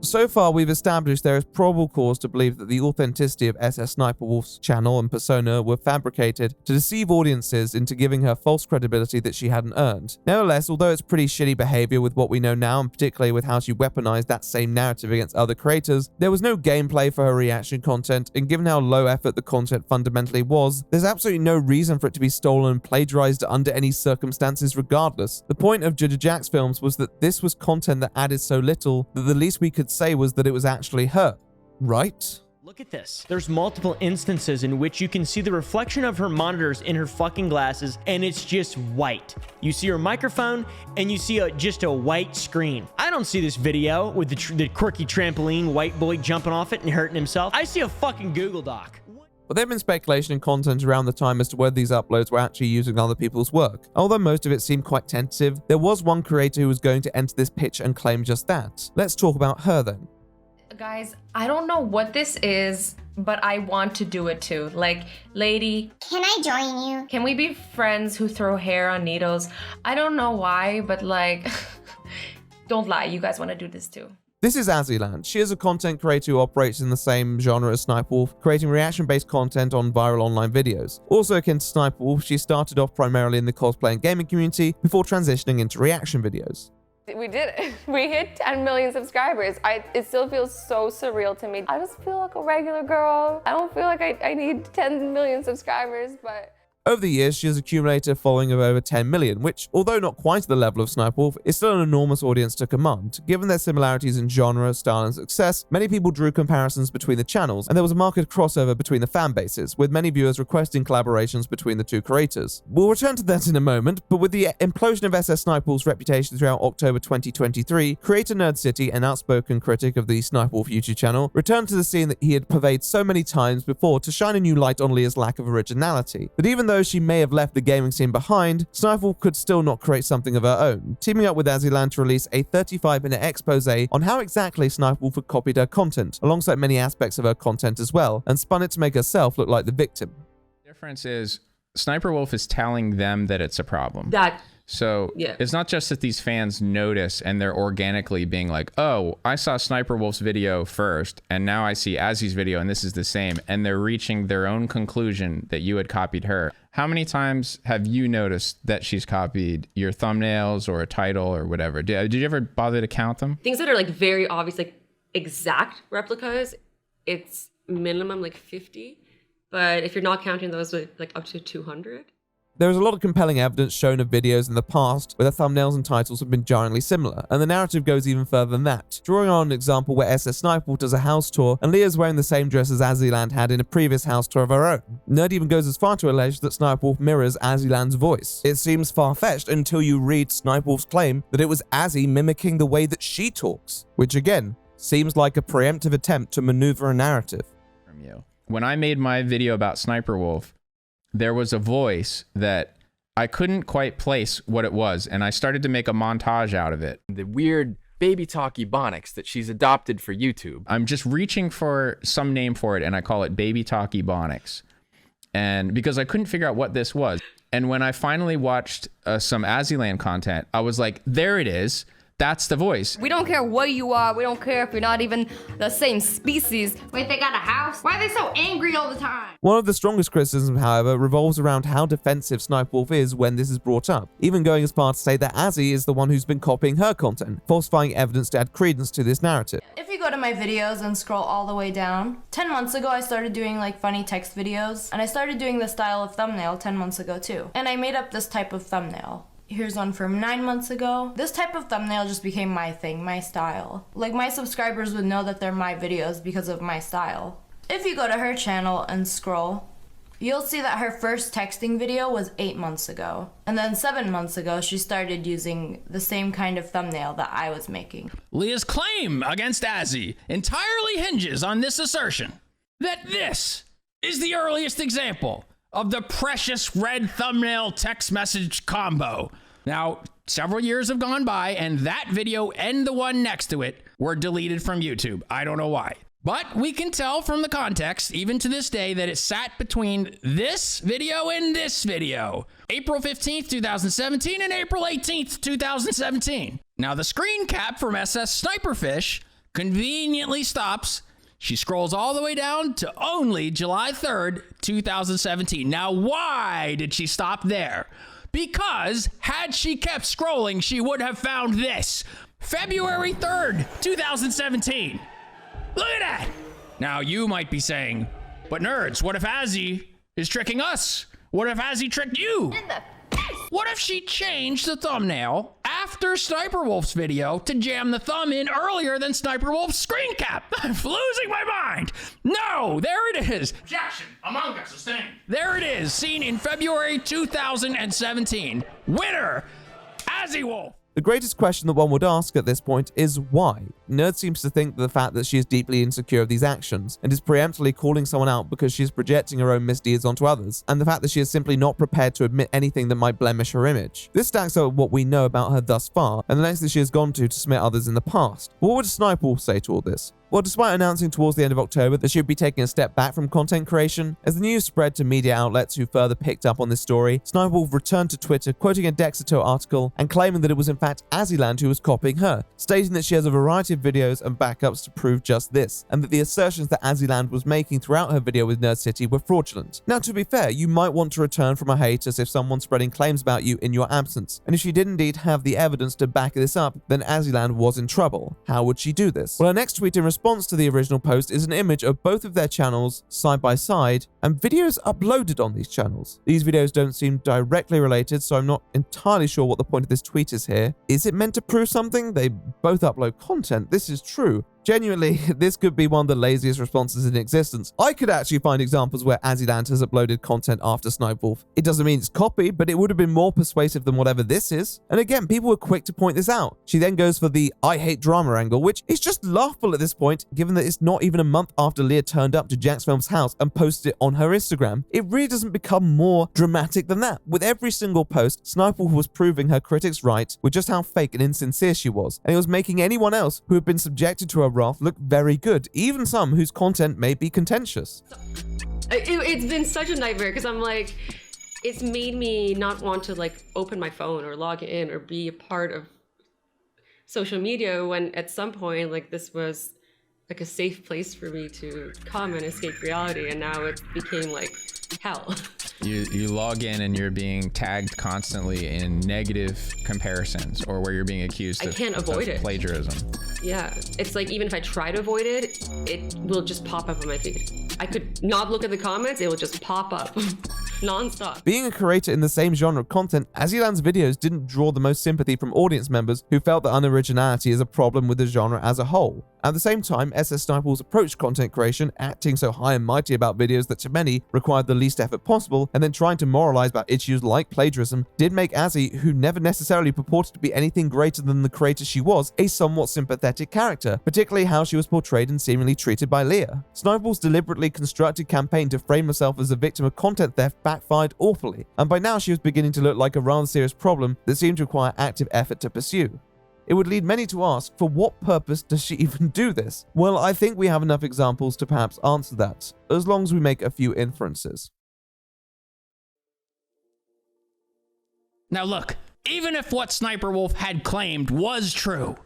Speaker 1: So far, we've established there is probable cause to believe that the authenticity of SSSniperwolf's channel and persona were fabricated to deceive audiences into giving her false credibility that she hadn't earned. Nevertheless, although it's pretty shitty behavior with what we know now, and particularly with how she weaponized that same narrative against other creators, there was no gameplay for her reaction content, and given how low effort the content fundamentally was, there's absolutely no reason for it to be stolen and plagiarized under any circumstances regardless. The point of Judge Jack's films was that this was content that added so little that the least we could say was that it was actually her, right?
Speaker 5: Look at this. There's multiple instances in which you can see the reflection of her monitors in her fucking glasses, and it's just white. You see her microphone, and you see just a white screen. I don't see this video with the quirky trampoline white boy jumping off it and hurting himself. I see a fucking Google Doc.
Speaker 1: Well, there had been speculation and content around the time as to whether these uploads were actually using other people's work. Although most of it seemed quite tentative, there was one creator who was going to enter this pitch and claim just that. Let's talk about her then.
Speaker 2: Guys, I don't know what this is, but I want to do it too. Like, lady,
Speaker 6: can I join you?
Speaker 2: Can we be friends who throw hair on needles? I don't know why, but like, don't lie, you guys want to do this too.
Speaker 1: This is Azzyland. She is a content creator who operates in the same genre as Sniperwolf, creating reaction-based content on viral online videos. Also akin to Sniperwolf, she started off primarily in the cosplay and gaming community before transitioning into reaction videos.
Speaker 19: We did it. We hit 10 million subscribers. It still feels so surreal to me. I just feel like a regular girl. I don't feel like I need 10 million subscribers, but...
Speaker 1: Over the years, she has accumulated a following of over 10 million, which, although not quite at the level of Sniperwolf, is still an enormous audience to command. Given their similarities in genre, style, and success, many people drew comparisons between the channels, and there was a marked crossover between the fan bases, with many viewers requesting collaborations between the two creators. We'll return to that in a moment, but with the implosion of SSSniperwolf's reputation throughout October 2023, creator Nerd City, an outspoken critic of the Sniperwolf YouTube channel, returned to the scene that he had purveyed so many times before to shine a new light on Leah's lack of originality. That even though she may have left the gaming scene behind, Sniperwolf could still not create something of her own, teaming up with Azzyland to release a 35-minute expose on how exactly Sniperwolf had copied her content, alongside many aspects of her content as well, and spun it to make herself look like the victim.
Speaker 15: The difference is Sniperwolf is telling them that it's a problem. So
Speaker 2: yeah.
Speaker 15: It's not just that these fans notice and they're organically being like, oh, I saw Sniperwolf's video first, and now I see Azzy's video, and this is the same, and they're reaching their own conclusion that you had copied her. How many times have you noticed that she's copied your thumbnails or a title or whatever? Did you ever bother to count them?
Speaker 20: Things that are like very obvious, like exact replicas, it's minimum like 50. But if you're not counting those, like up to 200.
Speaker 1: There is a lot of compelling evidence shown of videos in the past where the thumbnails and titles have been jarringly similar, and the narrative goes even further than that. Drawing on an example where SSSniperwolf does a house tour, and Leah's wearing the same dress as Azzyland had in a previous house tour of her own. Nerd even goes as far to allege that Sniperwolf mirrors Azzyland's voice. It seems far-fetched until you read Sniperwolf's claim that it was Azzy mimicking the way that she talks, which again, seems like a preemptive attempt to maneuver a narrative.
Speaker 15: From you. When I made my video about Sniperwolf, there was a voice that I couldn't quite place what it was, and I started to make a montage out of it.
Speaker 6: The weird baby talk ebonics that she's adopted for YouTube.
Speaker 15: I'm just reaching for some name for it, and I call it baby talk ebonics. And because I couldn't figure out what this was. And when I finally watched some Aziland content, I was like, there it is. That's the voice.
Speaker 17: We don't care what you are. We don't care if you're not even the same species. Wait, they got a house? Why are they so angry all the time?
Speaker 1: One of the strongest criticisms, however, revolves around how defensive Sniperwolf is when this is brought up, even going as far to say that Azzy is the one who's been copying her content, falsifying evidence to add credence to this narrative.
Speaker 17: If you go to my videos and scroll all the way down, 10 months ago I started doing like funny text videos, and I started doing this style of thumbnail 10 months ago too. And I made up this type of thumbnail. Here's one from 9 months ago. This type of thumbnail just became my thing, my style. Like, my subscribers would know that they're my videos because of my style. If you go to her channel and scroll, you'll see that her first texting video was 8 months ago. And then 7 months ago, she started using the same kind of thumbnail that I was making.
Speaker 7: Leah's claim against Azzy entirely hinges on this assertion that this is the earliest example of the precious red thumbnail text message combo. Now, several years have gone by, and that video and the one next to it were deleted from YouTube. I don't know why. But we can tell from the context, even to this day, that it sat between this video and this video. April 15th, 2017 and April 18th, 2017. Now, the screen cap from SSSniperwolf conveniently stops. She scrolls all the way down to only July 3rd, 2017. Now, why did she stop there? Because had she kept scrolling, she would have found this. February 3rd, 2017. Look at that. Now, you might be saying, but nerds, what if Azzy is tricking us? What if Azzy tricked you? What if she changed the thumbnail after Sniperwolf's video to jam the thumb in earlier than Sniperwolf's screen cap? I'm losing my mind. No, there it is. Objection. Among Us sustained. There it is, seen in February 2017. Winner, Azzy Wolf.
Speaker 1: The greatest question that one would ask at this point is why? Nerd seems to think that the fact that she is deeply insecure of these actions and is preemptively calling someone out because she is projecting her own misdeeds onto others, and the fact that she is simply not prepared to admit anything that might blemish her image. This stacks up what we know about her thus far and the lengths that she has gone to smear others in the past. What would Sniperwolf say to all this? Well, despite announcing towards the end of October that she would be taking a step back from content creation, as the news spread to media outlets who further picked up on this story, Sniperwolf returned to Twitter quoting a Dexito article and claiming that it was in fact Azzyland who was copying her, stating that she has a variety of videos and backups to prove just this, and that the assertions that Azzyland was making throughout her video with Nerd City were fraudulent. Now, to be fair, you might want to return from a hiatus if someone's spreading claims about you in your absence, and if she did indeed have the evidence to back this up, then Azzyland was in trouble. How would she do this? Well, her next tweet in response to the original post is an image of both of their channels side by side and videos uploaded on these channels. These videos don't seem directly related, so I'm not entirely sure what the point of this tweet is here. Is it meant to prove something? They both upload content. This is true. Genuinely, this could be one of the laziest responses in existence. I could actually find examples where Azzyland has uploaded content after Sniperwolf. It doesn't mean it's copy, but it would have been more persuasive than whatever this is. And again, people were quick to point this out. She then goes for the I hate drama angle, which is just laughable at this point, given that it's not even a month after Leah turned up to Jack's Film's house and posted it on her Instagram. It really doesn't become more dramatic than that. With every single post, Sniperwolf was proving her critics right with just how fake and insincere she was, and it was making anyone else who had been subjected to her wrath look very good, even some whose content may be contentious.
Speaker 20: It's been such a nightmare because I'm like, it's made me not want to like open my phone or log in or be a part of social media when at some point like this was like a safe place for me to come and escape reality, and now it became like hell.
Speaker 15: You log in and you're being tagged constantly in negative comparisons or where you're being accused of plagiarism.
Speaker 20: Yeah, it's like even if I try to avoid it, it will just pop up on my feed. I could not look at the comments, it will just pop up non-stop.
Speaker 1: Being a creator in the same genre of content, Azzyland's videos didn't draw the most sympathy from audience members who felt that unoriginality is a problem with the genre as a whole. At the same time, SSSniperwolf's approach to content creation, acting so high and mighty about videos that to many required the least effort possible, and then trying to moralize about issues like plagiarism, did make Azzy, who never necessarily purported to be anything greater than the creator she was, a somewhat sympathetic character, particularly how she was portrayed and seemingly treated by Leah. Sniperwolf's deliberately constructed campaign to frame herself as a victim of content theft backfired awfully, and by now she was beginning to look like a rather serious problem that seemed to require active effort to pursue. It would lead many to ask, for what purpose does she even do this? Well, I think we have enough examples to perhaps answer that, as long as we make a few inferences.
Speaker 7: Now look, even if what Sniperwolf had claimed was true,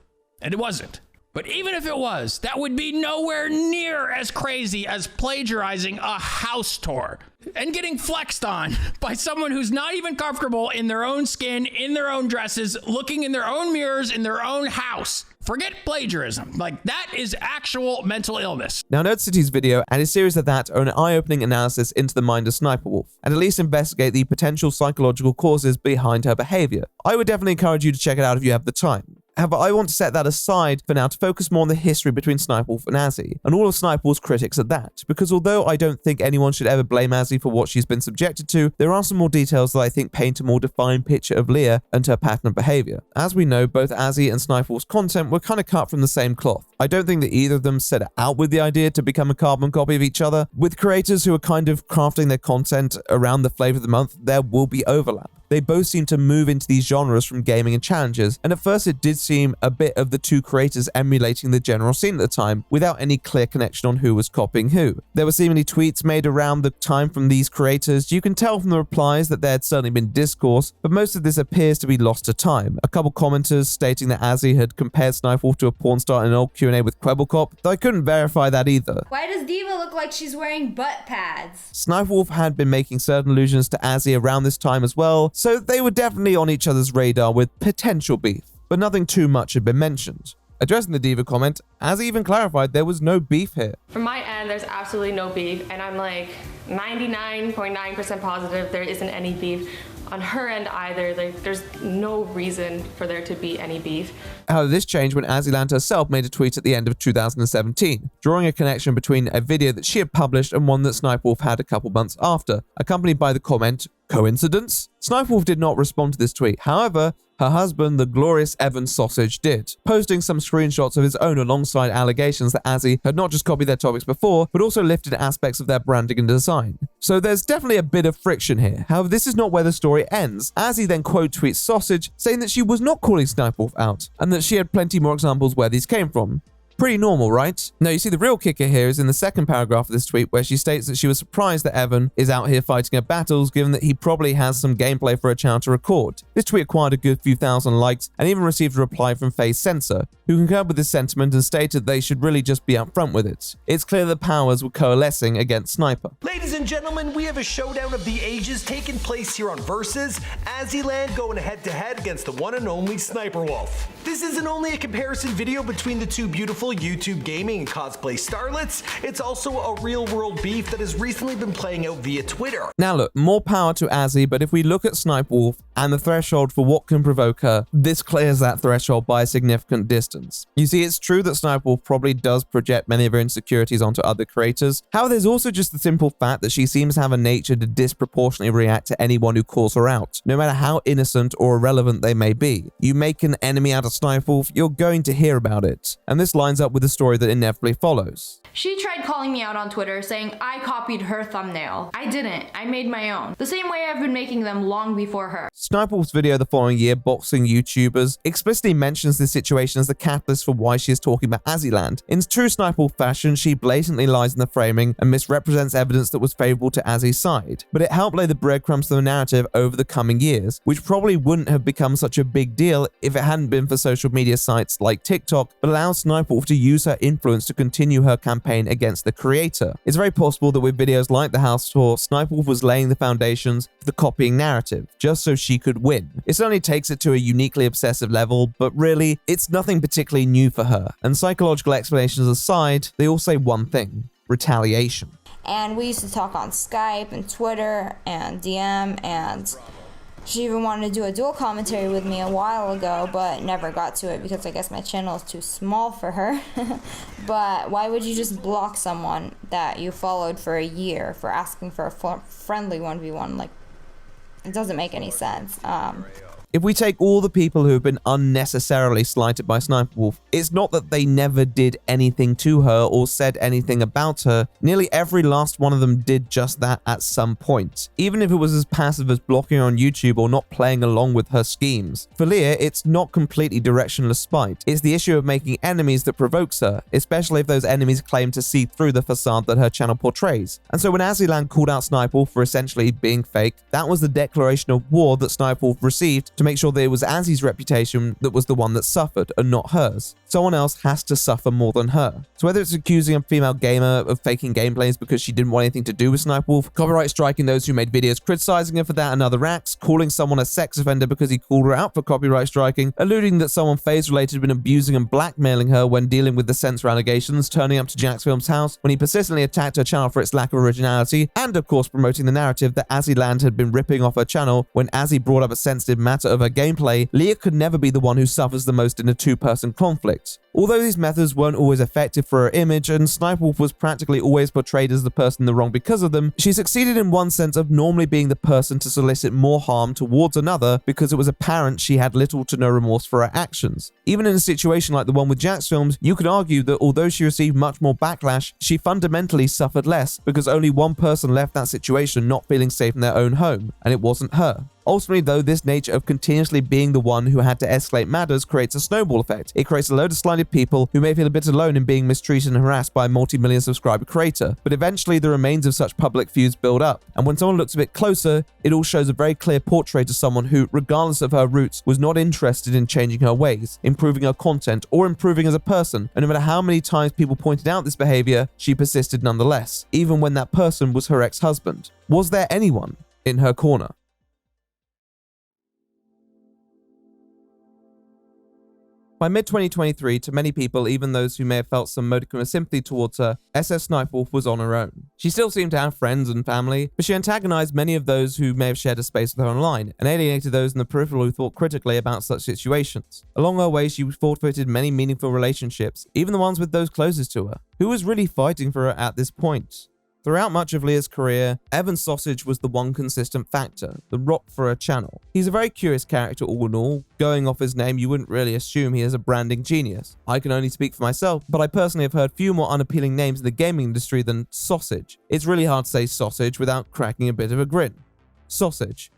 Speaker 7: and it wasn't, but even if it was, that would be nowhere near as crazy as plagiarizing a house tour and getting flexed on by someone who's not even comfortable in their own skin, in their own dresses, looking in their own mirrors, in their own house. Forget plagiarism. Like, that is actual mental illness.
Speaker 1: Now, Nerd City's video and his series of that are an eye-opening analysis into the mind of Sniperwolf, and at least investigate the potential psychological causes behind her behavior. I would definitely encourage you to check it out if you have the time. However, I want to set that aside for now to focus more on the history between Sniperwolf and Azzy, and all of Sniperwolf's critics at that, because although I don't think anyone should ever blame Azzy for what she's been subjected to, there are some more details that I think paint a more defined picture of Leah and her pattern of behavior. As we know, both Azzy and Sniperwolf's content were kind of cut from the same cloth. I don't think that either of them set out with the idea to become a carbon copy of each other. With creators who are kind of crafting their content around the flavor of the month, there will be overlap. They both seem to move into these genres from gaming and challenges, and at first it did seem a bit of the two creators emulating the general scene at the time, without any clear connection on who was copying who. There were seemingly tweets made around the time from these creators. You can tell from the replies that there had certainly been discourse, but most of this appears to be lost to time. A couple commenters stating that Azzy had compared Sniperwolf to a porn star in an old Q&A with Quisling, though I couldn't verify that either.
Speaker 8: Why does Diva look like she's wearing butt pads?
Speaker 1: Sniperwolf had been making certain allusions to Azzy around this time as well, so they were definitely on each other's radar with potential beef, but nothing too much had been mentioned. Addressing the Diva comment, Azzy even clarified there was no beef here.
Speaker 19: From my end, there's absolutely no beef, and I'm like 99.9% positive there isn't any beef. On her end either, there's no reason for there to be any beef.
Speaker 1: However, this changed when Azzy herself made a tweet at the end of 2017, drawing a connection between a video that she had published and one that Sniperwolf had a couple months after, accompanied by the comment, "Coincidence?" Sniperwolf did not respond to this tweet. However, her husband, the glorious Evan Sausage, did, posting some screenshots of his own alongside allegations that Azzy had not just copied their topics before, but also lifted aspects of their branding and design. So there's definitely a bit of friction here. However, this is not where the story ends. Azzy then quote tweets Sausage, saying that she was not calling Sniperwolf out, and that she had plenty more examples where these came from. Pretty normal, right? Now, you see the real kicker here is in the second paragraph of this tweet, where she states that she was surprised that Evan is out here fighting her battles, given that he probably has some gameplay for her channel to record. This tweet acquired a good few thousand likes and even received a reply from FaZe Censor, who concurred with this sentiment and stated they should really just be upfront with it. It's clear the powers were coalescing against Sniper.
Speaker 9: Ladies and gentlemen, we have a showdown of the ages taking place here on Versus, Azzyland going head-to-head against the one and only Sniperwolf. This isn't only a comparison video between the two beautiful YouTube gaming and cosplay starlets, it's also a real-world beef that has recently been playing out via Twitter.
Speaker 1: Now look, more power to Azzy, but if we look at Sniperwolf and the threshold for what can provoke her, this clears that threshold by a significant distance. You see, it's true that Sniperwolf probably does project many of her insecurities onto other creators. However, there's also just the simple fact that she seems to have a nature to disproportionately react to anyone who calls her out, no matter how innocent or irrelevant they may be. You make an enemy out of Sniperwolf, you're going to hear about it. And this lines up with the story that inevitably follows.
Speaker 17: She tried calling me out on Twitter saying I copied her thumbnail. I didn't. I made my own. The same way I've been making them long before her.
Speaker 1: Sniperwolf's video the following year, boxing YouTubers, explicitly mentions this situation as the catalyst for why she is talking about Azzyland. In true Sniperwolf fashion, she blatantly lies in the framing and misrepresents evidence that was favorable to Azzy's side. But it helped lay the breadcrumbs to the narrative over the coming years, which probably wouldn't have become such a big deal if it hadn't been for social media sites like TikTok, but allowed Sniperwolf to use her influence to continue her campaign against the creator. It's very possible that with videos like the house tour, Sniperwolf was laying the foundations for the copying narrative, just so she could win. It certainly takes it to a uniquely obsessive level, but really, it's nothing particularly new for her. And psychological explanations aside, they all say one thing: retaliation.
Speaker 8: And we used to talk on Skype and Twitter and DM, and She even wanted to do a dual commentary with me a while ago, but never got to it because I guess my channel is too small for her. But why would you just block someone that you followed for a year for asking for a friendly 1v1? Like, it doesn't make any sense.
Speaker 1: If we take all the people who have been unnecessarily slighted by Sniperwolf, it's not that they never did anything to her or said anything about her. Nearly every last one of them did just that at some point, even if it was as passive as blocking her on YouTube or not playing along with her schemes. For Leah, it's not completely directionless spite. It's the issue of making enemies that provokes her, especially if those enemies claim to see through the facade that her channel portrays. And so when Azzyland called out Sniperwolf for essentially being fake, that was the declaration of war that Sniperwolf received to make sure that it was Azzy's reputation that was the one that suffered and not hers. Someone else has to suffer more than her. So whether it's accusing a female gamer of faking gameplays because she didn't want anything to do with Sniperwolf, copyright striking those who made videos criticizing her for that and other acts, calling someone a sex offender because he called her out for copyright striking, alluding that someone FaZe-related had been abusing and blackmailing her when dealing with the censor allegations, turning up to Jax Films' house when he persistently attacked her channel for its lack of originality, and of course promoting the narrative that Azzyland had been ripping off her channel when Azzy brought up a sensitive matter of her gameplay, Leah could never be the one who suffers the most in a two-person conflict. Although these methods weren't always effective for her image, and Sniperwolf was practically always portrayed as the person in the wrong because of them, she succeeded in one sense of normally being the person to solicit more harm towards another because it was apparent she had little to no remorse for her actions. Even in a situation like the one with Jax Films, you could argue that although she received much more backlash, she fundamentally suffered less because only one person left that situation not feeling safe in their own home, and it wasn't her. Ultimately, though, this nature of continuously being the one who had to escalate matters creates a snowball effect. It creates a load of slighted people who may feel a bit alone in being mistreated and harassed by a multi-million subscriber creator, but eventually the remains of such public feuds build up, and when someone looks a bit closer, it all shows a very clear portrait of someone who, regardless of her roots, was not interested in changing her ways, improving her content, or improving as a person, and no matter how many times people pointed out this behavior, she persisted nonetheless, even when that person was her ex-husband. Was there anyone in her corner? By mid-2023, to many people, even those who may have felt some modicum of sympathy towards her, SSSniperwolf was on her own. She still seemed to have friends and family, but she antagonized many of those who may have shared a space with her online, and alienated those in the peripheral who thought critically about such situations. Along her way, she forfeited many meaningful relationships, even the ones with those closest to her. Who was really fighting for her at this point? Throughout much of Leah's career, Evan Sausage was the one consistent factor, the rock for her channel. He's a very curious character all in all. Going off his name, you wouldn't really assume he is a branding genius. I can only speak for myself, but I personally have heard few more unappealing names in the gaming industry than Sausage. It's really hard to say Sausage without cracking a bit of a grin. Sausage.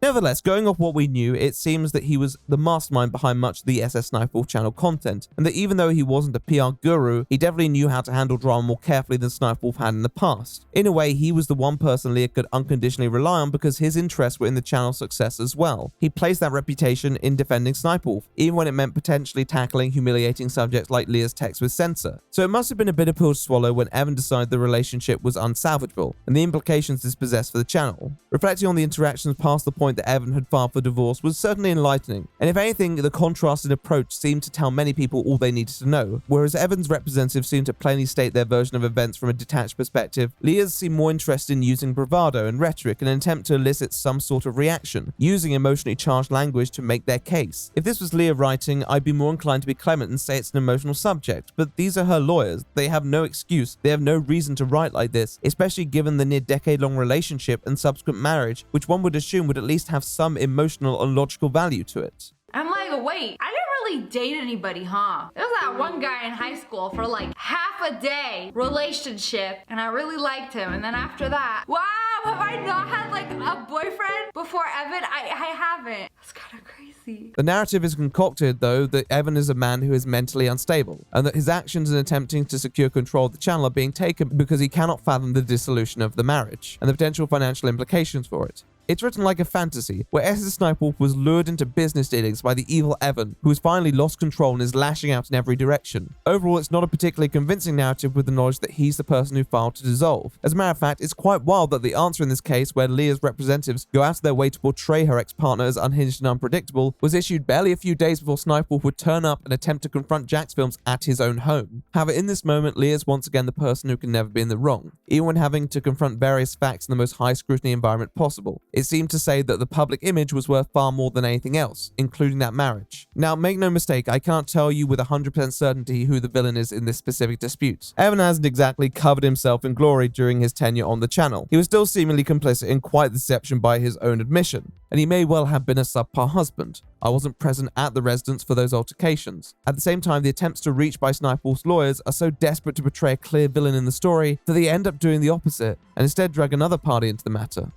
Speaker 1: Nevertheless, going off what we knew, it seems that he was the mastermind behind much of the SSSniperwolf channel content, and that even though he wasn't a PR guru, he definitely knew how to handle drama more carefully than Sniperwolf had in the past. In a way, he was the one person Leah could unconditionally rely on because his interests were in the channel's success as well. He placed that reputation in defending Sniperwolf, even when it meant potentially tackling humiliating subjects like Leah's text with censor. So it must have been a bitter pill to swallow when Evan decided the relationship was unsalvageable, and the implications this possessed for the channel. Reflecting on the interactions past the point that Evan had filed for divorce was certainly enlightening, and if anything, the contrasted approach seemed to tell many people all they needed to know. Whereas Evan's representatives seemed to plainly state their version of events from a detached perspective, Leah's seemed more interested in using bravado and rhetoric in an attempt to elicit some sort of reaction, using emotionally charged language to make their case. If this was Leah writing, I'd be more inclined to be clement and say it's an emotional subject, but these are her lawyers. They have no excuse, they have no reason to write like this, especially given the near decade-long relationship and subsequent marriage, which one would assume would at least have some emotional and logical value to it.
Speaker 8: I'm like, wait, I didn't really date anybody, huh? There was that one guy in high school for like half a day relationship, and I really liked him. And then after that, wow, have I not had like a boyfriend before Evan? I haven't. That's kind of crazy.
Speaker 1: The narrative is concocted, though, that Evan is a man who is mentally unstable, and that his actions in attempting to secure control of the channel are being taken because he cannot fathom the dissolution of the marriage, and the potential financial implications for it. It's written like a fantasy, where SSSniperwolf was lured into business dealings by the evil Evan, who has finally lost control and is lashing out in every direction. Overall, it's not a particularly convincing narrative with the knowledge that he's the person who filed to dissolve. As a matter of fact, it's quite wild that the answer in this case, where Leah's representatives go out of their way to portray her ex-partner as unhinged and unpredictable, was issued barely a few days before Sniperwolf would turn up and attempt to confront Jax Films at his own home. However, in this moment, Leah's once again the person who can never be in the wrong, even when having to confront various facts in the most high scrutiny environment possible. It seemed to say that the public image was worth far more than anything else, including that marriage. Now, make no mistake, I can't tell you with 100% certainty who the villain is in this specific dispute. Evan hasn't exactly covered himself in glory during his tenure on the channel. He was still seemingly complicit in quite the deception by his own admission, and he may well have been a subpar husband. I wasn't present at the residence for those altercations. At the same time, the attempts to reach by Sniperwolf's lawyers are so desperate to portray a clear villain in the story that they end up doing the opposite and instead drag another party into the matter.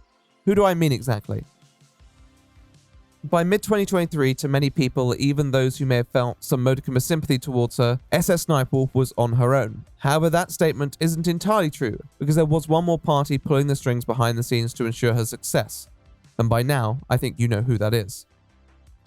Speaker 1: Who do I mean exactly? By mid-2023, to many people, even those who may have felt some modicum of sympathy towards her, SSSniperwolf was on her own. However, that statement isn't entirely true, because there was one more party pulling the strings behind the scenes to ensure her success. And by now, I think you know who that is.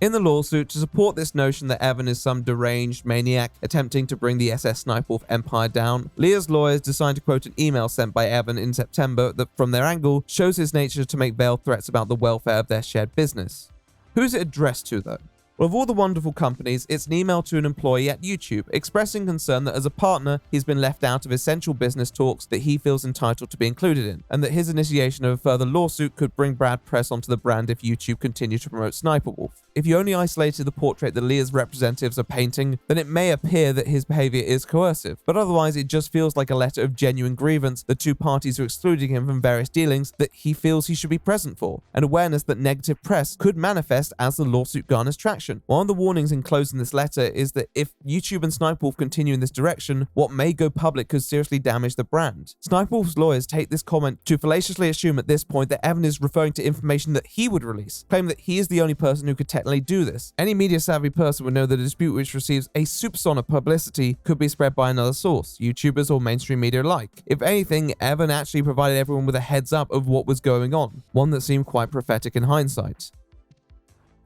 Speaker 1: In the lawsuit, to support this notion that Evan is some deranged maniac attempting to bring the SSSniperwolf empire down, Leah's lawyers decided to quote an email sent by Evan in September that, from their angle, shows his nature to make veiled threats about the welfare of their shared business. Who's it addressed to, though? Well, of all the wonderful companies, it's an email to an employee at YouTube expressing concern that as a partner, he's been left out of essential business talks that he feels entitled to be included in, and that his initiation of a further lawsuit could bring bad press onto the brand if YouTube continued to promote Sniperwolf. If you only isolated the portrait that Leah's representatives are painting, then it may appear that his behavior is coercive, but otherwise it just feels like a letter of genuine grievance the two parties are excluding him from various dealings that he feels he should be present for, and awareness that negative press could manifest as the lawsuit garners traction. One of the warnings enclosed in this letter is that if YouTube and Sniperwolf continue in this direction, what may go public could seriously damage the brand. Sniperwolf's lawyers take this comment to fallaciously assume at this point that Evan is referring to information that he would release, claim that he is the only person who could technically do this. Any media-savvy person would know that a dispute which receives a supersonic publicity could be spread by another source, YouTubers or mainstream media alike. If anything, Evan actually provided everyone with a heads up of what was going on, one that seemed quite prophetic in hindsight.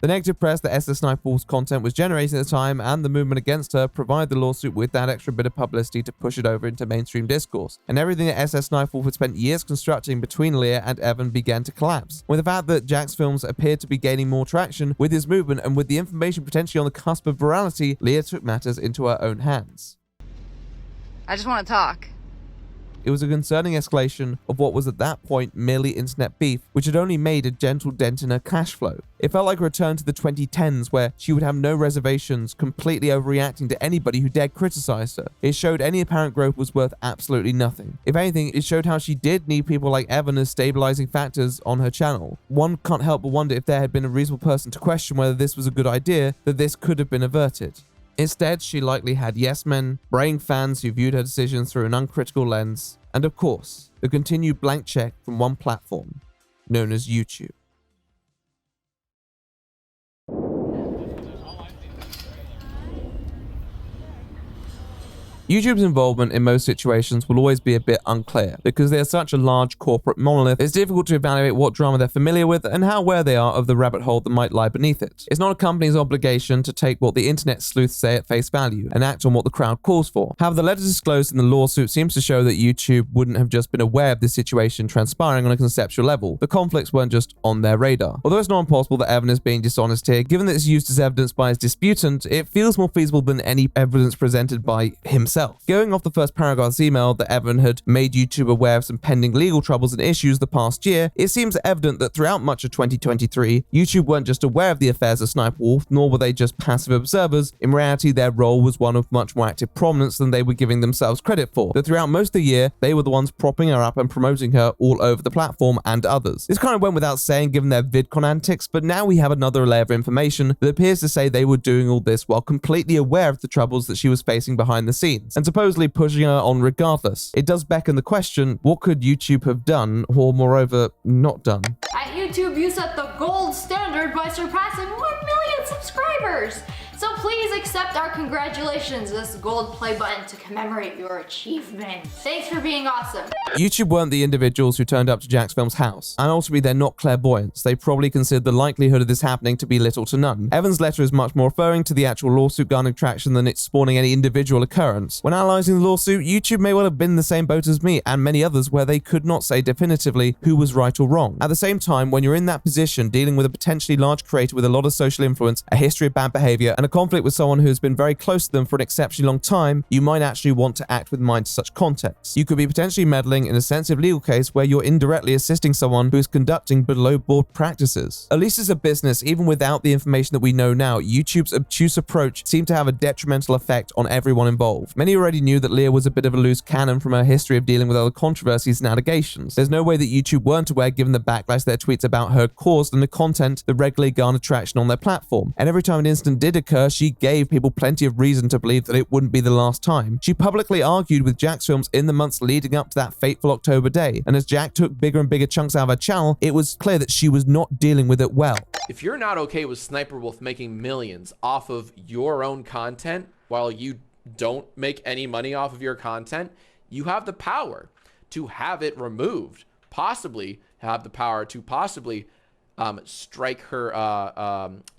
Speaker 1: The negative press that SSSniperwolf's content was generating at the time and the movement against her provided the lawsuit with that extra bit of publicity to push it over into mainstream discourse, and everything that SSSniperwolf had spent years constructing between Leah and Evan began to collapse. With the fact that Jack's films appeared to be gaining more traction with his movement and with the information potentially on the cusp of virality, Leah took matters into her own hands.
Speaker 21: I just want to talk.
Speaker 1: It was a concerning escalation of what was at that point merely internet beef, which had only made a gentle dent in her cash flow. It felt like a return to the 2010s where she would have no reservations, completely overreacting to anybody who dared criticize her. It showed any apparent growth was worth absolutely nothing. If anything, it showed how she did need people like Evan as stabilizing factors on her channel. One can't help but wonder if there had been a reasonable person to question whether this was a good idea, that this could have been averted. Instead, she likely had yes men, braying fans who viewed her decisions through an uncritical lens, and of course, the continued blank check from one platform, known as YouTube. YouTube's involvement in most situations will always be a bit unclear, because they are such a large corporate monolith, it's difficult to evaluate what drama they're familiar with and how aware they are of the rabbit hole that might lie beneath it. It's not a company's obligation to take what the internet sleuths say at face value and act on what the crowd calls for. However, the letter disclosed in the lawsuit seems to show that YouTube wouldn't have just been aware of this situation transpiring on a conceptual level. The conflicts weren't just on their radar. Although it's not impossible that Evan is being dishonest here, given that it's used as evidence by his disputant, it feels more feasible than any evidence presented by himself. Going off the first paragraph's email that Evan had made YouTube aware of some pending legal troubles and issues the past year, it seems evident that throughout much of 2023, YouTube weren't just aware of the affairs of Sniperwolf, nor were they just passive observers. In reality, their role was one of much more active prominence than they were giving themselves credit for. That throughout most of the year, they were the ones propping her up and promoting her all over the platform and others. This kind of went without saying given their VidCon antics, but now we have another layer of information that appears to say they were doing all this while completely aware of the troubles that she was facing behind the scenes, and supposedly pushing her on regardless. It does beckon the question, what could YouTube have done, or moreover, not done?
Speaker 18: At YouTube, you set the gold standard by surpassing 1 million subscribers. So please accept our congratulations, this gold play button to commemorate your achievement. Thanks for being awesome.
Speaker 1: YouTube weren't the individuals who turned up to Jack's film's house, and ultimately they're not clairvoyants. They probably considered the likelihood of this happening to be little to none. Evan's letter is much more referring to the actual lawsuit garnering traction than it's spawning any individual occurrence. When analyzing the lawsuit, YouTube may well have been in the same boat as me and many others where they could not say definitively who was right or wrong. At the same time, when you're in that position, dealing with a potentially large creator with a lot of social influence, a history of bad behavior, and a conflict with someone who's been very close to them for an exceptionally long time, you might actually want to act with mind to such contexts. You could be potentially meddling in a sensitive legal case where you're indirectly assisting someone who is conducting below board practices. At least as a business, even without the information that we know now, YouTube's obtuse approach seemed to have a detrimental effect on everyone involved. Many already knew that Leah was a bit of a loose cannon from her history of dealing with other controversies and allegations. There's no way that YouTube weren't aware given the backlash their tweets about her caused and the content that regularly garnered traction on their platform. And every time an incident did occur, she gave people plenty of reason to believe that it wouldn't be the last time. She publicly argued with Jack's films in the months leading up to that fateful October day, and as Jack took bigger and bigger chunks out of her channel, it was clear that she was not dealing with it well.
Speaker 26: If you're not okay with Sniperwolf making millions off of your own content while you don't make any money off of your content, you have the power to have it removed, possibly have the power to possibly strike her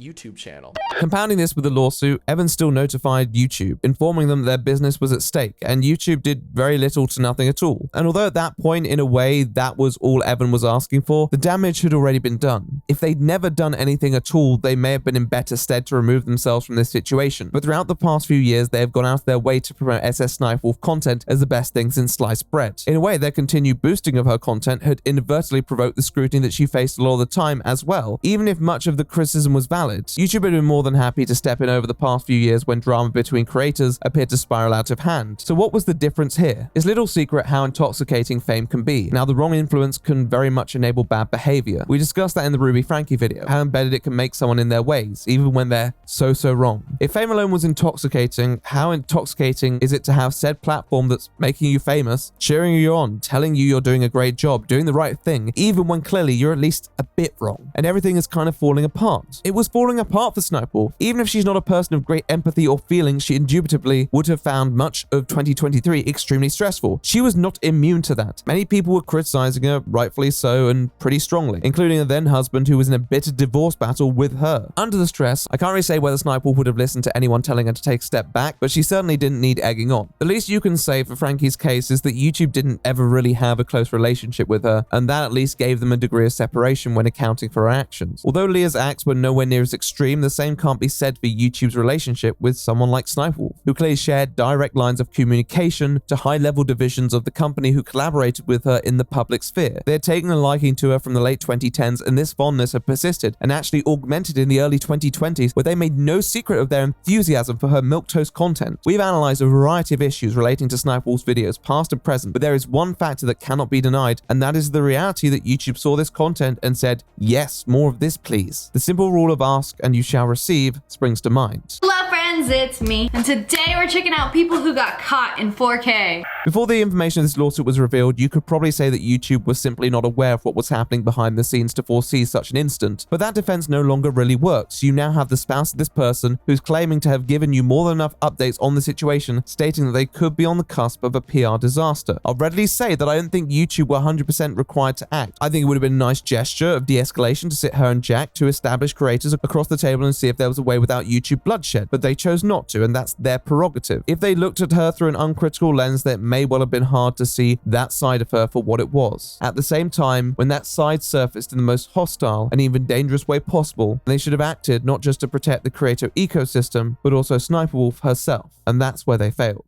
Speaker 26: YouTube channel.
Speaker 1: Compounding this with a lawsuit, Evan still notified YouTube, informing them their business was at stake, and YouTube did very little to nothing at all. And although at that point, in a way, that was all Evan was asking for, the damage had already been done. If they'd never done anything at all, they may have been in better stead to remove themselves from this situation. But throughout the past few years, they have gone out of their way to promote SSSniperwolf content as the best thing since sliced bread. In a way, their continued boosting of her content had inadvertently provoked the scrutiny that she faced a lot of the time as well. Even if much of the criticism was valid, YouTube had been more than happy to step in over the past few years when drama between creators appeared to spiral out of hand. So what was the difference here? It's little secret how intoxicating fame can be. Now, the wrong influence can very much enable bad behavior. We discussed that in the Ruby Frankie video, how embedded it can make someone in their ways, even when they're so wrong. If fame alone was intoxicating, how intoxicating is it to have said platform that's making you famous, cheering you on, telling you you're doing a great job, doing the right thing, even when clearly you're at least a bit wrong, and everything is kind of falling apart. It was falling apart for Sniperwolf. Even if she's not a person of great empathy or feeling, she indubitably would have found much of 2023 extremely stressful. She was not immune to that. Many people were criticizing her, rightfully so, and pretty strongly, including her then husband who was in a bitter divorce battle with her. Under the stress, I can't really say whether Sniperwolf would have listened to anyone telling her to take a step back, but she certainly didn't need egging on. The least you can say for Frankie's case is that YouTube didn't ever really have a close relationship with her, and that at least gave them a degree of separation when accounting for her actions. Although Leah's acts were nowhere near as extreme, the same can't be said for YouTube's relationship with someone like Sniperwolf, who clearly shared direct lines of communication to high-level divisions of the company who collaborated with her in the public sphere. They had taken a liking to her from the late 2010s, and this fondness had persisted and actually augmented in the early 2020s, where they made no secret of their enthusiasm for her milquetoast content. We've analyzed a variety of issues relating to Sniperwolf's videos, past and present, but there is one factor that cannot be denied, and that is the reality that YouTube saw this content and said, yes, more of this please. The simple rule of ask and you shall receive springs to mind.
Speaker 18: Hello friends, it's me. And today we're checking out people who got caught in 4K.
Speaker 1: Before the information of this lawsuit was revealed, you could probably say that YouTube was simply not aware of what was happening behind the scenes to foresee such an incident, but that defense no longer really works. You now have the spouse of this person who's claiming to have given you more than enough updates on the situation, stating that they could be on the cusp of a PR disaster. I'll readily say that I don't think YouTube were 100% required to act. I think it would have been a nice gesture of de-escalation to sit her and Jack to establish creators across the table and see if there was a way without YouTube bloodshed, but they chose not to, and that's their prerogative. If they looked at her through an uncritical lens, that may well have been hard to see that side of her for what it was. At the same time, when that side surfaced in the most hostile and even dangerous way possible, they should have acted not just to protect the creator ecosystem, but also Sniperwolf herself, and that's where they failed.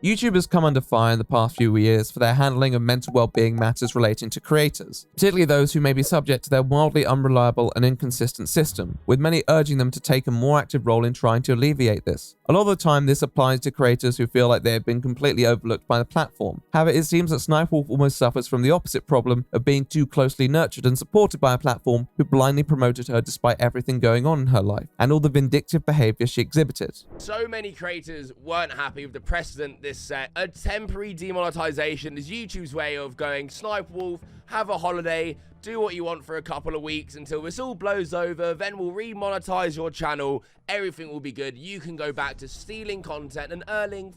Speaker 1: YouTube has come under fire in the past few years for their handling of mental well-being matters relating to creators, particularly those who may be subject to their wildly unreliable and inconsistent system, with many urging them to take a more active role in trying to alleviate this. A lot of the time, this applies to creators who feel like they have been completely overlooked by the platform. However, it seems that Sniperwolf almost suffers from the opposite problem of being too closely nurtured and supported by a platform who blindly promoted her despite everything going on in her life, and all the vindictive behavior she exhibited.
Speaker 14: So many creators weren't happy with the precedent this set. A temporary demonetization is YouTube's way of going, Sniperwolf, have a holiday, do what you want for a couple of weeks until this all blows over, then we'll remonetize your channel, everything will be good, you can go back to stealing content and earning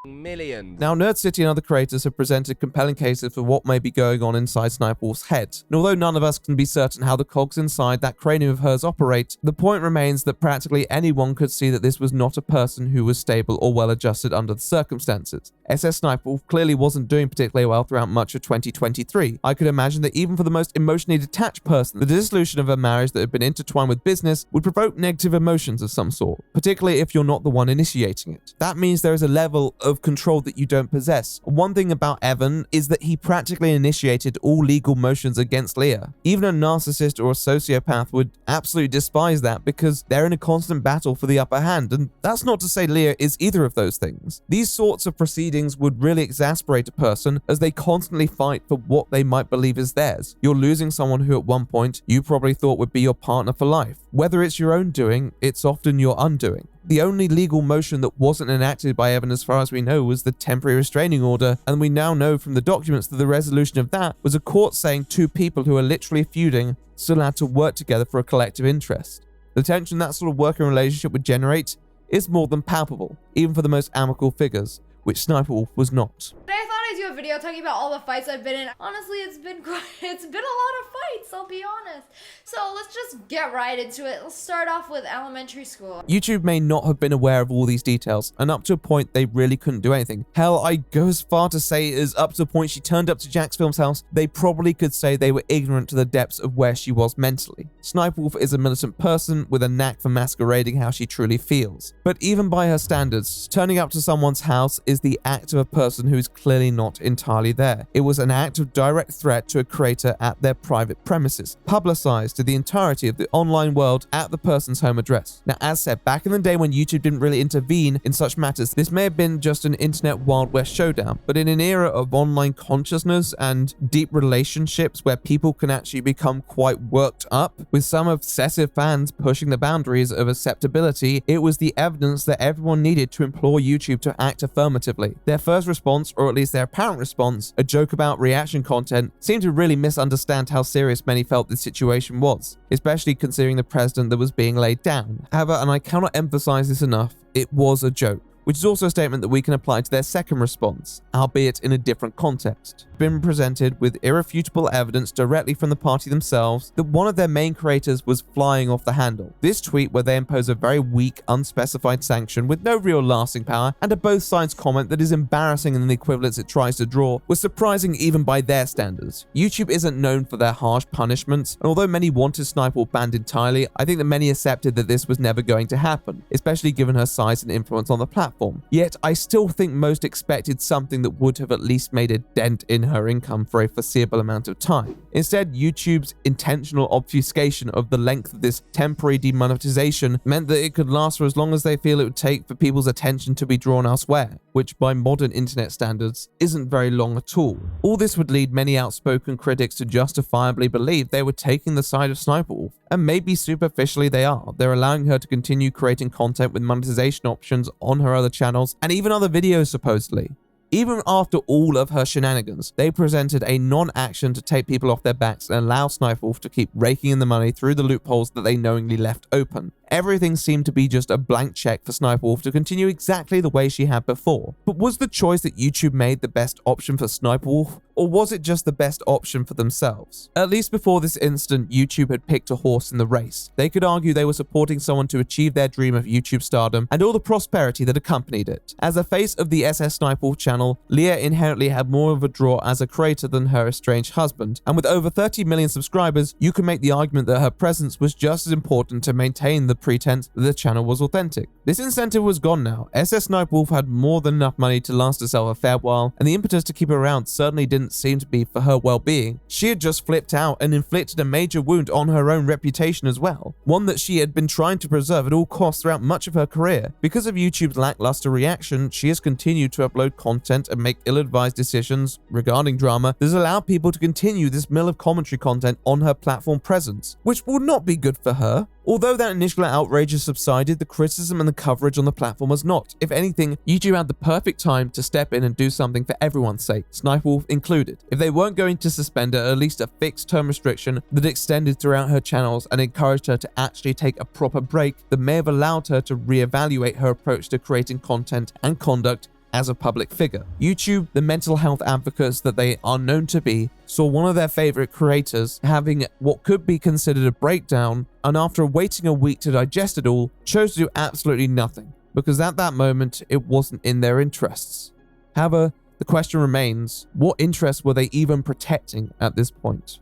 Speaker 14: millions.
Speaker 1: Now, Nerd City and other creators have presented compelling cases for what may be going on inside Sniperwolf's head. And although none of us can be certain how the cogs inside that cranium of hers operate, the point remains that practically anyone could see that this was not a person who was stable or well adjusted under the circumstances. SSSniperwolf clearly wasn't doing particularly well throughout much of 2023. I could imagine that even for the most emotionally detached person, the dissolution of a marriage that had been intertwined with business would provoke negative emotions of some sort, particularly if you're not the one initiating it. That means there is a level of control that you don't possess. One thing about Evan is that he practically initiated all legal motions against Leah. Even a narcissist or a sociopath would absolutely despise that because they're in a constant battle for the upper hand, and that's not to say Leah is either of those things. These sorts of proceedings would really exasperate a person as they constantly fight for what they might believe is theirs. You're losing someone who at one point you probably thought would be your partner for life. Whether it's your own doing, it's often your undoing. The only legal motion that wasn't enacted by Evan as far as we know was the temporary restraining order, and we now know from the documents that the resolution of that was a court saying two people who are literally feuding still had to work together for a collective interest. The tension that sort of working relationship would generate is more than palpable, even for the most amicable figures, which Sniperwolf was not.
Speaker 17: Today I thought I'd do a video talking about all the fights I've been in. Honestly, it's been a lot of fights, I'll be honest. So let's just get right into it. Let's start off with elementary school.
Speaker 1: YouTube may not have been aware of all these details, and up to a point they really couldn't do anything. Hell, I go as far to say as up to the point she turned up to Jack's Film's house, they probably could say they were ignorant to the depths of where she was mentally. Sniperwolf is a militant person with a knack for masquerading how she truly feels. But even by her standards, turning up to someone's house is the act of a person who is clearly not entirely there. It was an act of direct threat to a creator at their private premises, publicized to the entirety of the online world at the person's home address. Now, as said, back in the day when YouTube didn't really intervene in such matters, this may have been just an internet Wild West showdown, but in an era of online consciousness and deep relationships where people can actually become quite worked up, with some obsessive fans pushing the boundaries of acceptability, it was the evidence that everyone needed to implore YouTube to act affirmatively. Their first response, or at least their apparent response, a joke about reaction content, seemed to really misunderstand how serious many felt the situation was, especially considering the precedent that was being laid down. However, and I cannot emphasize this enough, it was a joke, which is also a statement that we can apply to their second response, albeit in a different context. Been presented with irrefutable evidence directly from the party themselves that one of their main creators was flying off the handle. This tweet, where they impose a very weak, unspecified sanction with no real lasting power, and a both sides comment that is embarrassing in the equivalence it tries to draw, was surprising even by their standards. YouTube isn't known for their harsh punishments, and although many wanted Sniperwolf banned entirely, I think that many accepted that this was never going to happen, especially given her size and influence on the platform. Yet, I still think most expected something that would have at least made a dent in her income for a foreseeable amount of time. Instead, YouTube's intentional obfuscation of the length of this temporary demonetization meant that it could last for as long as they feel it would take for people's attention to be drawn elsewhere, which by modern internet standards isn't very long at all. All this would lead many outspoken critics to justifiably believe they were taking the side of Sniperwolf, and maybe superficially they are. They're allowing her to continue creating content with monetization options on her other channels and even other videos supposedly. Even after all of her shenanigans, they presented a non-action to take people off their backs and allow Sniperwolf to keep raking in the money through the loopholes that they knowingly left open. Everything seemed to be just a blank check for Sniperwolf to continue exactly the way she had before. But was the choice that YouTube made the best option for Sniperwolf, or was it just the best option for themselves? At least before this incident, YouTube had picked a horse in the race. They could argue they were supporting someone to achieve their dream of YouTube stardom and all the prosperity that accompanied it. As the face of the SSSniperwolf channel, Leah inherently had more of a draw as a creator than her estranged husband, and with over 30 million subscribers, you can make the argument that her presence was just as important to maintain the pretense that the channel was authentic. This incentive was gone now. SSSniperwolf had more than enough money to last herself a fair while, and the impetus to keep her around certainly didn't seem to be for her well-being. She had just flipped out and inflicted a major wound on her own reputation as well, one that she had been trying to preserve at all costs throughout much of her career. Because of YouTube's lackluster reaction, she has continued to upload content and make ill-advised decisions regarding drama that has allowed people to continue this mill of commentary content on her platform presence, which will not be good for her. Although that initial outrage has subsided, the criticism and the coverage on the platform has not. If anything, YouTube had the perfect time to step in and do something for everyone's sake, Sniperwolf included. If they weren't going to suspend her, at least a fixed term restriction that extended throughout her channels and encouraged her to actually take a proper break that may have allowed her to reevaluate her approach to creating content and conduct as a public figure. YouTube, the mental health advocates that they are known to be, saw one of their favorite creators having what could be considered a breakdown, and after waiting a week to digest it all, chose to do absolutely nothing, because at that moment, it wasn't in their interests. However, the question remains, what interests were they even protecting at this point?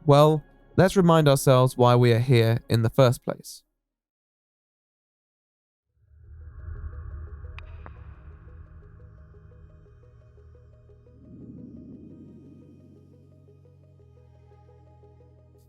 Speaker 1: Well, let's remind ourselves why we are here in the first place.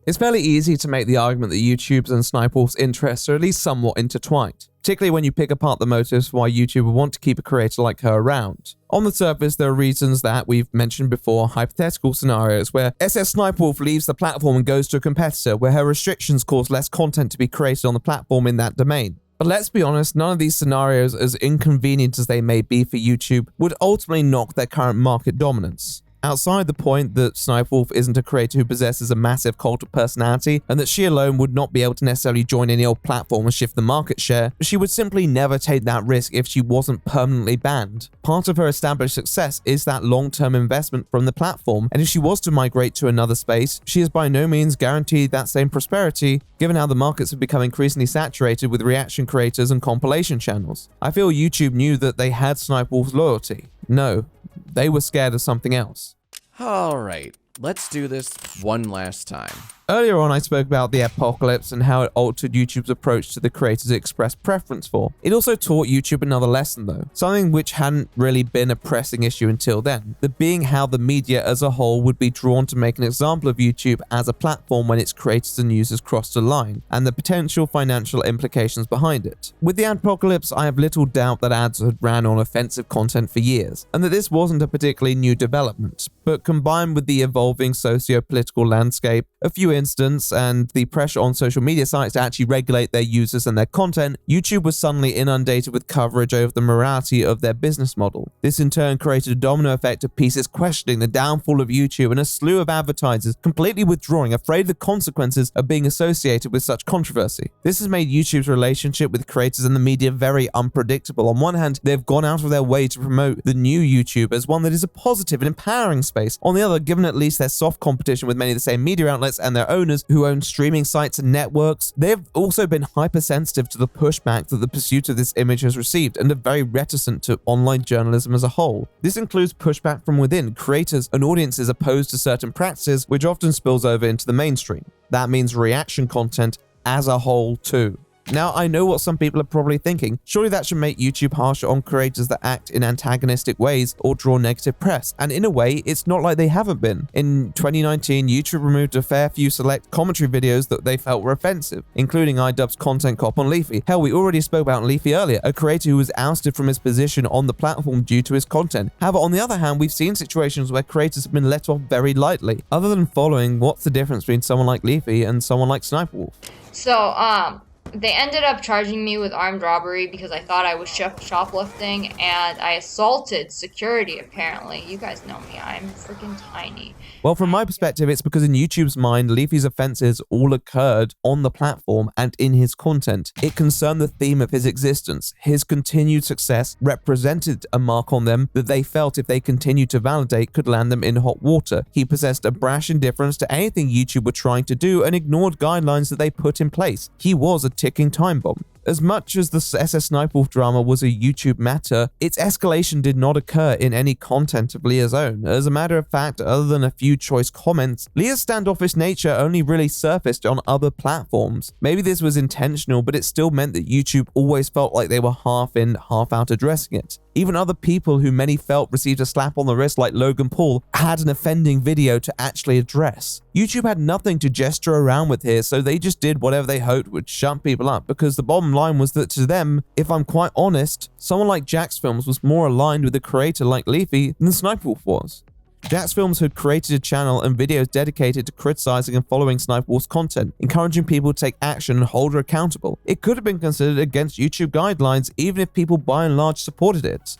Speaker 1: It's fairly easy to make the argument that YouTube's and Sniperwolf's interests are at least somewhat intertwined, particularly when you pick apart the motives for why YouTube would want to keep a creator like her around. On the surface, there are reasons that we've mentioned before, hypothetical scenarios where SSSniperwolf leaves the platform and goes to a competitor where her restrictions cause less content to be created on the platform in that domain. But let's be honest, none of these scenarios, as inconvenient as they may be for YouTube, would ultimately knock their current market dominance. Outside the point that Sniperwolf isn't a creator who possesses a massive cult of personality, and that she alone would not be able to necessarily join any old platform and shift the market share, she would simply never take that risk if she wasn't permanently banned. Part of her established success is that long-term investment from the platform, and if she was to migrate to another space, she is by no means guaranteed that same prosperity, given how the markets have become increasingly saturated with reaction creators and compilation channels. I feel YouTube knew that they had Sniperwolf's loyalty. No, they were scared of something else.
Speaker 26: Alright, let's do this one last time.
Speaker 1: Earlier on, I spoke about the apocalypse and how it altered YouTube's approach to the creators it expressed preference for. It also taught YouTube another lesson though, something which hadn't really been a pressing issue until then, that being how the media as a whole would be drawn to make an example of YouTube as a platform when its creators and users crossed a line, and the potential financial implications behind it. With the apocalypse, I have little doubt that ads had ran on offensive content for years, and that this wasn't a particularly new development, but combined with the evolving socio-political landscape, a few incidents, and the pressure on social media sites to actually regulate their users and their content, YouTube was suddenly inundated with coverage over the morality of their business model. This in turn created a domino effect of pieces questioning the downfall of YouTube and a slew of advertisers completely withdrawing, afraid of the consequences of being associated with such controversy. This has made YouTube's relationship with creators and the media very unpredictable. On one hand, they've gone out of their way to promote the new YouTube as one that is a positive and empowering space. On the other, given at least their soft competition with many of the same media outlets and their owners who own streaming sites and networks, they've also been hypersensitive to the pushback that the pursuit of this image has received and are very reticent to online journalism as a whole. This includes pushback from within, creators and audiences opposed to certain practices, which often spills over into the mainstream. That means reaction content as a whole too. Now, I know what some people are probably thinking. Surely that should make YouTube harsher on creators that act in antagonistic ways or draw negative press. And in a way, it's not like they haven't been. In 2019, YouTube removed a fair few select commentary videos that they felt were offensive, including iDubbbz's content cop on Leafy. Hell, we already spoke about Leafy earlier, a creator who was ousted from his position on the platform due to his content. However, on the other hand, we've seen situations where creators have been let off very lightly. Other than following, what's the difference between someone like Leafy and someone like Sniperwolf?
Speaker 8: So, they ended up charging me with armed robbery because I thought I was shoplifting, and I assaulted security, apparently. You guys know me, I'm freaking tiny.
Speaker 1: Well, from my perspective, it's because in YouTube's mind, Leafy's offenses all occurred on the platform and in his content. It concerned the theme of his existence. His continued success represented a mark on them that they felt if they continued to validate could land them in hot water. He possessed a brash indifference to anything YouTube were trying to do and ignored guidelines that they put in place. He was a ticking time bomb. As much as the SSSniperwolf drama was a YouTube matter, its escalation did not occur in any content of Leah's own. As a matter of fact, other than a few choice comments, Leah's standoffish nature only really surfaced on other platforms. Maybe this was intentional, but it still meant that YouTube always felt like they were half in, half out addressing it. Even other people who many felt received a slap on the wrist like Logan Paul had an offending video to actually address. YouTube had nothing to gesture around with here, so they just did whatever they hoped would shut people up, because the bottom line was that to them, if I'm quite honest, someone like Jack's Films was more aligned with a creator like Leafy than Sniperwolf was. Jack's Films had created a channel and videos dedicated to criticizing and following Sniperwolf's content, encouraging people to take action and hold her accountable. It could have been considered against YouTube guidelines even if people by and large supported it.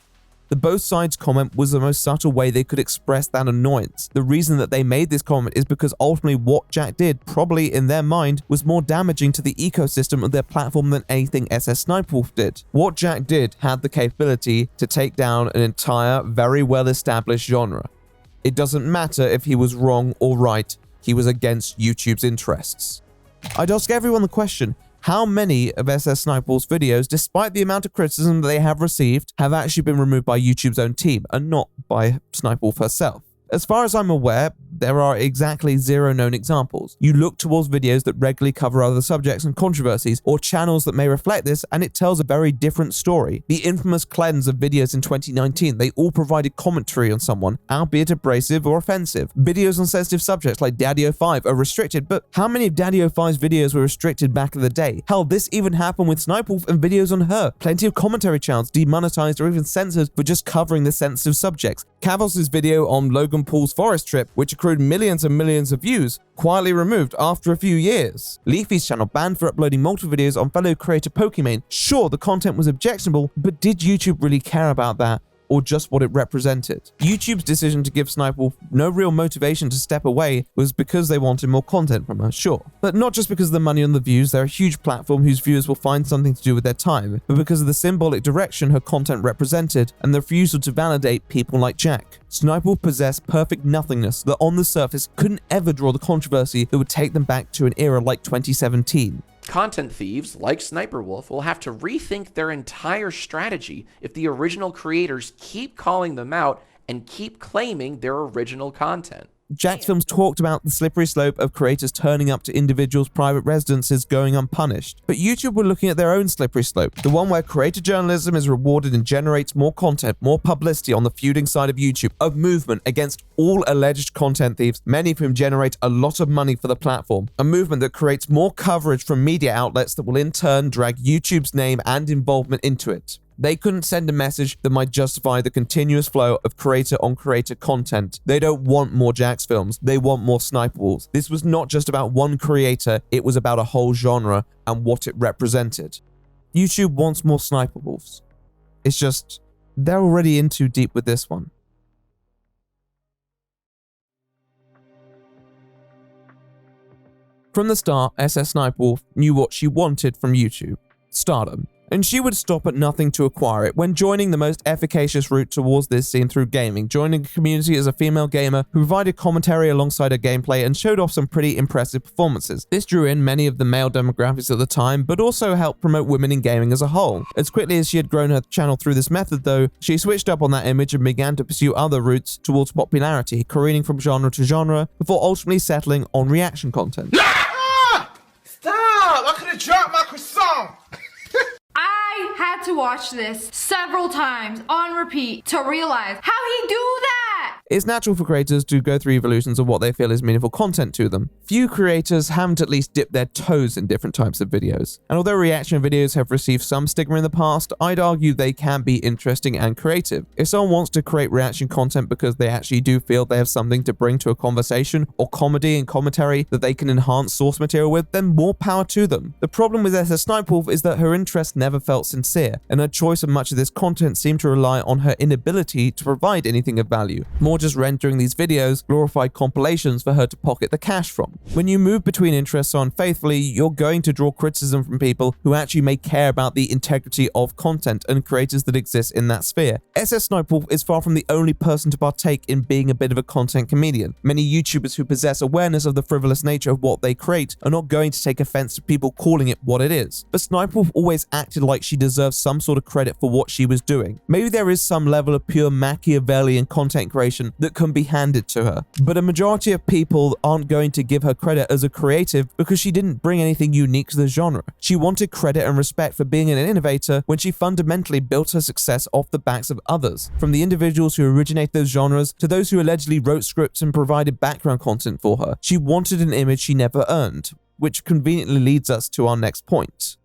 Speaker 1: The both sides comment was the most subtle way they could express that annoyance. The reason that they made this comment is because ultimately what Jack did, probably in their mind, was more damaging to the ecosystem of their platform than anything SSSniperwolf did. What Jack did had the capability to take down an entire, very well-established genre. It doesn't matter if he was wrong or right, he was against YouTube's interests. I'd ask everyone the question, how many of SSSniperwolf's videos, despite the amount of criticism that they have received, have actually been removed by YouTube's own team and not by Sniperwolf herself? As far as I'm aware, there are exactly 0 known examples. You look towards videos that regularly cover other subjects and controversies, or channels that may reflect this, and it tells a very different story. The infamous cleanse of videos in 2019, they all provided commentary on someone, albeit abrasive or offensive. Videos on sensitive subjects like Daddy05 are restricted, but how many of Daddy05's videos were restricted back in the day? Hell, this even happened with Sniperwolf and videos on her. Plenty of commentary channels demonetized or even censored for just covering the sensitive subjects. Cavos' video on Logan Paul's forest trip, which accrued millions and millions of views, quietly removed after a few years. Leafy's channel banned for uploading multiple videos on fellow creator Pokimane. Sure, the content was objectionable, but did YouTube really care about that? Or just what it represented? YouTube's decision to give Sniperwolf no real motivation to step away was because they wanted more content from her, sure. But not just because of the money on the views, they're a huge platform whose viewers will find something to do with their time, but because of the symbolic direction her content represented and the refusal to validate people like Jack. Sniperwolf possessed perfect nothingness that on the surface couldn't ever draw the controversy that would take them back to an era like 2017.
Speaker 26: Content thieves like Sniperwolf will have to rethink their entire strategy if the original creators keep calling them out and keep claiming their original content.
Speaker 1: Jack's films talked about the slippery slope of creators turning up to individuals' private residences going unpunished. But YouTube were looking at their own slippery slope, the one where creator journalism is rewarded and generates more content, more publicity on the feuding side of YouTube, a movement against all alleged content thieves, many of whom generate a lot of money for the platform, a movement that creates more coverage from media outlets that will in turn drag YouTube's name and involvement into it. They couldn't send a message that might justify the continuous flow of creator-on-creator content. They don't want more Jack's films, they want more Sniperwolves. This was not just about one creator, it was about a whole genre and what it represented. YouTube wants more Sniperwolves. It's just, they're already in too deep with this one. From the start, SSSniperwolf knew what she wanted from YouTube: stardom. And she would stop at nothing to acquire it when joining the most efficacious route towards this scene through gaming, joining a community as a female gamer who provided commentary alongside her gameplay and showed off some pretty impressive performances. This drew in many of the male demographics at the time, but also helped promote women in gaming as a whole. As quickly as she had grown her channel through this method though, she switched up on that image and began to pursue other routes towards popularity, careening from genre to genre, before ultimately settling on reaction content.
Speaker 10: Stop! I could have dropped my croissant!
Speaker 25: I had to watch this several times on repeat to realize how he do that!
Speaker 1: It's natural for creators to go through evolutions of what they feel is meaningful content to them. Few creators haven't at least dipped their toes in different types of videos. And although reaction videos have received some stigma in the past, I'd argue they can be interesting and creative. If someone wants to create reaction content because they actually do feel they have something to bring to a conversation or comedy and commentary that they can enhance source material with, then more power to them. The problem with SSSniperwolf is that her interest never felt sincere, and her choice of much of this content seemed to rely on her inability to provide anything of value, more just rendering these videos glorified compilations for her to pocket the cash from. When you move between interests so unfaithfully, you're going to draw criticism from people who actually may care about the integrity of content and creators that exist in that sphere. SSSniperwolf is far from the only person to partake in being a bit of a content comedian. Many YouTubers who possess awareness of the frivolous nature of what they create are not going to take offense to people calling it what it is. But Sniperwolf always acted like she deserves some sort of credit for what she was doing. Maybe there is some level of pure Machiavellian content creation that can be handed to her, but a majority of people aren't going to give her credit as a creative because she didn't bring anything unique to the genre. She wanted credit and respect for being an innovator when she fundamentally built her success off the backs of others, from the individuals who originate those genres to those who allegedly wrote scripts and provided background content for her. She wanted an image she never earned, which conveniently leads us to our next point.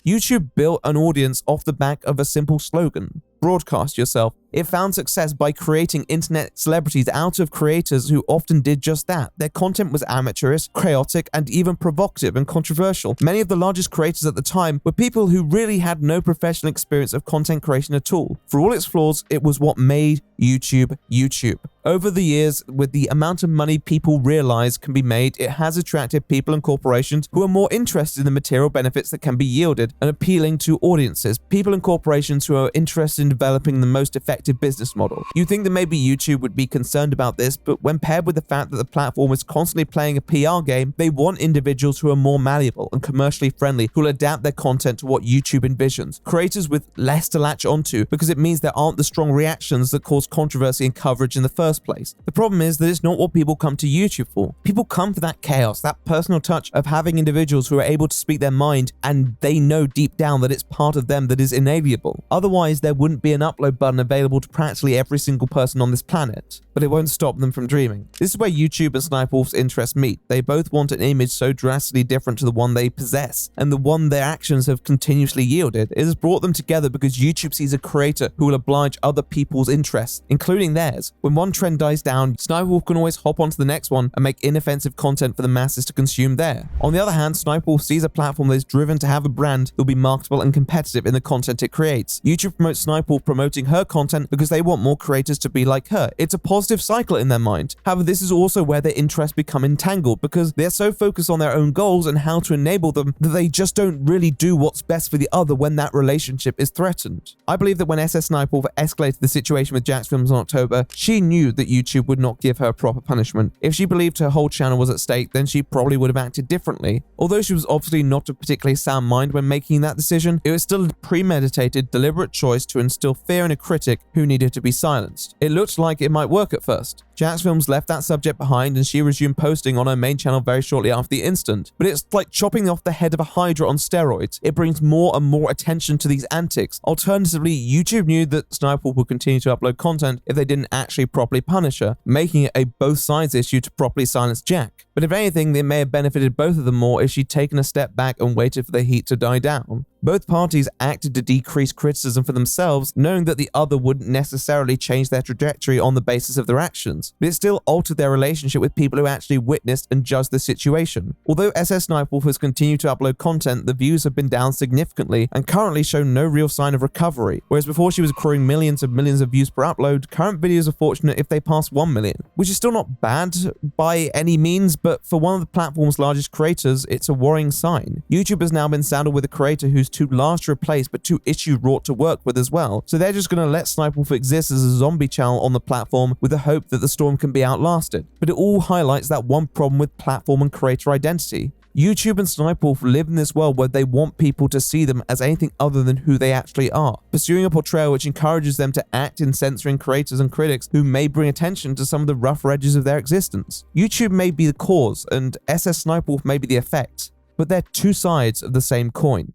Speaker 1: YouTube built an audience off the back of a simple slogan: broadcast yourself. It found success by creating internet celebrities out of creators who often did just that. Their content was amateurish, chaotic, and even provocative and controversial. Many of the largest creators at the time were people who really had no professional experience of content creation at all. For all its flaws, it was what made YouTube YouTube. Over the years, with the amount of money people realize can be made, it has attracted people and corporations who are more interested in the material benefits that can be yielded and appealing to audiences. People and corporations who are interested in developing the most effective business model. You'd think that maybe YouTube would be concerned about this, but when paired with the fact that the platform is constantly playing a PR game, they want individuals who are more malleable and commercially friendly, who will adapt their content to what YouTube envisions. Creators with less to latch onto, because it means there aren't the strong reactions that cause controversy and coverage in the first place. The problem is that it's not what people come to YouTube for. People come for that chaos, that personal touch of having individuals who are able to speak their mind and they know deep down that it's part of them that is inalienable. Otherwise, there wouldn't be an upload button available to practically every single person on this planet. But it won't stop them from dreaming. This is where YouTube and Sniperwolf's interests meet. They both want an image so drastically different to the one they possess, and the one their actions have continuously yielded. It has brought them together because YouTube sees a creator who will oblige other people's interests, including theirs. When one trend dies down, Sniperwolf can always hop onto the next one and make inoffensive content for the masses to consume there. On the other hand, Sniperwolf sees a platform that is driven to have a brand that will be marketable and competitive in the content it creates. YouTube promotes Sniperwolf promoting her content because they want more creators to be like her. It's a positive cycle in their mind. However, this is also where their interests become entangled because they're so focused on their own goals and how to enable them that they just don't really do what's best for the other when that relationship is threatened. I believe that when SSSniperwolf escalated the situation with Jax Films in October, she knew that YouTube would not give her proper punishment. If she believed her whole channel was at stake, then she probably would have acted differently. Although she was obviously not of particularly sound mind when making that decision, it was still a premeditated, deliberate choice to instill fear in a critic who needed to be silenced. It looked like it might work at first. Jax Films left that subject behind and she resumed posting on her main channel very shortly after the incident. But it's like chopping off the head of a hydra on steroids. It brings more and more attention to these antics. Alternatively, YouTube knew that Sniperwolf would continue to upload content if they didn't actually properly punish her, making it a both sides issue to properly silence Jack. But if anything, they may have benefited both of them more if she'd taken a step back and waited for the heat to die down. Both parties acted to decrease criticism for themselves, knowing that the other wouldn't necessarily change their trajectory on the basis of their actions, but it still altered their relationship with people who actually witnessed and judged the situation. Although SSSniperwolf has continued to upload content, the views have been down significantly and currently show no real sign of recovery. Whereas before she was accruing millions of views per upload, current videos are fortunate if they pass 1 million, which is still not bad by any means, but for one of the platform's largest creators, it's a worrying sign. YouTube has now been saddled with a creator who's too large to replace but too issue-wrought to work with as well, so they're just going to let Sniperwolf exist as a zombie channel on the platform with the hope that the storm can be outlasted. But it all highlights that one problem with platform and creator identity. YouTube and Sniperwolf live in this world where they want people to see them as anything other than who they actually are, pursuing a portrayal which encourages them to act in censoring creators and critics who may bring attention to some of the rougher edges of their existence. YouTube may be the cause and SSSniperwolf may be the effect, but they're two sides of the same coin.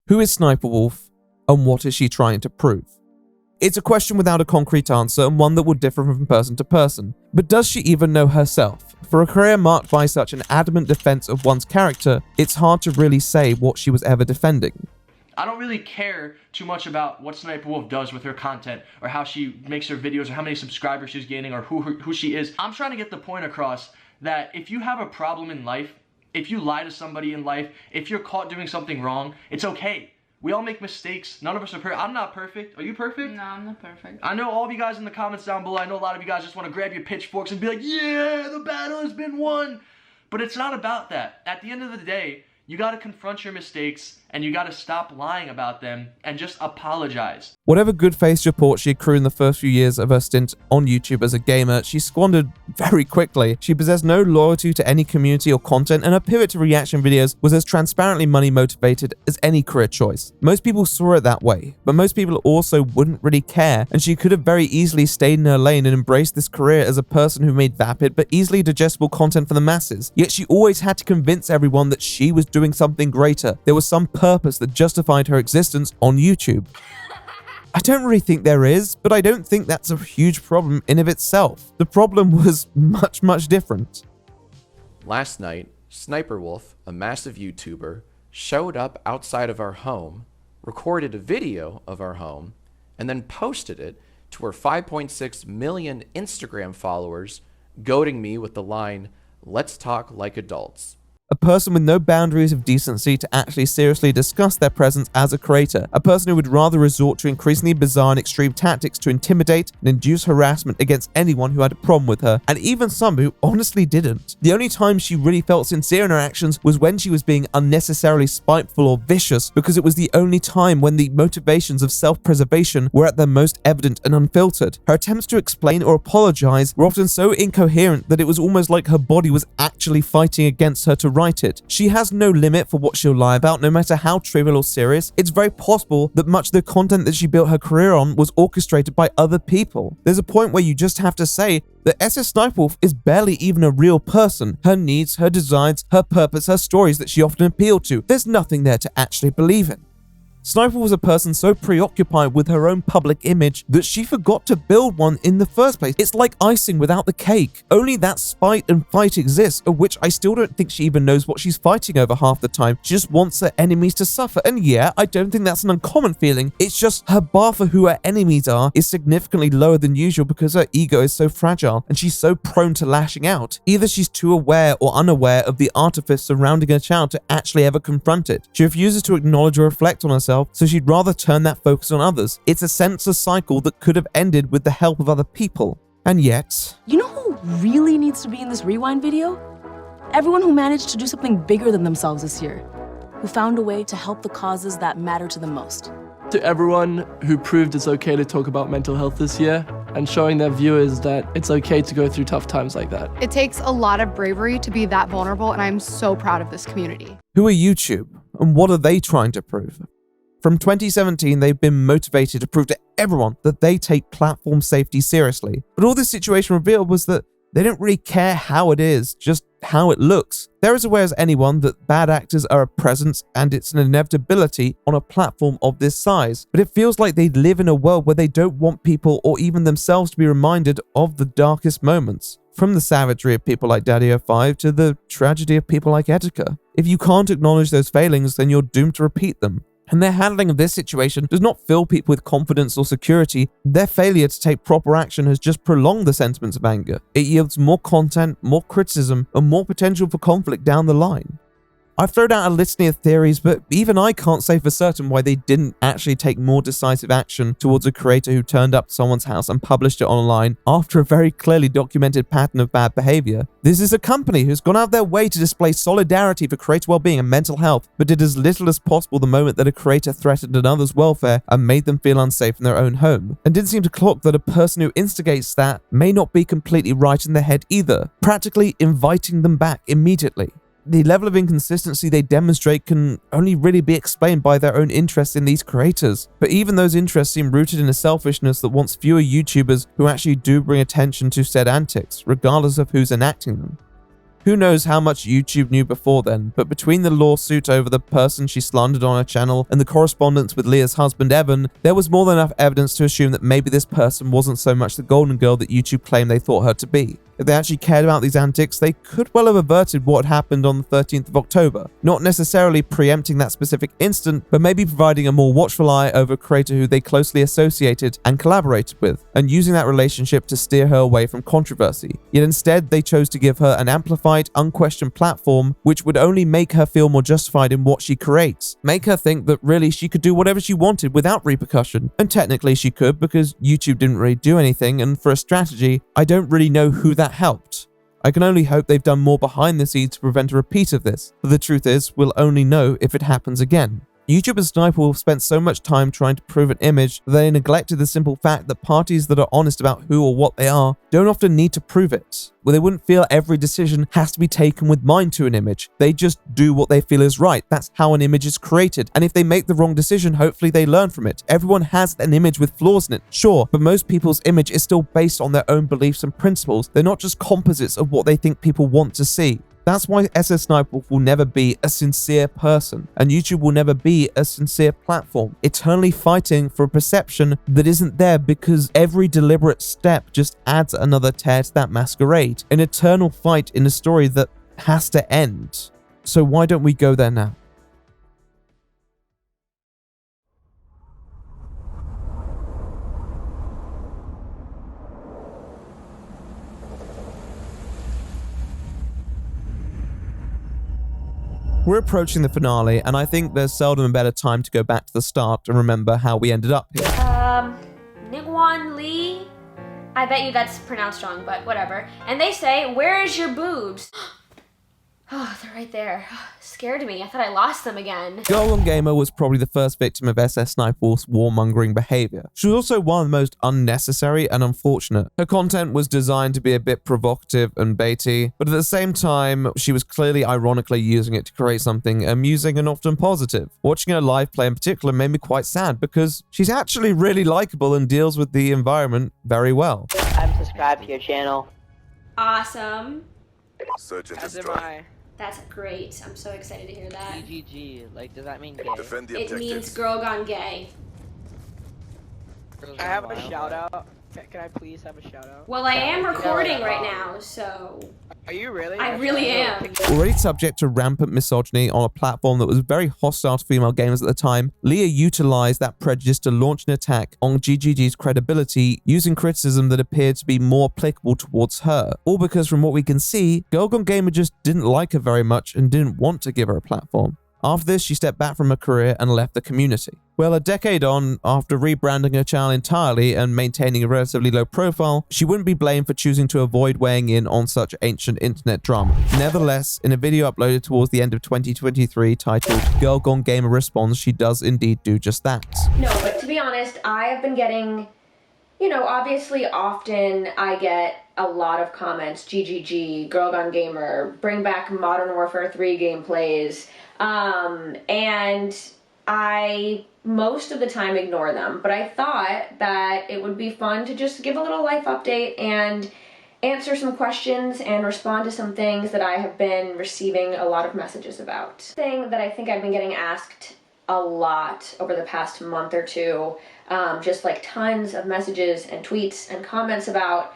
Speaker 1: Who is Sniperwolf, and what is she trying to prove? It's a question without a concrete answer and one that will differ from person to person. But does she even know herself? For a career marked by such an adamant defense of one's character, it's hard to really say what she was ever defending.
Speaker 11: I don't really care too much about what Sniperwolf does with her content or how she makes her videos or how many subscribers she's gaining or who she is. I'm trying to get the point across that if you have a problem in life, if you lie to somebody in life, if you're caught doing something wrong, it's okay. We all make mistakes. None of us are perfect. I'm not perfect. Are you perfect?
Speaker 18: No, I'm not perfect.
Speaker 11: I know all of you guys in the comments down below, I know a lot of you guys just want to grab your pitchforks and be like, yeah, the battle has been won. But it's not about that. At the end of the day, you got to confront your mistakes and you got to stop lying about them and just apologize.
Speaker 1: Whatever good faith support she accrued in the first few years of her stint on YouTube as a gamer, she squandered very quickly. She possessed no loyalty to any community or content, and her pivot to reaction videos was as transparently money motivated as any career choice. Most people saw it that way, but most people also wouldn't really care, and she could have very easily stayed in her lane and embraced this career as a person who made vapid but easily digestible content for the masses. Yet she always had to convince everyone that she was doing something greater. There was some purpose that justified her existence on YouTube. I don't really think there is, but I don't think that's a huge problem in of itself. The problem was much different.
Speaker 26: Last night, Sniperwolf, a massive YouTuber, showed up outside of our home, recorded a video of our home, and then posted it to her 5.6 million Instagram followers, goading me with the line, "Let's talk like adults."
Speaker 1: A person with no boundaries of decency to actually seriously discuss their presence as a creator. A person who would rather resort to increasingly bizarre and extreme tactics to intimidate and induce harassment against anyone who had a problem with her, and even some who honestly didn't. The only time she really felt sincere in her actions was when she was being unnecessarily spiteful or vicious, because it was the only time when the motivations of self-preservation were at their most evident and unfiltered. Her attempts to explain or apologize were often so incoherent that it was almost like her body was actually fighting against her to write it. She has no limit for what she'll lie about, no matter how trivial or serious. It's very possible that much of the content that she built her career on was orchestrated by other people. There's a point where you just have to say that SSSniperwolf is barely even a real person. Her needs, her designs, her purpose, her stories that she often appealed to, there's nothing there to actually believe in. Sniper was a person so preoccupied with her own public image that she forgot to build one in the first place. It's like icing without the cake. Only that spite and fight exists, of which I still don't think she even knows what she's fighting over half the time. She just wants her enemies to suffer. And yeah, I don't think that's an uncommon feeling. It's just her bar for who her enemies are is significantly lower than usual because her ego is so fragile and she's so prone to lashing out. Either she's too aware or unaware of the artifice surrounding her channel to actually ever confront it. She refuses to acknowledge or reflect on herself, so she'd rather turn that focus on others. It's a senseless cycle that could have ended with the help of other people. And yet...
Speaker 4: You know who really needs to be in this rewind video? Everyone who managed to do something bigger than themselves this year, who found a way to help the causes that matter to them most.
Speaker 12: To everyone who proved it's okay to talk about mental health this year and showing their viewers that it's okay to go through tough times like that.
Speaker 13: It takes a lot of bravery to be that vulnerable, and I'm so proud of this community.
Speaker 1: Who are YouTube, and what are they trying to prove? From 2017, they've been motivated to prove to everyone that they take platform safety seriously. But all this situation revealed was that they don't really care how it is, just how it looks. They're as aware as anyone that bad actors are a presence and it's an inevitability on a platform of this size. But it feels like they live in a world where they don't want people or even themselves to be reminded of the darkest moments. From the savagery of people like Daddy05 to the tragedy of people like Etika. If you can't acknowledge those failings, then you're doomed to repeat them. And their handling of this situation does not fill people with confidence or security. Their failure to take proper action has just prolonged the sentiments of anger. It yields more content, more criticism, and more potential for conflict down the line. I've thrown out a litany of theories, but even I can't say for certain why they didn't actually take more decisive action towards a creator who turned up to someone's house and published it online after a very clearly documented pattern of bad behavior. This is a company who's gone out of their way to display solidarity for creator well-being and mental health, but did as little as possible the moment that a creator threatened another's welfare and made them feel unsafe in their own home, and didn't seem to clock that a person who instigates that may not be completely right in their head either, practically inviting them back immediately. The level of inconsistency they demonstrate can only really be explained by their own interest in these creators. But even those interests seem rooted in a selfishness that wants fewer YouTubers who actually do bring attention to said antics, regardless of who's enacting them. Who knows how much YouTube knew before then, but between the lawsuit over the person she slandered on her channel and the correspondence with Leah's husband Evan, there was more than enough evidence to assume that maybe this person wasn't so much the golden girl that YouTube claimed they thought her to be. If they actually cared about these antics, they could well have averted what happened on the 13th of October. Not necessarily preempting that specific instant, but maybe providing a more watchful eye over a creator who they closely associated and collaborated with, and using that relationship to steer her away from controversy. Yet instead, they chose to give her an amplified, unquestioned platform, which would only make her feel more justified in what she creates. Make her think that really she could do whatever she wanted without repercussion. And technically she could, because YouTube didn't really do anything, and for a strategy, I don't really know who that helped. I can only hope they've done more behind the scenes to prevent a repeat of this, but the truth is, we'll only know if it happens again. YouTube and Sniperwolf spent so much time trying to prove an image that they neglected the simple fact that parties that are honest about who or what they are don't often need to prove it. Where they wouldn't feel every decision has to be taken with mind to an image. They just do what they feel is right. That's how an image is created. And if they make the wrong decision, hopefully they learn from it. Everyone has an image with flaws in it, sure, but most people's image is still based on their own beliefs and principles. They're not just composites of what they think people want to see. That's why SSSniperwolf will never be a sincere person, and YouTube will never be a sincere platform, eternally fighting for a perception that isn't there because every deliberate step just adds another tear to that masquerade, an eternal fight in a story that has to end. So why don't we go there now? We're approaching the finale, and I think there's seldom a better time to go back to the start and remember how we ended up here.
Speaker 3: Nigwan Lee? I bet you that's pronounced wrong, but whatever. And they say, where is your boobs? Oh, they're right there. Scared me. I thought I lost them again.
Speaker 1: Girl on Gamer was probably the first victim of SSSniperwolf's warmongering behavior. She was also one of the most unnecessary and unfortunate. Her content was designed to be a bit provocative and baity, but at the same time, she was clearly ironically using it to create something amusing and often positive. Watching her live play in particular made me quite sad because she's actually really likable and deals with the environment very well.
Speaker 5: I'm subscribed to your channel.
Speaker 3: Awesome.
Speaker 5: Search and destroy.
Speaker 3: That's great. I'm so excited to hear that.
Speaker 5: GGG. Like, does that mean gay? Defend the
Speaker 3: It
Speaker 5: objectives.
Speaker 3: means girl gone gay.
Speaker 5: I have a shout out. Can I please have a shout out?
Speaker 3: Well, I am recording right now, so...
Speaker 5: Are you really?
Speaker 3: I really am.
Speaker 1: Already subject to rampant misogyny on a platform that was very hostile to female gamers at the time, Leah utilized that prejudice to launch an attack on GGG's credibility using criticism that appeared to be more applicable towards her. All because from what we can see, Girl Gone Gamer just didn't like her very much and didn't want to give her a platform. After this, she stepped back from her career and left the community. Well, a decade on, after rebranding her channel entirely and maintaining a relatively low profile, she wouldn't be blamed for choosing to avoid weighing in on such ancient internet drama. Nevertheless, in a video uploaded towards the end of 2023 titled Girl Gone Gamer Response, she does indeed do just that.
Speaker 3: No, but to be honest, I have been getting, you know, obviously often I get a lot of comments, GGG, Girl Gone Gamer, bring back Modern Warfare 3 gameplays, and I most of the time ignore them, but I thought that it would be fun to just give a little life update and answer some questions and respond to some things that I have been receiving a lot of messages about. Thing that I think I've been getting asked a lot over the past month or two, just like tons of messages and tweets and comments about,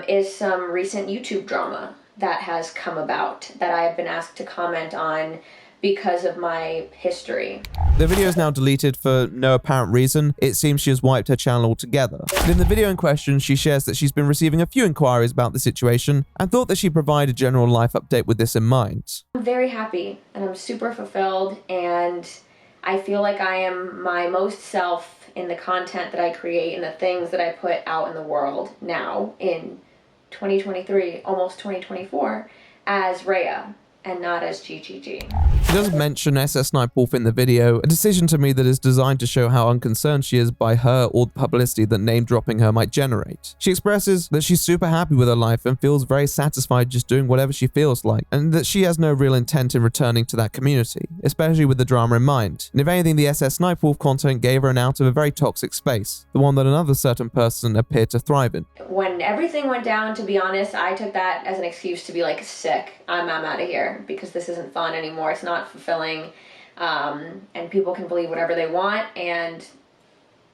Speaker 3: is some recent YouTube drama that has come about that I have been asked to comment on because of my history.
Speaker 1: The video is now deleted for no apparent reason. It seems she has wiped her channel altogether. But in the video in question, she shares that she's been receiving a few inquiries about the situation and thought that she'd provide a general life update with this in mind.
Speaker 3: I'm very happy and I'm super fulfilled, and I feel like I am my most self in the content that I create and the things that I put out in the world now in 2023, almost 2024, as Rhea and not as GGG.
Speaker 1: She doesn't mention SSSniperwolf in the video, a decision to me that is designed to show how unconcerned she is by her or the publicity that name-dropping her might generate. She expresses that she's super happy with her life and feels very satisfied just doing whatever she feels like, and that she has no real intent in returning to that community, especially with the drama in mind. And if anything, the SSSniperwolf content gave her an out of a very toxic space, the one that another certain person appeared to thrive in.
Speaker 3: When everything went down, to be honest, I took that as an excuse to be like, sick, I'm out of here, because this isn't fun anymore, it's not fulfilling, and people can believe whatever they want, and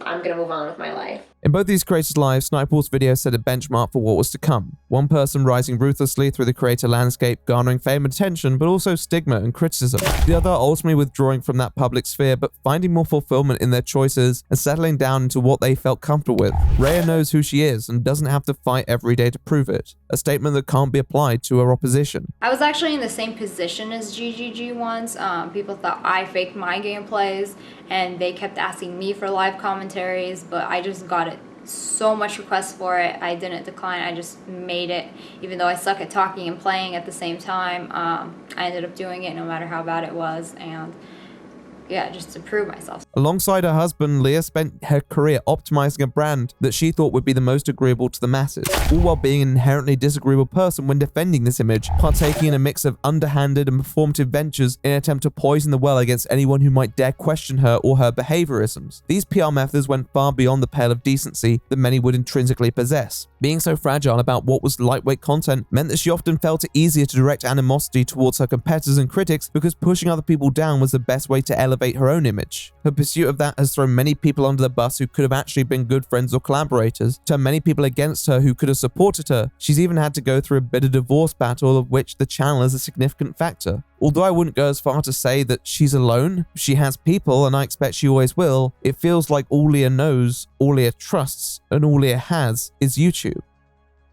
Speaker 3: I'm gonna move on with my life.
Speaker 1: In both these creators' lives, Sniperwolf's video set a benchmark for what was to come. One person rising ruthlessly through the creator landscape, garnering fame and attention, but also stigma and criticism. The other ultimately withdrawing from that public sphere, but finding more fulfillment in their choices and settling down into what they felt comfortable with. Rhea knows who she is and doesn't have to fight every day to prove it. A statement that can't be applied to her opposition.
Speaker 21: I was actually in the same position as GGG once. People thought I faked my gameplays and they kept asking me for live commentaries, but I just got it. So much requests for it. I didn't decline. I just made it. Even though I suck at talking and playing at the same time, I ended up doing it no matter how bad it was, and yeah, just to prove myself.
Speaker 1: Alongside her husband, Leah spent her career optimizing a brand that she thought would be the most agreeable to the masses, all while being an inherently disagreeable person when defending this image, partaking in a mix of underhanded and performative ventures in an attempt to poison the well against anyone who might dare question her or her behaviorisms. These PR methods went far beyond the pale of decency that many would intrinsically possess. Being so fragile about what was lightweight content meant that she often felt it easier to direct animosity towards her competitors and critics because pushing other people down was the best way to elevate elevate her own image. Her pursuit of that has thrown many people under the bus who could have actually been good friends or collaborators, turned many people against her who could have supported her. She's even had to go through a bit of divorce battle, of which the channel is a significant factor. Although I wouldn't go as far to say that she's alone, she has people, and I expect she always will. It feels like all Leah knows, all Leah trusts, and all Leah has is YouTube.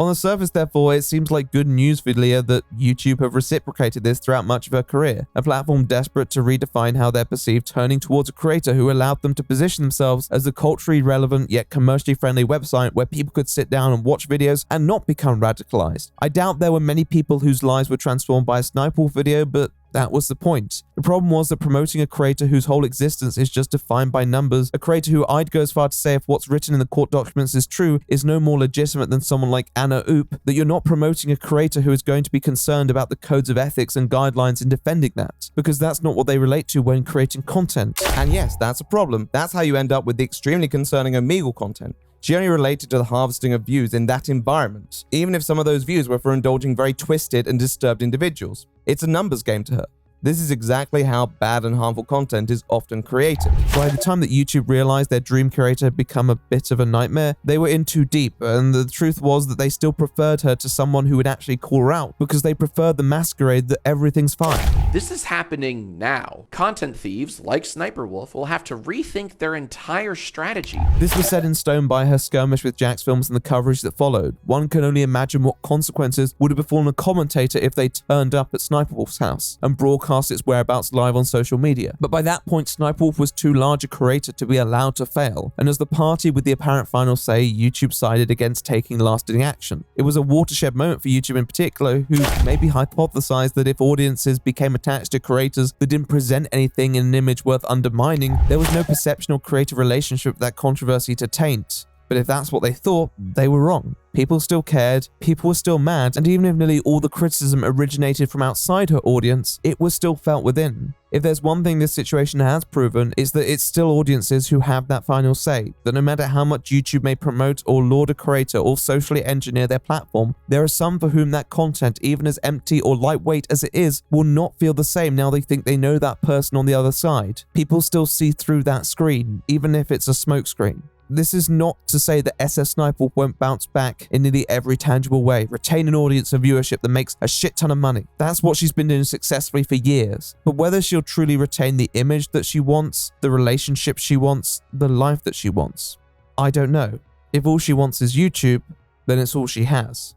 Speaker 1: On the surface, therefore, it seems like good news for Leah that YouTube have reciprocated this throughout much of her career, a platform desperate to redefine how they're perceived, turning towards a creator who allowed them to position themselves as a culturally relevant yet commercially friendly website where people could sit down and watch videos and not become radicalized. I doubt there were many people whose lives were transformed by a Sniperwolf video, but that was the point. The problem was that promoting a creator whose whole existence is just defined by numbers, a creator who I'd go as far to say if what's written in the court documents is true, is no more legitimate than someone like Anna Oop, that you're not promoting a creator who is going to be concerned about the codes of ethics and guidelines in defending that, because that's not what they relate to when creating content.
Speaker 2: And yes, that's a problem. That's how you end up with the extremely concerning Omegle content. She only related to the harvesting of views in that environment, even if some of those views were for indulging very twisted and disturbed individuals. It's a numbers game to her. This is exactly how bad and harmful content is often created.
Speaker 1: By the time that YouTube realized their dream creator had become a bit of a nightmare, they were in too deep, and the truth was that they still preferred her to someone who would actually call her out, because they preferred the masquerade that everything's fine.
Speaker 26: This is happening now. Content thieves like Sniperwolf will have to rethink their entire strategy.
Speaker 1: This was set in stone by her skirmish with Jack's Films and the coverage that followed. One can only imagine what consequences would have befallen a commentator if they turned up at Sniperwolf's house and broadcast its whereabouts live on social media. But by that point, Sniperwolf was too large a creator to be allowed to fail, and as the party with the apparent final say, YouTube sided against taking lasting action. It was a watershed moment for YouTube in particular, who maybe hypothesized that if audiences became attached to creators that didn't present anything in an image worth undermining, there was no perception or creative relationship with that controversy to taint. But if that's what they thought, they were wrong. People still cared, people were still mad, and even if nearly all the criticism originated from outside her audience, it was still felt within. If there's one thing this situation has proven, it's that it's still audiences who have that final say, that no matter how much YouTube may promote or laud a creator or socially engineer their platform, there are some for whom that content, even as empty or lightweight as it is, will not feel the same now they think they know that person on the other side. People still see through that screen, even if it's a smokescreen. This is not to say that SSSniperwolf won't bounce back in nearly every tangible way, retain an audience and viewership that makes a shit ton of money. That's what she's been doing successfully for years. But whether she'll truly retain the image that she wants, the relationship she wants, the life that she wants, I don't know. If all she wants is YouTube, then it's all she has.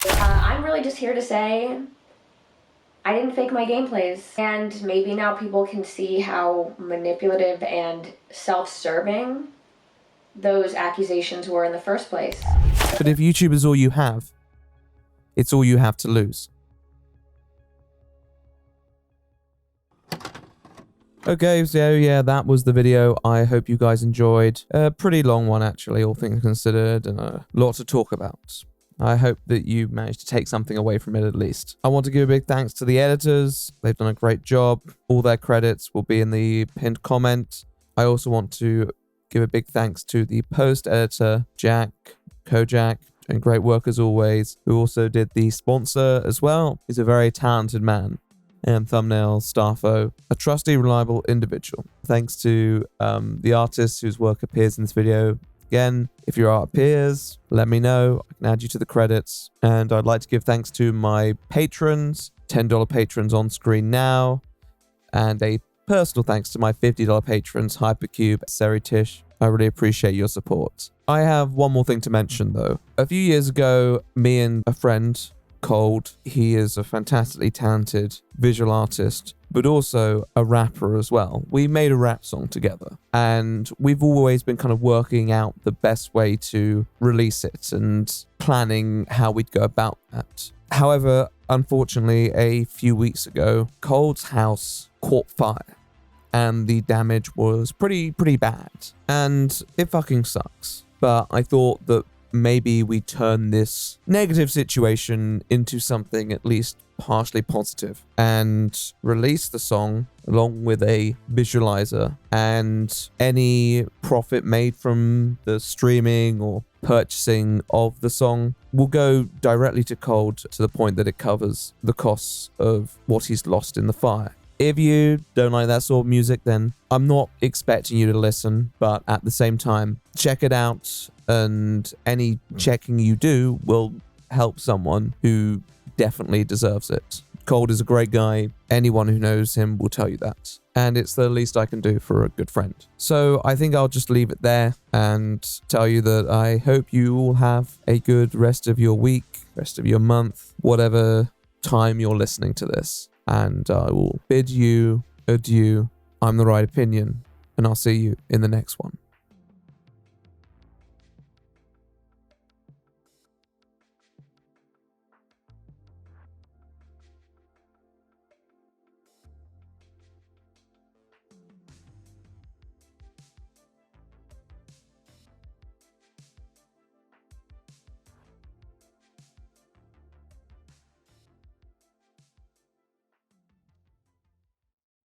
Speaker 3: I'm really just here to say I didn't fake my gameplays, and maybe now people can see how manipulative and self-serving those accusations were in the first place.
Speaker 1: But if YouTube is all you have, it's all you have to lose. Okay, so yeah, that was the video. I hope you guys enjoyed. A pretty long one, actually, all things considered, and a lot to talk about. I hope that you managed to take something away from it at least. I want to give a big thanks to the editors. They've done a great job. All their credits will be in the pinned comment. I also want to give a big thanks to the post editor, Jack, Kojak, and great work as always, who also did the sponsor as well. He's a very talented man. And thumbnail, Starfo, a trusty, reliable individual. Thanks to the artist whose work appears in this video. Again, if your art appears, let me know. I can add you to the credits. And I'd like to give thanks to my patrons, $10 patrons on screen now, and a personal thanks to my $50 patrons, Hypercube, Seritish. I really appreciate your support. I have one more thing to mention though. A few years ago, me and a friend, Cold, he is a fantastically talented visual artist, but also a rapper as well. We made a rap song together, and we've always been kind of working out the best way to release it and planning how we'd go about that. However, unfortunately, a few weeks ago, Cold's house caught fire, and the damage was pretty bad, and it fucking sucks. But I thought that maybe we turn this negative situation into something at least partially positive and release the song along with a visualizer, and any profit made from the streaming or purchasing of the song will go directly to Cold, to the point that it covers the costs of what he's lost in the fire. If you don't like that sort of music, then I'm not expecting you to listen, but at the same time, check it out, and any checking you do will help someone who definitely deserves it. Cold is a great guy. Anyone who knows him will tell you that. And it's the least I can do for a good friend. So I think I'll just leave it there and tell you that I hope you all have a good rest of your week, rest of your month, whatever time you're listening to this. And I will bid you adieu. I'm The Right Opinion, and I'll see you in the next one.